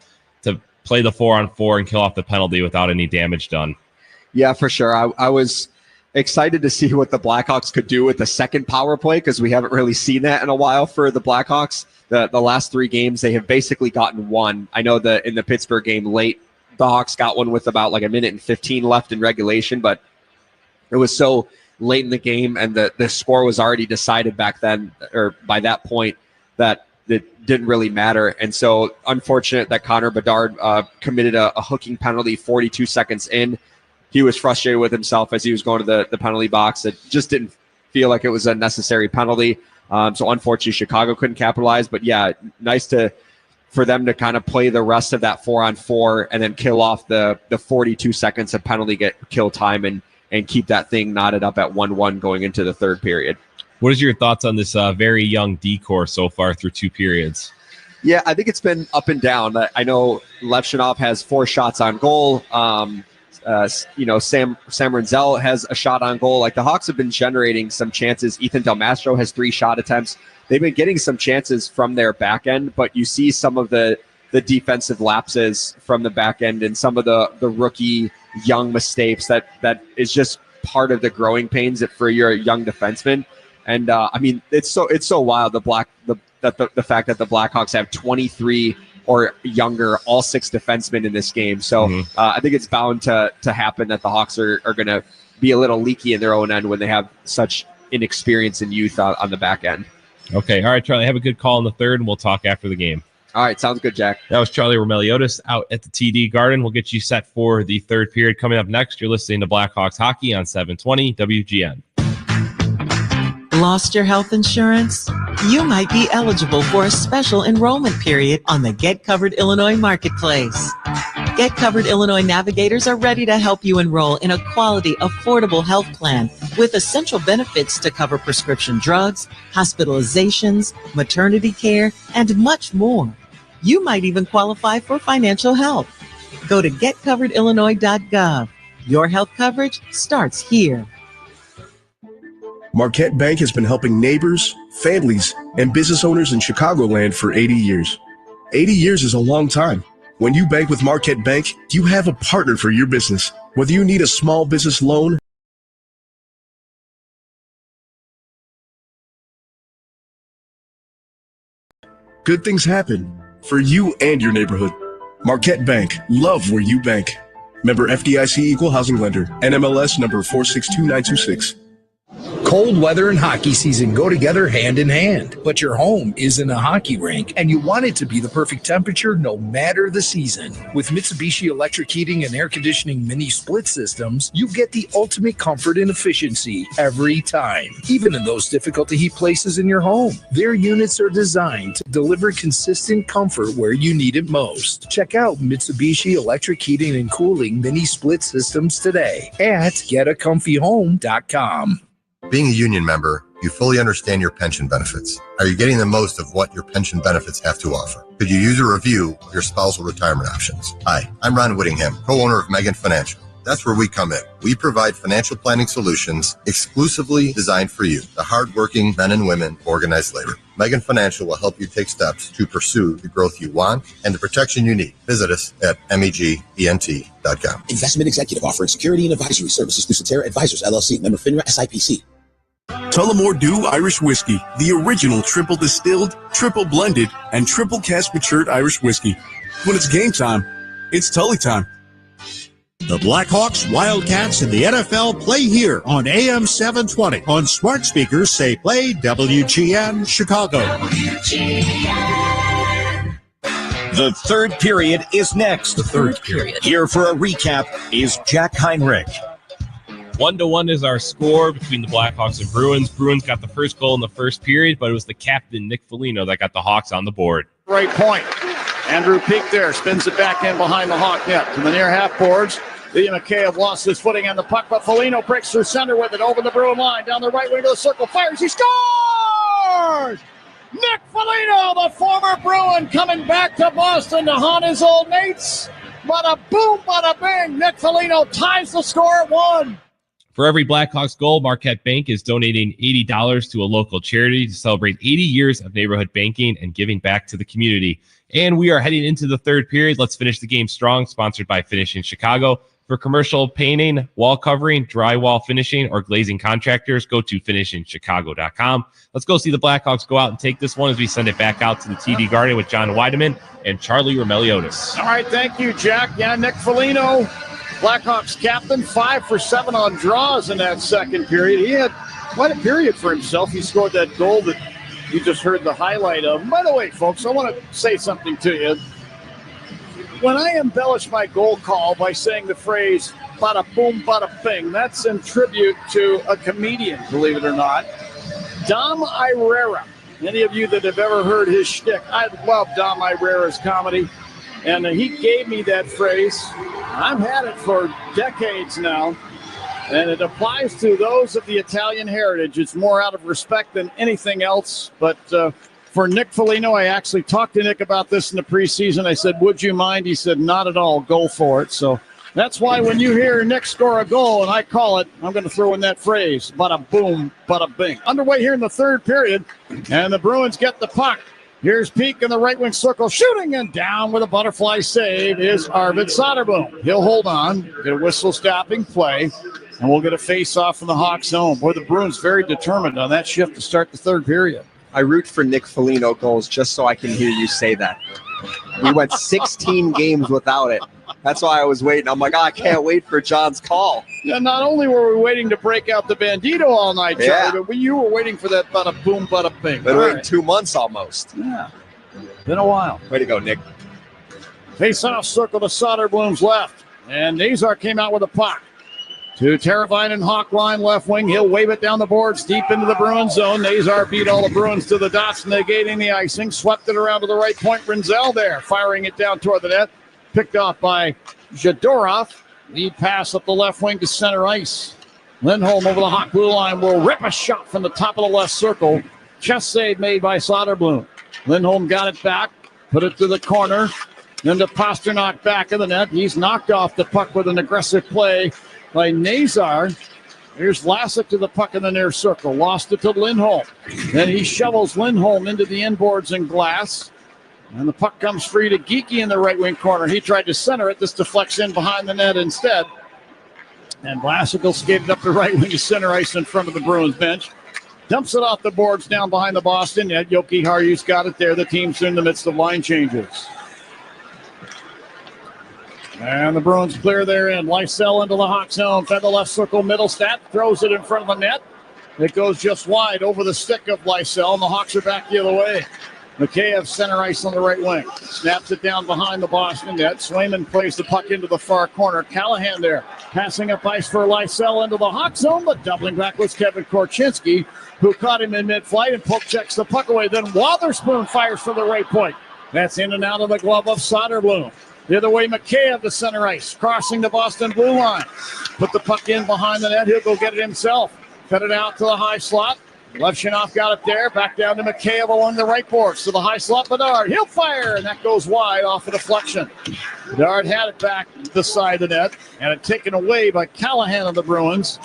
play the 4-on-4 and kill off the penalty without any damage done. Yeah, for sure. I was excited to see what the Blackhawks could do with the second power play, because we haven't really seen that in a while for the Blackhawks. The last 3 games, they have basically gotten one. I know that in the Pittsburgh game late, the Hawks got one with about like 1:15 left in regulation, but it was so late in the game, and the score was already decided back then, or by that point, that it didn't really matter. And so unfortunate that Connor Bedard committed a hooking penalty 42 seconds in. He was frustrated with himself as he was going to the penalty box. It just didn't feel like it was a necessary penalty. So unfortunately, Chicago couldn't capitalize. But yeah, nice for them to kind of play the rest of that 4-on-4 and then kill off the 42 seconds of penalty kill time and keep that thing knotted up at 1-1 going into the third period. What is your thoughts on this very young D-core so far through 2 periods? Yeah, I think it's been up and down. I know Levchinov has 4 shots on goal. Sam Renzel has a shot on goal. Like, the Hawks have been generating some chances. Ethan Del Mastro has 3 shot attempts. They've been getting some chances from their back end, but you see some of the defensive lapses from the back end and some of the rookie young mistakes that is just part of the growing pains for your young defenseman. And I mean, it's so wild the fact that the Blackhawks have 23 or younger, all 6 defensemen in this game. So I think it's bound to happen that the Hawks are going to be a little leaky in their own end when they have such inexperience and youth on the back end. Okay. All right, Charlie, have a good call in the third, and we'll talk after the game. All right. Sounds good, Jack. That was Charlie Romeliotis out at the TD Garden. We'll get you set for the third period. Coming up next, you're listening to Blackhawks Hockey on 720 WGN. Lost your health insurance? You might be eligible for a special enrollment period on the Get Covered Illinois Marketplace. Get Covered Illinois navigators are ready to help you enroll in a quality, affordable health plan with essential benefits to cover prescription drugs, hospitalizations, maternity care, and much more. You might even qualify for financial help. Go to getcoveredillinois.gov. Your health coverage starts here. Marquette Bank has been helping neighbors, families, and business owners in Chicagoland for 80 years. 80 years is a long time. When you bank with Marquette Bank, you have a partner for your business. Whether you need a small business loan, good things happen for you and your neighborhood. Marquette Bank, love where you bank. Member FDIC Equal Housing Lender, NMLS number 462926. Cold weather and hockey season go together hand in hand, but your home isn't a hockey rink and you want it to be the perfect temperature no matter the season. With Mitsubishi electric heating and air conditioning mini split systems, you get the ultimate comfort and efficiency every time, even in those difficult to heat places in your home. Their units are designed to deliver consistent comfort where you need it most. Check out Mitsubishi electric heating and cooling mini split systems today at getacomfyhome.com. Being a union member, you fully understand your pension benefits. Are you getting the most of what your pension benefits have to offer? Could you use a review of your spousal retirement options? Hi, I'm Ron Whittingham, co-owner of Megan Financial. That's where we come in. We provide financial planning solutions exclusively designed for you, the hardworking men and women of organized labor. Megan Financial will help you take steps to pursue the growth you want and the protection you need. Visit us at megent.com. Investment executive offering security and advisory services through Cetera Advisors, LLC, member FINRA SIPC. Tullamore Dew Irish Whiskey, the original triple distilled, triple blended, and triple cask matured Irish whiskey. When it's game time, it's Tully time. The Blackhawks, Wildcats, and the NFL play here on AM 720. On smart speakers, say play WGN Chicago. WGN. The third period is next. The third period. Here for a recap is Jack Heinrich. 1-1 is our score between the Blackhawks and Bruins. Bruins got the first goal in the first period, but it was the captain, Nick Foligno, that got the Hawks on the board. Right point. Andrew Peak there spins it back in behind the Hawk net to the near half boards. Liam McKayev lost his footing on the puck, but Foligno breaks through center with it over the Bruin line. Down the right wing of the circle, fires, he scores! Nick Foligno, the former Bruin, coming back to Boston to haunt his old mates. Bada boom, bada bang. Nick Foligno ties the score at 1. For every Blackhawks goal, Marquette Bank is donating $80 to a local charity to celebrate 80 years of neighborhood banking and giving back to the community. And we are heading into the third period. Let's finish the game strong, sponsored by Finishing Chicago. For commercial painting, wall covering, drywall finishing, or glazing contractors, go to finishingchicago.com. Let's go see the Blackhawks go out and take this one as we send it back out to the TD Garden with John Weideman and Charlie Romeliotis. All right, thank you, Jack. Yeah, Nick Foligno, Blackhawks captain, 5 for 7 on draws in that second period. He had quite a period for himself. He scored that goal that you just heard the highlight of. By the way, folks, I want to say something to you. When I embellish my goal call by saying the phrase, bada boom, bada bing, that's in tribute to a comedian, believe it or not, Dom Irrera. Any of you that have ever heard his shtick, I love Dom Irrera's comedy. And he gave me that phrase. I've had it for decades now, and it applies to those of the Italian heritage. It's more out of respect than anything else. But for Nick Foligno, I actually talked to Nick about this in the preseason. I said, would you mind? He said, not at all. Go for it. So that's why when you hear Nick score a goal and I call it, I'm going to throw in that phrase, bada boom, bada bing. Underway here in the third period, and the Bruins get the puck. Here's Peak in the right wing circle, shooting, and down with a butterfly save is Arvid Soderblom. He'll hold on, get a whistle stopping play, and we'll get a face-off from the Hawks zone. Boy, the Bruins very determined on that shift to start the third period. I root for Nick Foligno goals just so I can hear you say that. We went 16 games without it. That's why I was waiting. I'm like, I can't wait for John's call. Yeah, not only were we waiting to break out the Bandito all night, Charlie, but you were waiting for that bada boom, bada bing. Been waiting 2 months almost. Yeah, been a while. Way to go, Nick. Face-off circle to Soderblom's left, and Nazar came out with a puck. To Teravainen and Hawkline left wing. He'll wave it down the boards deep into the Bruins zone. Nazar beat all the Bruins to the dots, negating the icing. Swept it around to the right point. Rinzel there, firing it down toward the net. Picked off by Zadorov. Lead pass up the left wing to center ice. Lindholm over the Hawk blue line will rip a shot from the top of the left circle. Chest save made by Soderblom. Lindholm got it back, put it to the corner. Then to Pasternak back of the net. He's knocked off the puck with an aggressive play by Nazar. Here's Lassick to the puck in the near circle. Lost it to Lindholm. Then he shovels Lindholm into the inboards and glass. And the puck comes free to Geekie in the right wing corner. He tried to center it. This deflects in behind the net instead. And Lassick will skate it up the right wing to center ice in front of the Bruins bench. Dumps it off the boards down behind the Boston net. Yoki Haryu's got it there. The team's in the midst of line changes. And the Bruins clear their end. Lysell into the Hawk zone. Fed the left circle. Middlestat throws it in front of the net. It goes just wide over the stick of Lysell, and the Hawks are back the other way. Mikheyev center ice on the right wing. Snaps it down behind the Boston net. Swayman plays the puck into the far corner. Callahan there. Passing up ice for Lysell into the Hawk zone, but doubling back was Kevin Korchinski, who caught him in mid-flight and poke checks the puck away. Then Wotherspoon fires from the right point. That's in and out of the glove of Soderblom. The other way, Mikheyev to center ice, crossing the Boston blue line. Put the puck in behind the net. He'll go get it himself. Fed it out to the high slot. Levshunov got it there. Back down to Mikheyev along the right boards to the high slot. Bedard, he'll fire, and that goes wide off a deflection. Bedard had it back the side of the net, and it taken away by Callahan of the Bruins.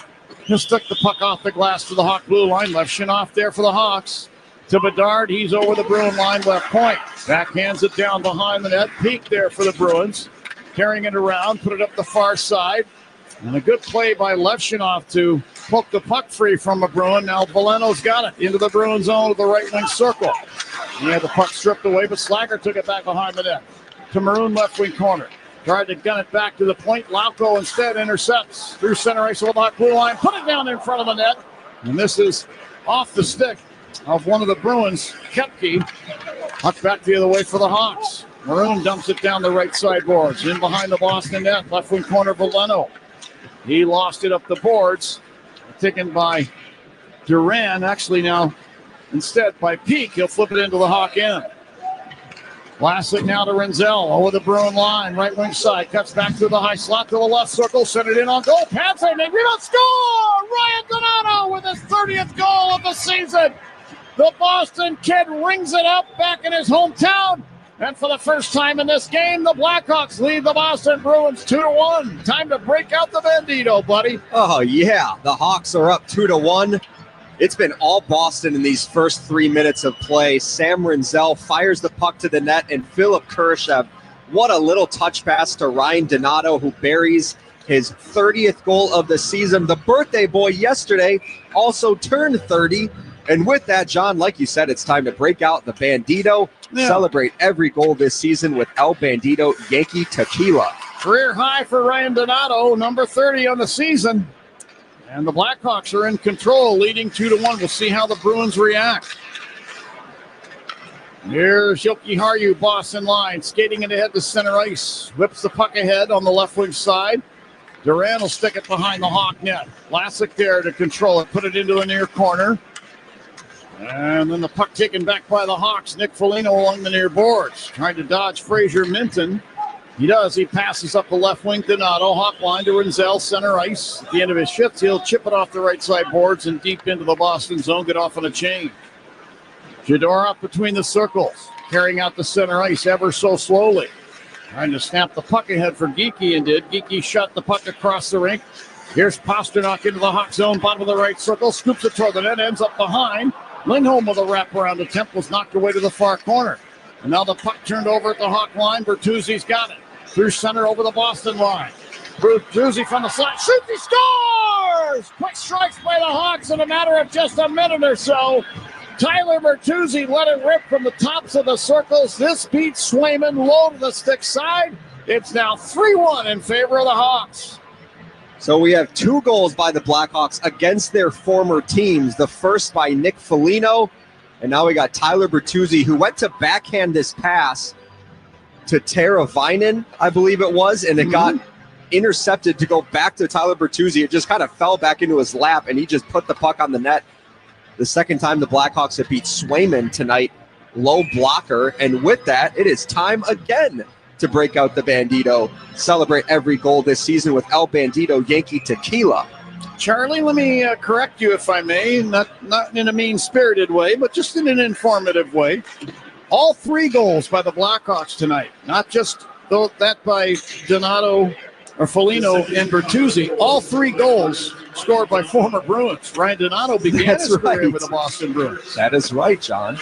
He'll stick the puck off the glass to the Hawk blue line. Levshunov there for the Hawks. To Bedard, he's over the Bruin line left point. Backhands it down behind the net. Peak there for the Bruins. Carrying it around, put it up the far side. And a good play by Levshunov to poke the puck free from a Bruin. Now Veleno's got it into the Bruin zone of the right wing circle. He had the puck stripped away, but Slacker took it back behind the net. To Maroon left wing corner. Tried to gun it back to the point. Lauko instead intercepts through center ice with the Hawk blue line. Put it down in front of the net. And this is off the stick of one of the Bruins, Kepke. Puck back the other way for the Hawks. Maroon dumps it down the right side boards. In behind the Boston net, left wing corner, Veleno. He lost it up the boards. Taken by Duran. Actually now, instead by Peak. He'll flip it into the Hawk end. Lassick now to Rinzel over the Bruin line. Right wing side. Cuts back through the high slot to the left circle. Centered in on goal. Panther, maybe not score! Ryan Donato with his 30th goal of the season. The Boston kid rings it up back in his hometown. And for the first time in this game, the Blackhawks lead the Boston Bruins 2-1. Time to break out the Bandito, buddy. Oh, yeah. The Hawks are up 2-1. It's been all Boston in these first 3 minutes of play. Sam Rinzel fires the puck to the net, and Philip Kurashev, what a little touch pass to Ryan Donato, who buries his 30th goal of the season. The birthday boy yesterday also turned 30. And with that, John, like you said, it's time to break out the Bandito. Yeah. Celebrate every goal this season with El Bandito Yankee Tequila. Career high for Ryan Donato, number 30 on the season. And the Blackhawks are in control, leading 2-1. We'll see how the Bruins react. Here's Yoki Haru, Boston line, skating it ahead to center ice. Whips the puck ahead on the left wing side. Duran will stick it behind the Hawk net. Lassick there to control it, put it into the near corner. And then the puck taken back by the Hawks. Nick Foligno along the near boards. Trying to dodge Fraser Minton. He does. He passes up the left wing. Donato. Hawk line to Rinzel. Center ice. At the end of his shift, he'll chip it off the right side boards and deep into the Boston zone. Get off on a chain. Jador up between the circles. Carrying out the center ice ever so slowly. Trying to snap the puck ahead for Geekie and did. Geekie shot the puck across the rink. Here's Pasternak into the Hawk zone. Bottom of the right circle. Scoops it toward the net. Ends up behind. Lindholm with a wraparound attempt was knocked away to the far corner. And now the puck turned over at the Hawk line. Bertuzzi's got it. Through center over the Boston line. Bertuzzi from the slot. Shoots, he scores! Quick strikes by the Hawks in a matter of just a minute or so. Tyler Bertuzzi let it rip from the tops of the circles. This beats Swayman low to the stick side. It's now 3-1 in favor of the Hawks. So we have 2 goals by the Blackhawks against their former teams. The first by Nick Foligno, and now we got Tyler Bertuzzi, who went to backhand this pass to Tara Vinen, I believe it was, and it got intercepted to go back to Tyler Bertuzzi. It just kind of fell back into his lap, and he just put the puck on the net. The second time the Blackhawks have beat Swayman tonight, low blocker. And with that, it is time again to break out the Bandito. Celebrate every goal this season with El Bandito Yankee Tequila. Charlie, let me correct you if I may, not in a mean-spirited way, but just in an informative way. All 3 goals by the Blackhawks tonight, not just that by Donato or Foligno and Bertuzzi. All 3 goals scored by former Bruins. Ryan Donato began his career with the Boston Bruins. That is right, John.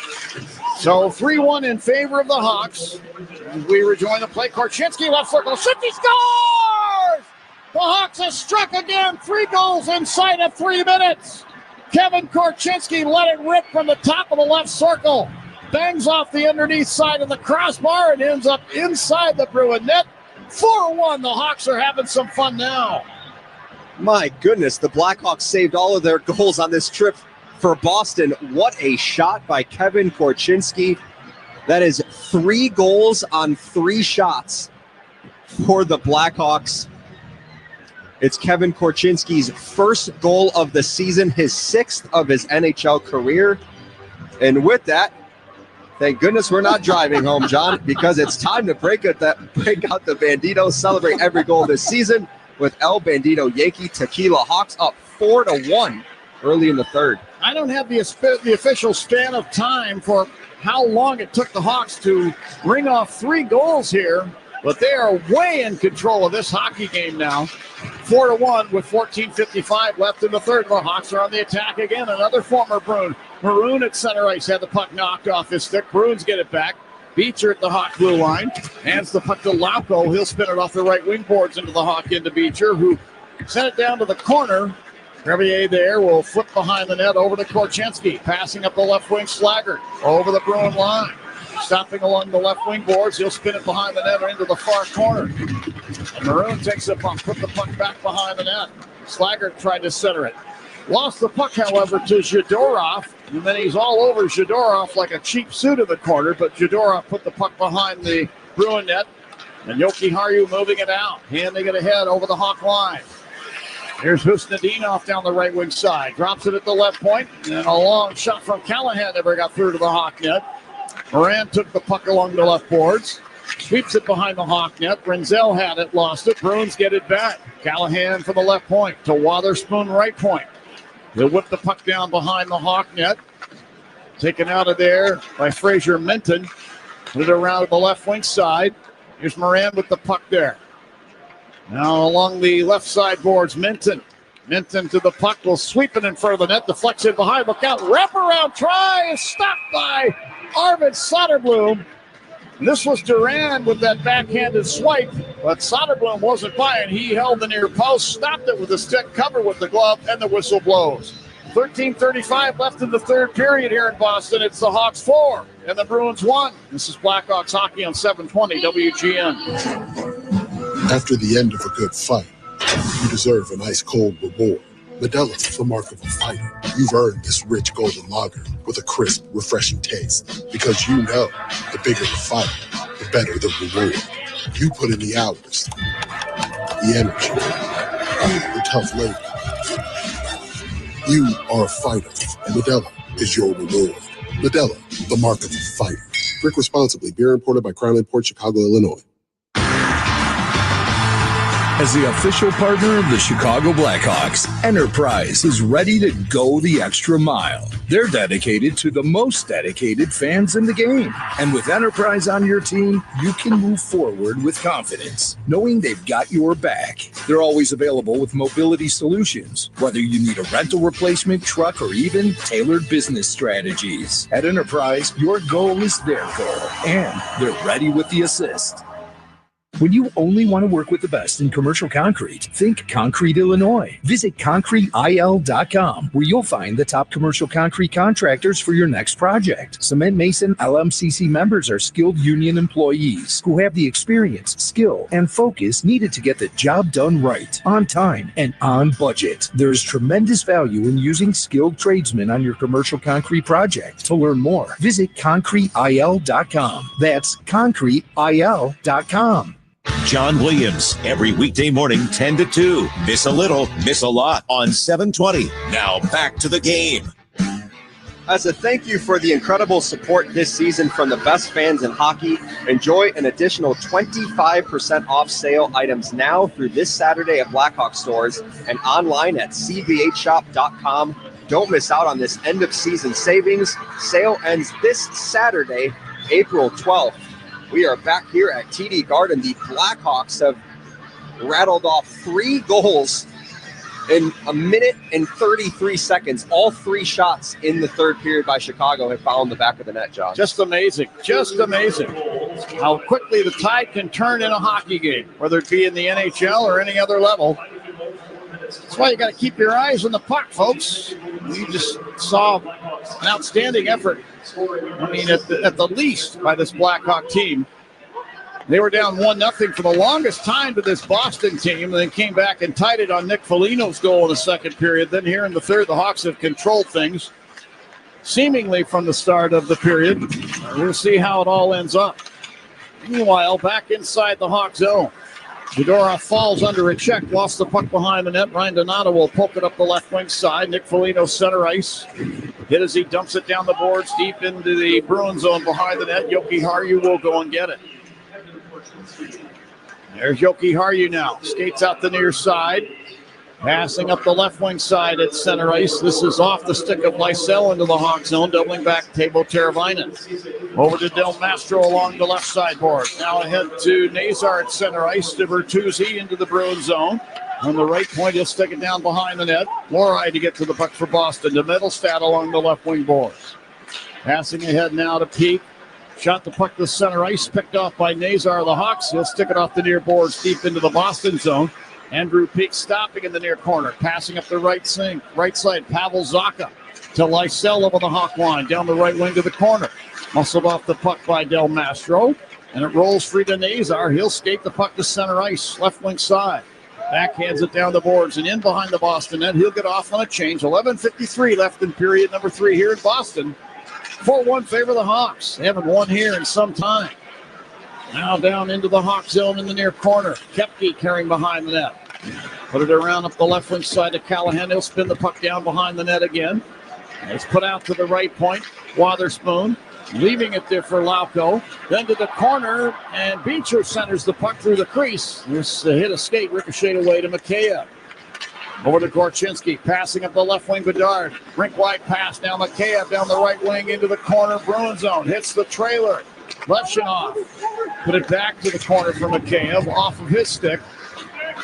So 3-1 in favor of the Hawks. As we rejoin the play, Korchinski left circle. Shoots, he scores! The Hawks have struck again. 3 goals inside of 3 minutes. Kevin Korchinski let it rip from the top of the left circle. Bangs off the underneath side of the crossbar and ends up inside the Bruin net. 4-1. The Hawks are having some fun now. My goodness, the Blackhawks saved all of their goals on this trip for Boston. What a shot by Kevin Korchinski. That is 3 goals on 3 shots for the Blackhawks. It's Kevin Korchinski's first goal of the season, his 6th of his NHL career. And with that, thank goodness we're not driving home, John, because it's time to break out the Bandito, celebrate every goal this season with El Bandito Yankee Tequila. Hawks up 4-1 early in the third. I don't have the official span of time for how long it took the Hawks to ring off 3 goals here, but they are way in control of this hockey game now. 4-1 with 14:55 left in the third. The Hawks are on the attack again. Another former Bruin. Maroon at center ice had the puck knocked off his stick. Bruins get it back. Beecher at the Hawk blue line. Hands the puck to Lauko. He'll spin it off the right wing boards into the Hawk into Beecher, who sent it down to the corner. Revier there will flip behind the net over to Korchinski. Passing up the left wing, Slaggert over the Bruin line. Stopping along the left wing boards. He'll spin it behind the net or into the far corner. And Maroon takes it up, put the puck back behind the net. Slaggert tried to center it. Lost the puck, however, to Zadorov. And then he's all over Zadorov like a cheap suit in the corner. But Zadorov put the puck behind the Bruin net. And Yoki Haru moving it out. Handing it ahead over the Hawk line. Here's Husnadinov down the right wing side. Drops it at the left point. And a long shot from Callahan never got through to the Hawk net. Moran took the puck along the left boards. Sweeps it behind the Hawk net. Renzel had it, lost it. Bruins get it back. Callahan from the left point to Wotherspoon right point. He'll whip the puck down behind the Hawk net. Taken out of there by Fraser Minton. Put it around to the left wing side. Here's Moran with the puck there. Now along the left side boards, Minton. Minton to the puck, will sweep it in front of the net, deflects it behind, look out, wraparound try is stopped by Arvid Soderblom. This was Duran with that backhanded swipe, but Soderblom wasn't by it. He held the near post, stopped it with the stick, covered with the glove, and the whistle blows. 13:35 left in the third period here in Boston. It's the Hawks 4 and the Bruins 1. This is Blackhawks hockey on 720 WGN. After the end of a good fight, you deserve an ice-cold reward. Modelo is the mark of a fighter. You've earned this rich golden lager with a crisp, refreshing taste. Because you know, the bigger the fight, the better the reward. You put in the hours, the energy, the tough labor. You are a fighter, and Modelo is your reward. Modelo, the mark of a fighter. Drink responsibly. Beer imported by Crown Imports, Chicago, Illinois. As the official partner of the Chicago Blackhawks, Enterprise is ready to go the extra mile. They're dedicated to the most dedicated fans in the game. And with Enterprise on your team, you can move forward with confidence, knowing they've got your back. They're always available with mobility solutions, whether you need a rental replacement, truck, or even tailored business strategies. At Enterprise, your goal is their goal, and they're ready with the assist. When you only want to work with the best in commercial concrete, think Concrete Illinois. Visit ConcreteIL.com, where you'll find the top commercial concrete contractors for your next project. Cement Mason LMCC members are skilled union employees who have the experience, skill, and focus needed to get the job done right, on time, and on budget. There's tremendous value in using skilled tradesmen on your commercial concrete project. To learn more, visit ConcreteIL.com. That's ConcreteIL.com. John Williams, every weekday morning, 10 to 2. Miss a little, miss a lot on 720. Now back to the game. As a thank you for the incredible support this season from the best fans in hockey, enjoy an additional 25% off sale items now through this Saturday at Blackhawks stores and online at cbhshop.com. Don't miss out on this end-of-season savings. Sale ends this Saturday, April 12th. We are back here at TD Garden. The Blackhawks have rattled off 3 goals in a minute and 33 seconds. All 3 shots in the third period by Chicago have found the back of the net, John. Just amazing. Just amazing how quickly the tide can turn in a hockey game, whether it be in the NHL or any other level. That's why you got to keep your eyes on the puck, folks. We just saw an outstanding effort. I mean, at the least by this Blackhawk team. They were down 1-0 for the longest time to this Boston team, and then came back and tied it on Nick Foligno's goal in the second period. Then here in the third, the Hawks have controlled things, seemingly from the start of the period. We'll see how it all ends up. Meanwhile, back inside the Hawk zone, Zadorov falls under a check, lost the puck behind the net. Ryan Donato will poke it up the left wing side. Nick Foligno center ice. Hit as he dumps it down the boards deep into the Bruins zone behind the net. Yoki Haru will go and get it. There's Yoki Haru now. Skates out the near side. Passing up the left wing side at center ice. This is off the stick of Lysell into the Hawk zone. Doubling back, Teuvo Teravainen. Over to Del Mastro along the left sideboard. Now ahead to Nazar at center ice. To Bertuzzi into the Bruins zone. On the right point, he'll stick it down behind the net. Lorei to get to the puck for Boston. To Mittelstadt along the left wing boards. Passing ahead now to Peak. Shot the puck to center ice. Picked off by Nazar of the Hawks. He'll stick it off the near boards deep into the Boston zone. Andrew Peak stopping in the near corner. Passing up the right side. Pavel Zacha to Lysell over the Hawk line. Down the right wing to the corner. Muscled off the puck by Del Mastro. And it rolls free to Nazar. He'll skate the puck to center ice. Left wing side. Backhands it down the boards and in behind the Boston net. He'll get off on a change. 11:53 left in period number 3 here in Boston. 4-1 favor the Hawks. They haven't won here in some time. Now down into the Hawk zone in the near corner. Koepke carrying behind the net. Put it around up the left wing side to Callahan. He'll spin the puck down behind the net again. It's put out to the right point. Wotherspoon leaving it there for Lauko. Then to the corner, and Beecher centers the puck through the crease. This hit a skate, ricocheted away to Mikheyev. Over to Korchinski, passing up the left wing, Bedard. Rink-wide pass, now Mikheyev down the right wing into the corner, Bruins zone. Hits the trailer. Levshunov put it back to the corner for Mikheyev, off of his stick.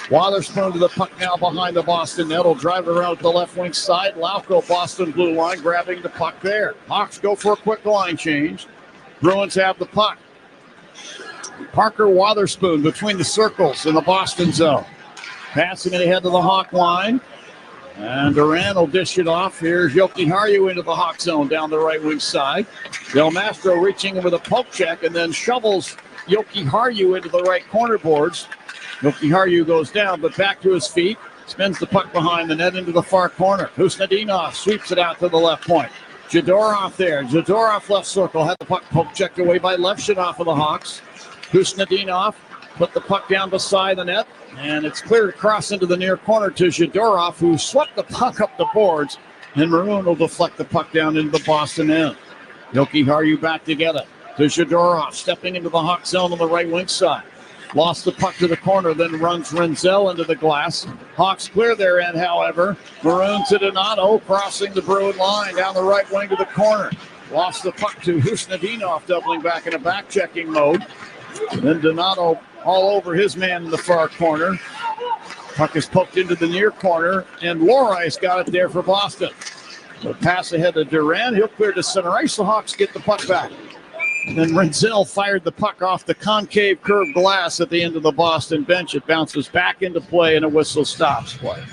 Wotherspoon to the puck now behind the Boston net. Will drive it around the left wing side. Lauko, Boston blue line, grabbing the puck there. Hawks go for a quick line change. Bruins have the puck. Parker Wotherspoon between the circles in the Boston zone. Passing it ahead to the Hawk line. And Duran will dish it off. Here's Yoki Haru into the Hawk zone down the right wing side. Del Mastro reaching in with a poke check and then shovels Yoki Haru into the right corner boards. Yoki Haru goes down, but back to his feet. Spins the puck behind the net into the far corner. Husnadinov sweeps it out to the left point. Zadorov there. Zadorov left circle. Had the puck poke checked away by Levshunov of the Hawks. Husnadinov put the puck down beside the net. And it's cleared across into the near corner to Zadorov, who swept the puck up the boards. And Maroon will deflect the puck down into the Boston end. Yoki Haru back together to Zadorov, stepping into the Hawk zone on the right wing side. Lost the puck to the corner, then runs Renzel into the glass. Hawks clear their end, however. Maroon to Donato, crossing the Bruin line down the right wing to the corner. Lost the puck to Husnadinov, doubling back in a back-checking mode. Then Donato all over his man in the far corner. Puck is poked into the near corner, and Lori's got it there for Boston. The pass ahead to Duran. He'll clear to center ice. The Hawks get the puck back. Then Renzel fired the puck off the concave curved glass at the end of the Boston bench. It bounces back into play, and a whistle stops play.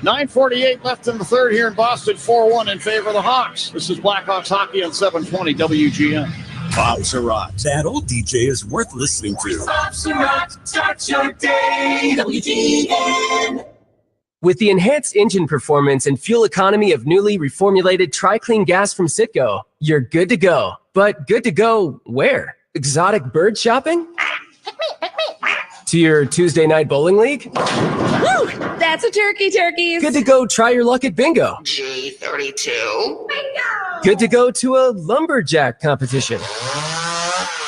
9:48 left in the third here in Boston. 4-1 in favor of the Hawks. This is Blackhawks hockey on 720 WGN. Bob Surratt, that old DJ is worth listening to. Bob Surratt, start your day, WGN. With the enhanced engine performance and fuel economy of newly reformulated Tri-Clean gas from Citgo, you're good to go. But good to go where? Exotic bird shopping? To your Tuesday night bowling league? Woo! That's a turkeys. Good to go try your luck at bingo. G32. Bingo! Good to go to a lumberjack competition.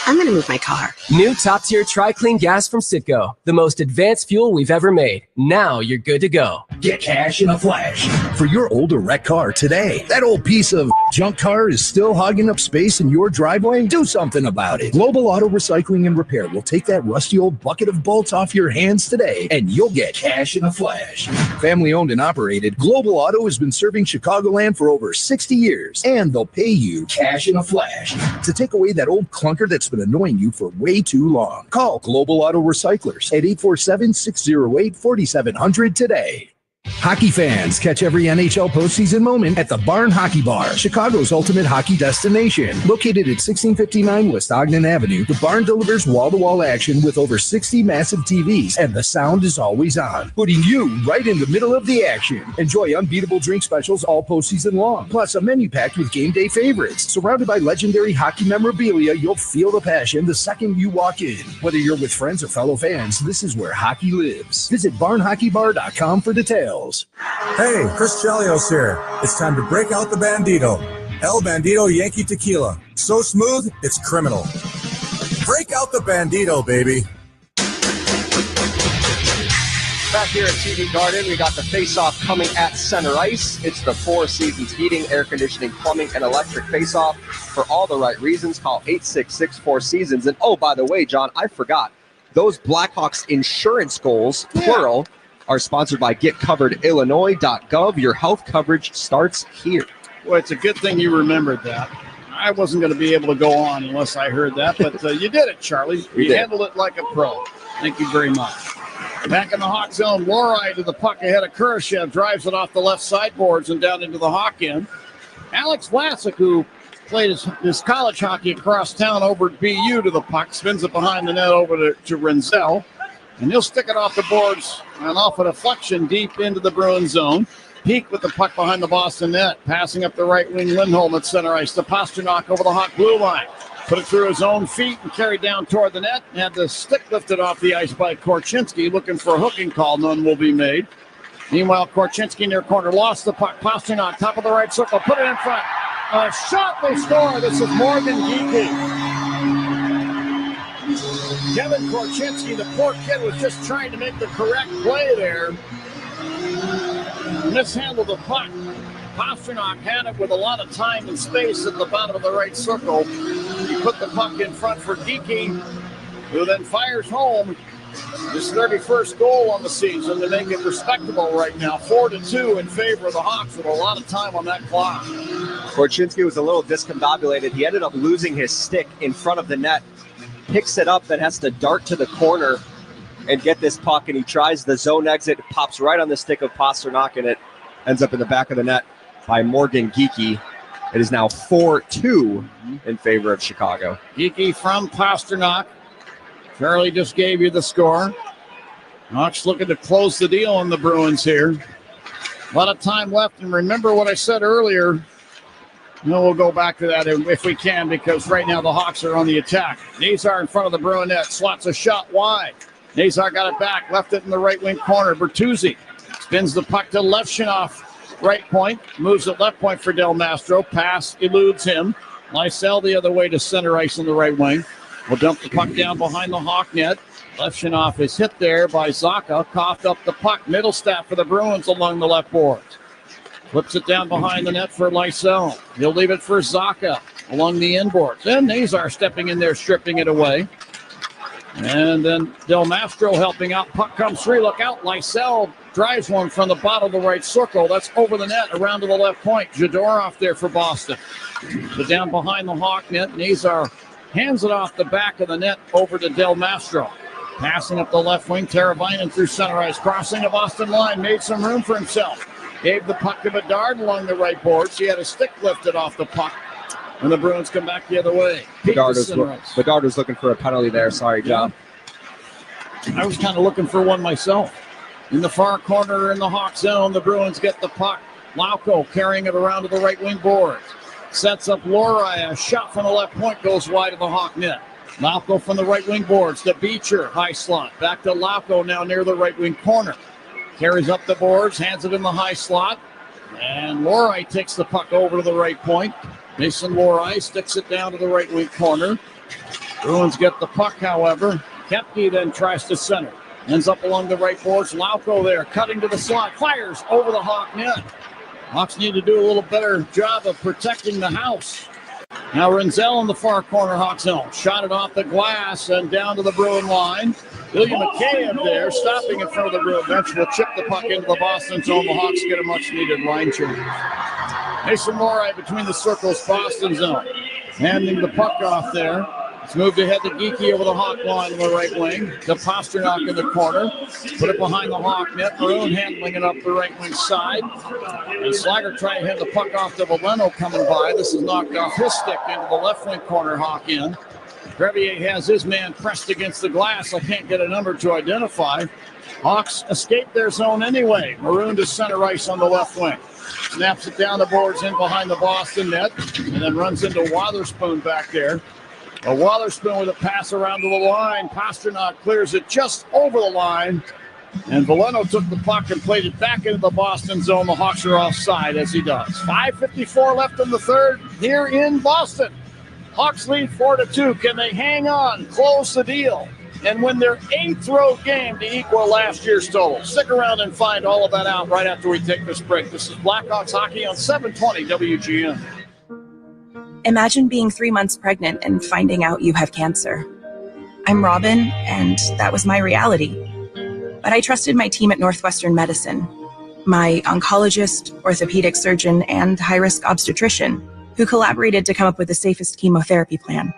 I'm going to move my car. New top-tier Tri-Clean gas from Citgo. The most advanced fuel we've ever made. Now you're good to go. Get cash in a flash for your old or wrecked car today. That old piece of junk car is still hogging up space in your driveway? Do something about it. Global Auto Recycling and Repair will take that rusty old bucket of bolts off your hands today, and you'll get cash in a flash. Family owned and operated, Global Auto has been serving Chicagoland for over 60 years, and they'll pay you cash in a flash to take away that old clunker that's been annoying you for way too long. Call Global Auto Recyclers at 847-608-4700 today. Hockey fans, catch every NHL postseason moment at the Barn Hockey Bar, Chicago's ultimate hockey destination. Located at 1659 West Ogden Avenue, the Barn delivers wall-to-wall action with over 60 massive TVs, and the sound is always on, putting you right in the middle of the action. Enjoy unbeatable drink specials all postseason long, plus a menu packed with game day favorites. Surrounded by legendary hockey memorabilia, you'll feel the passion the second you walk in. Whether you're with friends or fellow fans, this is where hockey lives. Visit barnhockeybar.com for details. Hey, Chris Chelios here. It's time to break out the Bandito. El Bandito Yankee Tequila. So smooth, it's criminal. Break out the Bandito, baby. Back here at TD Garden, we got the face-off coming at center ice. It's the Four Seasons Heating, Air Conditioning, Plumbing, and Electric face-off. For all the right reasons, call 866-4Seasons. And oh, by the way, John, I forgot. Those Blackhawks insurance goals, plural, are sponsored by GetCoveredIllinois.gov. Your health coverage starts here. Well, it's a good thing you remembered that. I wasn't going to be able to go on unless I heard that, but you did it, Charlie. You handled it like a pro. Thank you very much. Back in the Hawk zone, Lori to the puck ahead of Kurashev, drives it off the left sideboards and down into the Hawk end. Alex Vlasic, who played his college hockey across town over at BU to the puck, spins it behind the net over to Renzel. And he'll stick it off the boards and off a deflection deep into the Bruin zone. Peak with the puck behind the Boston net. Passing up the right wing, Lindholm at center ice. The Pasternak over the Hawk blue line. Put it through his own feet and carried down toward the net. Had the stick lifted off the ice by Korchinski, looking for a hooking call. None will be made. Meanwhile, Korchinski near corner lost the puck. Pasternak, top of the right circle, put it in front. A shot, they score. This is Morgan Geekie. Kevin Korchinski, the poor kid, was just trying to make the correct play there. Mishandled the puck. Pasternak had it with a lot of time and space at the bottom of the right circle. He put the puck in front for Geekie, who then fires home his 31st goal on the season to make it respectable right now. 4-2 in favor of the Hawks with a lot of time on that clock. Korchinski was a little discombobulated. He ended up losing his stick in front of the net. Picks it up, then has to dart to the corner and get this puck, and he tries the zone exit, pops right on the stick of Pasternak, and it ends up in the back of the net by Morgan Geekie. It is now 4-2 in favor of Chicago. Geekie from Pasternak. Charlie just gave you the score. Hawks looking to close the deal on the Bruins here. A lot of time left, and remember what I said earlier. No, we'll go back to that if we can, because right now the Hawks are on the attack. Nazar in front of the Bruin net, slots a shot wide. Nazar got it back, left it in the right wing corner. Bertuzzi spins the puck to Levshinoff, right point, moves it left point for Del Mastro. Pass eludes him. Lysell the other way to center ice on the right wing. will dump the puck down behind the Hawk net. Lefshinoff is hit there by Zaka. Coughed up the puck. Middle staff for the Bruins along the left boards. Flips it down behind the net for Lysell. He'll leave it for Zaka along the inboards. And Nazar stepping in there, stripping it away. And then Del Mastro helping out. Puck comes free. Look out. Lysell drives one from the bottom of the right circle. That's over the net, around to the left point. Zadorov there for Boston. So down behind the Hawk net, Nazar hands it off the back of the net over to Del Mastro. Passing up the left wing, Teravainen through center ice. Crossing the Boston line, made some room for himself. Gave the puck to Bedard along the right boards. He had a stick lifted off the puck. And the Bruins come back the other way. Bedard was looking for a penalty there. Sorry, John. I was kind of looking for one myself. In the far corner in the Hawk zone, the Bruins get the puck. Lauko carrying it around to the right wing boards. Sets up Lohrei. A shot from the left point goes wide of the Hawk net. Lauko from the right wing boards to Beecher. High slot. Back to Lauko now near the right wing corner. Carries up the boards, hands it in the high slot. And Lohrei takes the puck over to the right point. Mason Lohrei sticks it down to the right wing corner. Bruins get the puck, however. Kepke then tries to center. Ends up along the right boards. Lauko there, cutting to the slot. Fires over the Hawk net. Hawks need to do a little better job of protecting the house. Now Renzel in the far corner, Hawk zone. Shot it off the glass and down to the Bruin line. William McKay there, stopping in front of the Bruin bench. Will chip the puck into the Boston zone. The Hawks get a much-needed line change. Mason Lohrei between the circles, Boston zone. Handing the puck off there. It's moved ahead to Geekie over the Hawk line on the right wing. To Pasternak in the corner. Put it behind the Hawk net. Maroon handling it up the right wing side. And Slager trying to hand the puck off to Valeno coming by. This is knocked off his stick into the left wing corner, Hawk in. Crevier has his man pressed against the glass. I can't get a number to identify. Hawks escape their zone anyway. Maroon to center ice on the left wing. Snaps it down the boards in behind the Boston net. And then runs into Wotherspoon back there. A Wotherspoon with a pass around to the line. Pasternak clears it just over the line. And Valeno took the puck and played it back into the Boston zone. The Hawks are offside as he does. 5:54 left in the third here in Boston. Hawks lead 4-2. Can they hang on, close the deal, and win their 8th road game to equal last year's total? Stick around and find all of that out right after we take this break. This is Blackhawks Hockey on 720 WGN. Imagine being 3 months pregnant and finding out you have cancer. I'm Robin, and that was my reality. But I trusted my team at Northwestern Medicine, my oncologist, orthopedic surgeon, and high-risk obstetrician, who collaborated to come up with the safest chemotherapy plan.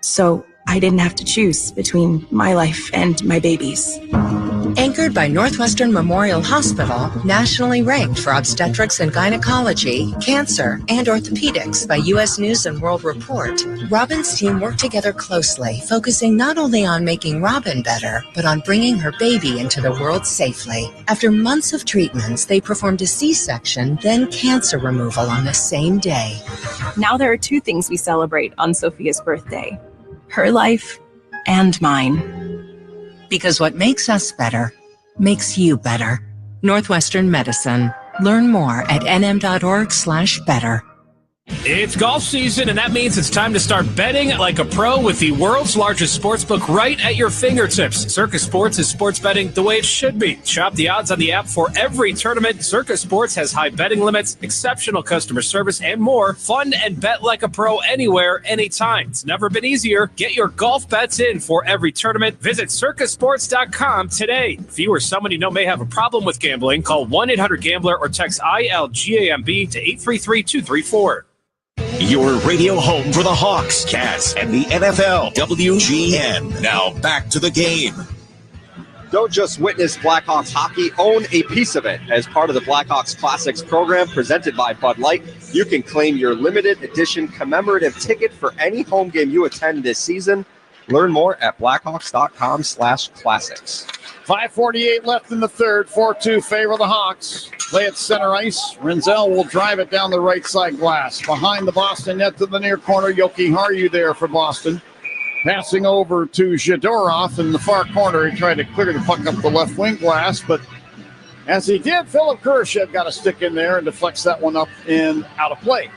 So I didn't have to choose between my life and my baby's. Anchored by Northwestern Memorial Hospital, nationally ranked for obstetrics and gynecology, cancer, and orthopedics by U.S. News and World Report, Robin's team worked together closely, focusing not only on making Robin better, but on bringing her baby into the world safely. After months of treatments, they performed a C-section, then cancer removal on the same day. Now there are 2 things we celebrate on Sophia's birthday: her life and mine. Because what makes us better makes you better. Northwestern Medicine. Learn more at nm.org/better. It's golf season, and that means it's time to start betting like a pro with the world's largest sportsbook right at your fingertips. Circa Sports is sports betting the way it should be. Shop the odds on the app for every tournament. Circa Sports has high betting limits, exceptional customer service, and more. Fun and bet like a pro anywhere, anytime. It's never been easier. Get your golf bets in for every tournament. Visit circasports.com today. If you or someone you know may have a problem with gambling, call 1-800-GAMBLER or text ILGAMB to 833-234. Your radio home for the Hawks, Cats, and the NFL, WGN. Now back to the game. Don't just witness Blackhawks hockey, own a piece of it. As part of the Blackhawks Classics program presented by Bud Light, you can claim your limited edition commemorative ticket for any home game you attend this season. Learn more at blackhawks.com/classics. 5:48 left in the third. 4-2 favor the Hawks. Play at center ice. Renzel will drive it down the right side glass. Behind the Boston net to the near corner. Yoki Haru there for Boston. Passing over to Zadorov in the far corner. He tried to clear the puck up the left wing glass, but as he did, Philip Kurashev got a stick in there and deflects that one up and out of play.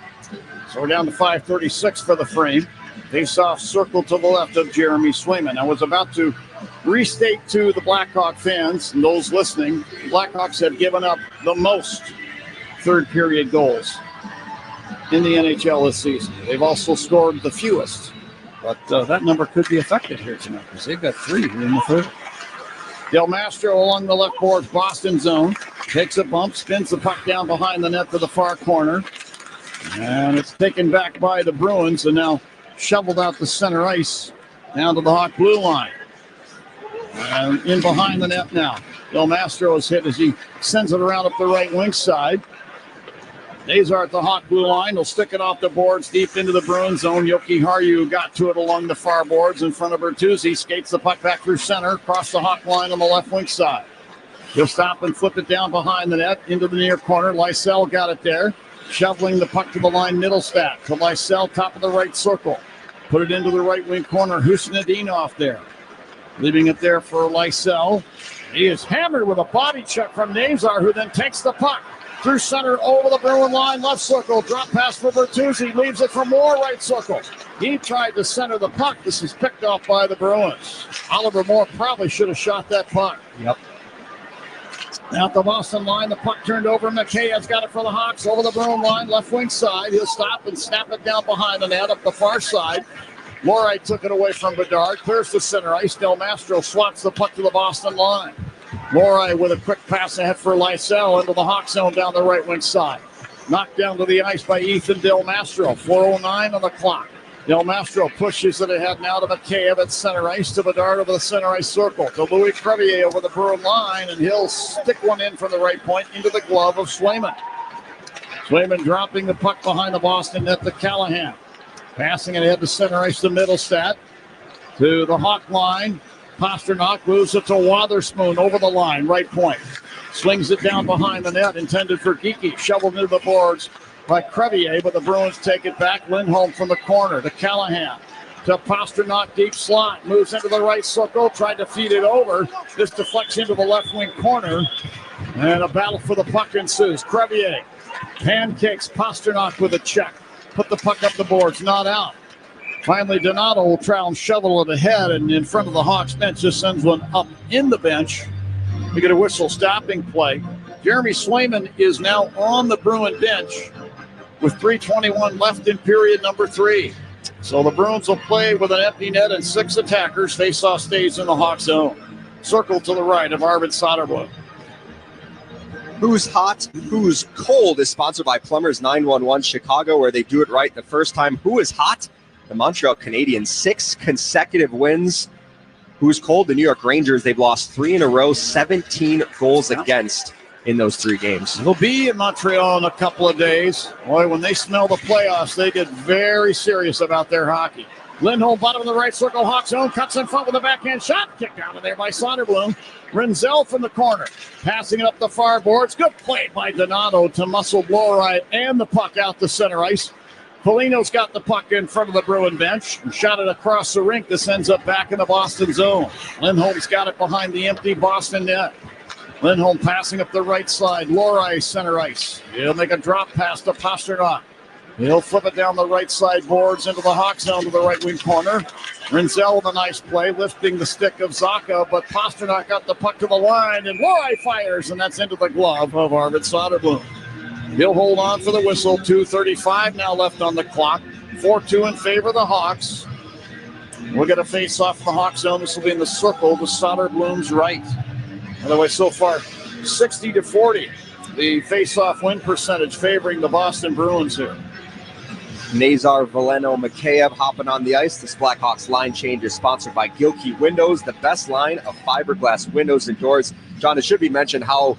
So we're down to 5:36 for the frame. Face-off circle to the left of Jeremy Swayman. I was about to restate to the Blackhawk fans and those listening, the Blackhawks have given up the most third-period goals in the NHL this season. They've also scored the fewest. But that number could be affected here tonight because they've got 3 here in the third. Del Mastro along the left boards, Boston zone. Takes a bump, spins the puck down behind the net to the far corner. And it's taken back by the Bruins and now shoveled out the center ice down to the Hawk blue line. And in behind the net now. Del Mastro is hit as he sends it around up the right wing side. Nazar at the Hawk blue line. He'll stick it off the boards deep into the Bruins zone. Yoki Harju got to it along the far boards in front of Bertuzzi. Skates the puck back through center across the Hawk line on the left wing side. He'll stop and flip it down behind the net into the near corner. Lysell got it there. Shoveling the puck to the line, Middlestat to Lysell, top of the right circle. Put it into the right wing corner. Husnudinov there. Leaving it there for Lysell. He is hammered with a body check from Nazar, who then takes the puck through center over the Bruin line, left circle. Drop pass for Bertuzzi. Leaves it for Moore, right circle. He tried to center the puck. This is picked off by the Bruins. Oliver Moore probably should have shot that puck. Yep. Now at the Boston line, the puck turned over. McKay's got it for the Hawks over the Bruin line, left wing side. He'll stop and snap it down behind the net up the far side. Morey took it away from Bedard, clears the center ice. Del Mastro swats the puck to the Boston line. Morey with a quick pass ahead for Lysell into the Hawk zone down the right wing side. Knocked down to the ice by Ethan Del Mastro. 4:09 on the clock. Del Mastro pushes it ahead now to McKayev at center ice, to Bedard over the center ice circle, to Louis Crevier over the Bruin line, and he'll stick one in from the right point into the glove of Swayman. Swayman dropping the puck behind the Boston net to Callahan. Passing it ahead to center ice to Middlestat. To the Hawk line. Pasternak moves it to Wotherspoon over the line, right point. Slings it down behind the net, intended for Geekie. Shoveled into the boards by Crevier, but the Bruins take it back. Lindholm from the corner to Callahan. To Pasternak, deep slot. Moves into the right circle, tried to feed it over. This deflects into the left wing corner. And a battle for the puck ensues. Crevier pancakes Pasternak with a check. Put the puck up the boards, not out. Finally, Donato will try and shovel it ahead, and in front of the Hawks bench just sends one up in the bench. We get a whistle stopping play. Jeremy Swayman is now on the Bruin bench with 3:21 left in period number 3. So the Bruins will play with an empty net and 6 attackers. Face-off stays in the Hawk zone. Circle to the right of Arvid Soderblom. Who's Hot, Who's Cold is sponsored by Plumbers 911 Chicago, where they do it right the first time. Who is hot? The Montreal Canadiens, 6 consecutive wins. Who's cold? The New York Rangers. They've lost 3 in a row, 17 goals against in those 3 games. They'll be in Montreal in a couple of days. Boy, when they smell the playoffs, they get very serious about their hockey. Lindholm, bottom of the right circle, Hawk zone, cuts in front with a backhand shot. Kicked out of there by Soderblom. Renzel from the corner, passing it up the far boards. Good play by Donato to muscle Blorite and the puck out to center ice. Polino's got the puck in front of the Bruin bench and shot it across the rink. This ends up back in the Boston zone. Lindholm's got it behind the empty Boston net. Lindholm passing up the right side. Lorai center ice. He'll make a drop pass to Pasternak. He'll flip it down the right side boards into the Hawk zone to the right wing corner. Renzel with a nice play, lifting the stick of Zacha, but Pasternak got the puck to the line, and Lorai fires, and that's into the glove of Arvid Soderblom. He'll hold on for the whistle. 2:35 now left on the clock. 4-2 in favor of the Hawks. We'll get a face-off in the Hawk zone. This will be in the circle to Soderblom's right. By the way, so far, 60-40. The face-off win percentage favoring the Boston Bruins here. Nazar, Veleno, Mikheyev hopping on the ice. This Blackhawks line change is sponsored by Gilkey Windows, the best line of fiberglass windows and doors. John, it should be mentioned how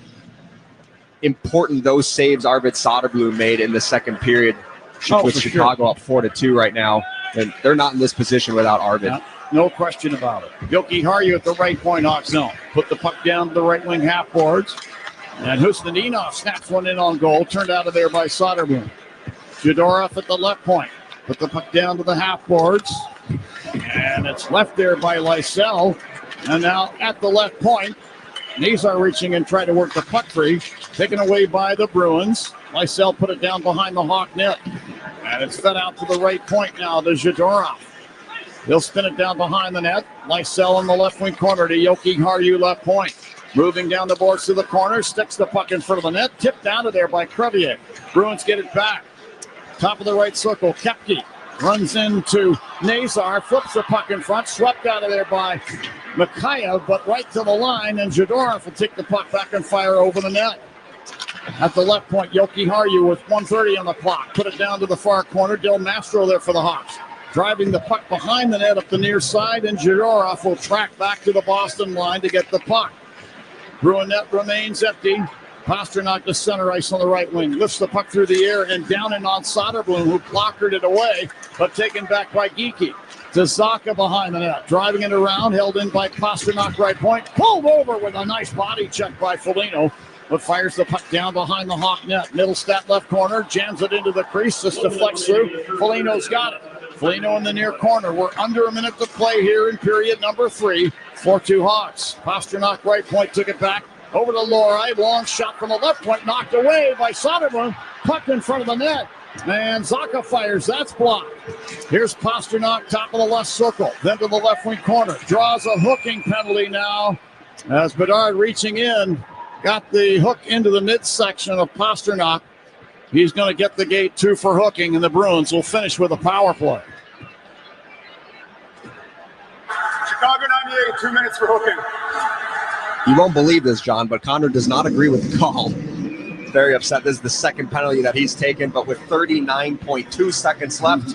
important those saves Arvid Soderblom made in the second period with Chicago up 4-2 right now. And they're not in this position without Arvid. Yeah, no question about it. Yoki Harju at the right point, Hawk zone. Put the puck down to the right wing half boards. And Husnudinov snaps one in on goal. Turned out of there by Soderblom. Fedorov at the left point. Put the puck down to the half boards. And it's left there by Lysell. And now at the left point, Nazar reaching and trying to work the puck free. Taken away by the Bruins. Lysell put it down behind the Hawk net. And it's fed out to the right point now to Zadorov. He'll spin it down behind the net. Lysell in the left wing corner to Yoki Harju, left point. Moving down the boards to the corner, sticks the puck in front of the net, tipped out of there by Crevier. Bruins get it back. Top of the right circle, Kepke runs into Nazar, flips the puck in front, swept out of there by Mikhail, but right to the line, and Zadorov will take the puck back and fire over the net. At the left point, Yoki Harju with 1:30 on the clock. Put it down to the far corner. Del Mastro there for the Hawks. Driving the puck behind the net up the near side, and Zadorov will track back to the Boston line to get the puck. Bruin net remains empty. Pasternak to center ice on the right wing. Lifts the puck through the air and down and on Soderblom, who blockered it away, but taken back by Geekie. To Zacha behind the net. Driving it around, held in by Pasternak right point. Pulled over with a nice body check by Foligno, but fires the puck down behind the Hawk net. Middlestat left corner, jams it into the crease. This deflects through. Foligno's got it. Foligno in the near corner. We're under a minute to play here in period number 3. 4-2 Hawks. Pasternak right point took it back. Over to Lori. Long shot from the left point. Knocked away by Soderblom. Puck in front of the net. And Zacha fires. That's blocked. Here's Pasternak, top of the left circle. Then to the left wing corner. Draws a hooking penalty now. As Bedard reaching in. Got the hook into the midsection of Pasternak. He's going to get the gate 2 for hooking. And the Bruins will finish with a power play. Chicago 98, 2 minutes for hooking. You won't believe this, John, but Connor does not agree with the call. Very upset. This is the second penalty that he's taken, but with 39.2 seconds left,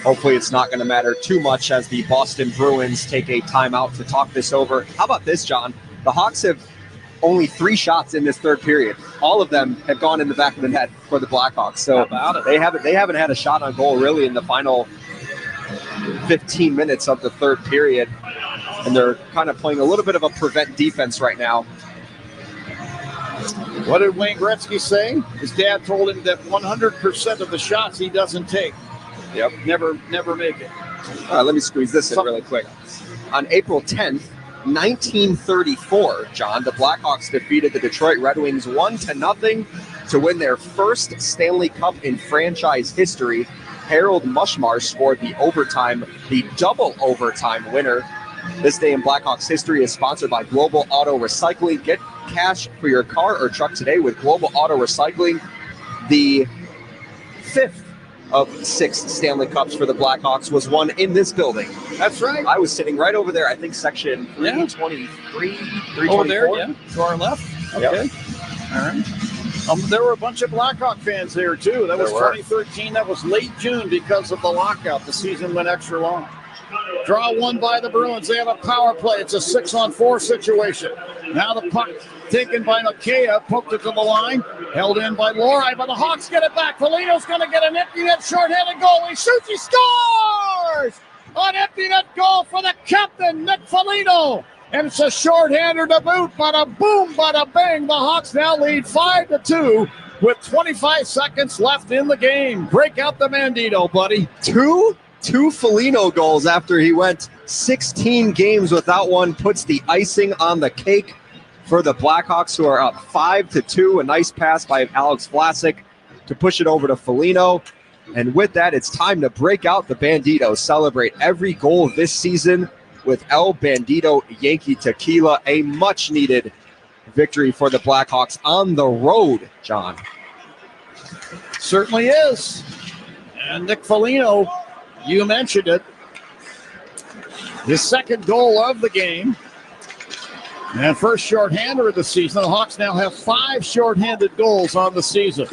hopefully it's not going to matter too much as the Boston Bruins take a timeout to talk this over. How about this, John? The Hawks have only 3 shots in this third period. All of them have gone in the back of the net for the Blackhawks. So they haven't had a shot on goal really in the final 15 minutes of the third period. And they're kind of playing a little bit of a prevent defense right now. What did Wayne Gretzky say? His dad told him that 100% of the shots he doesn't take. Yep. Never make it. All right, let me squeeze this in really quick. On April 10th, 1934, John, the Blackhawks defeated the Detroit Red Wings 1-0 to win their first Stanley Cup in franchise history. Harold Mushmar scored the double overtime winner. This day in Blackhawks history is sponsored by Global Auto Recycling. Get cash for your car or truck today with Global Auto Recycling. The 5th of 6 Stanley Cups for the Blackhawks was won in this building. That's right. I was sitting right over there, I think section 323, 324. Over there, yeah, to our left. Okay. Yep. All right. There were a bunch of Blackhawk fans there, too. That was 2013. That was late June because of the lockout. The season went extra long. Draw one by the Bruins. They have a power play. It's a 6-on-4 situation. Now the puck taken by Mikheyev, poked it to the line, held in by Lori, but the Hawks get it back. Foligno's going to get an empty net shorthanded goal. He shoots, he scores! An empty net goal for the captain, Nick Foligno. And it's a shorthander to boot. Bada boom, bada bang. The Hawks now lead 5-2 with 25 seconds left in the game. Break out the Bandito, buddy. Two Foligno goals after he went 16 games without one puts the icing on the cake for the Blackhawks, who are up 5-2. A nice pass by Alex Vlasic to push it over to Foligno. And with that, it's time to break out the Bandito. Celebrate every goal this season with El Bandito Yankee Tequila. A much-needed victory for the Blackhawks on the road, John. Certainly is. And Nick Foligno, you mentioned it, his second goal of the game and first shorthander of the season. The Hawks now have 5 shorthanded goals on the season.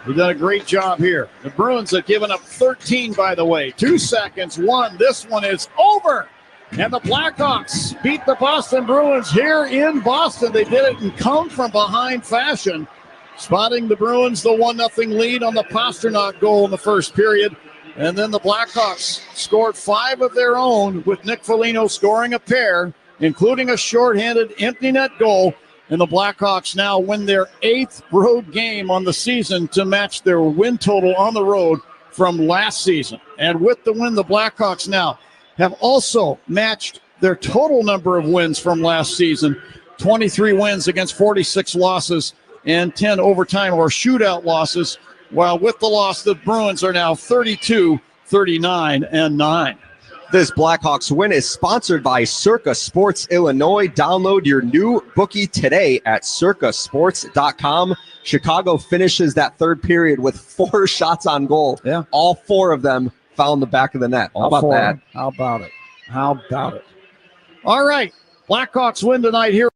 They've done a great job here. The Bruins have given up 13, by the way. 2 seconds, 1. This one is over. And the Blackhawks beat the Boston Bruins here in Boston. They did it in come-from-behind fashion, spotting the Bruins the 1-0 lead on the Pasternak goal in the first period. And then the Blackhawks scored 5 of their own, with Nick Foligno scoring a pair, including a shorthanded empty net goal. And the Blackhawks now win their 8th road game on the season to match their win total on the road from last season. And with the win, the Blackhawks now have also matched their total number of wins from last season, 23 wins against 46 losses and 10 overtime or shootout losses. While with the loss, the Bruins are now 32-39-9. This Blackhawks win is sponsored by Circa Sports Illinois. Download your new bookie today at circasports.com. Chicago finishes that third period with 4 shots on goal. Yeah. All 4 of them found the back of the net. How about that? How about it? All right. Blackhawks win tonight here.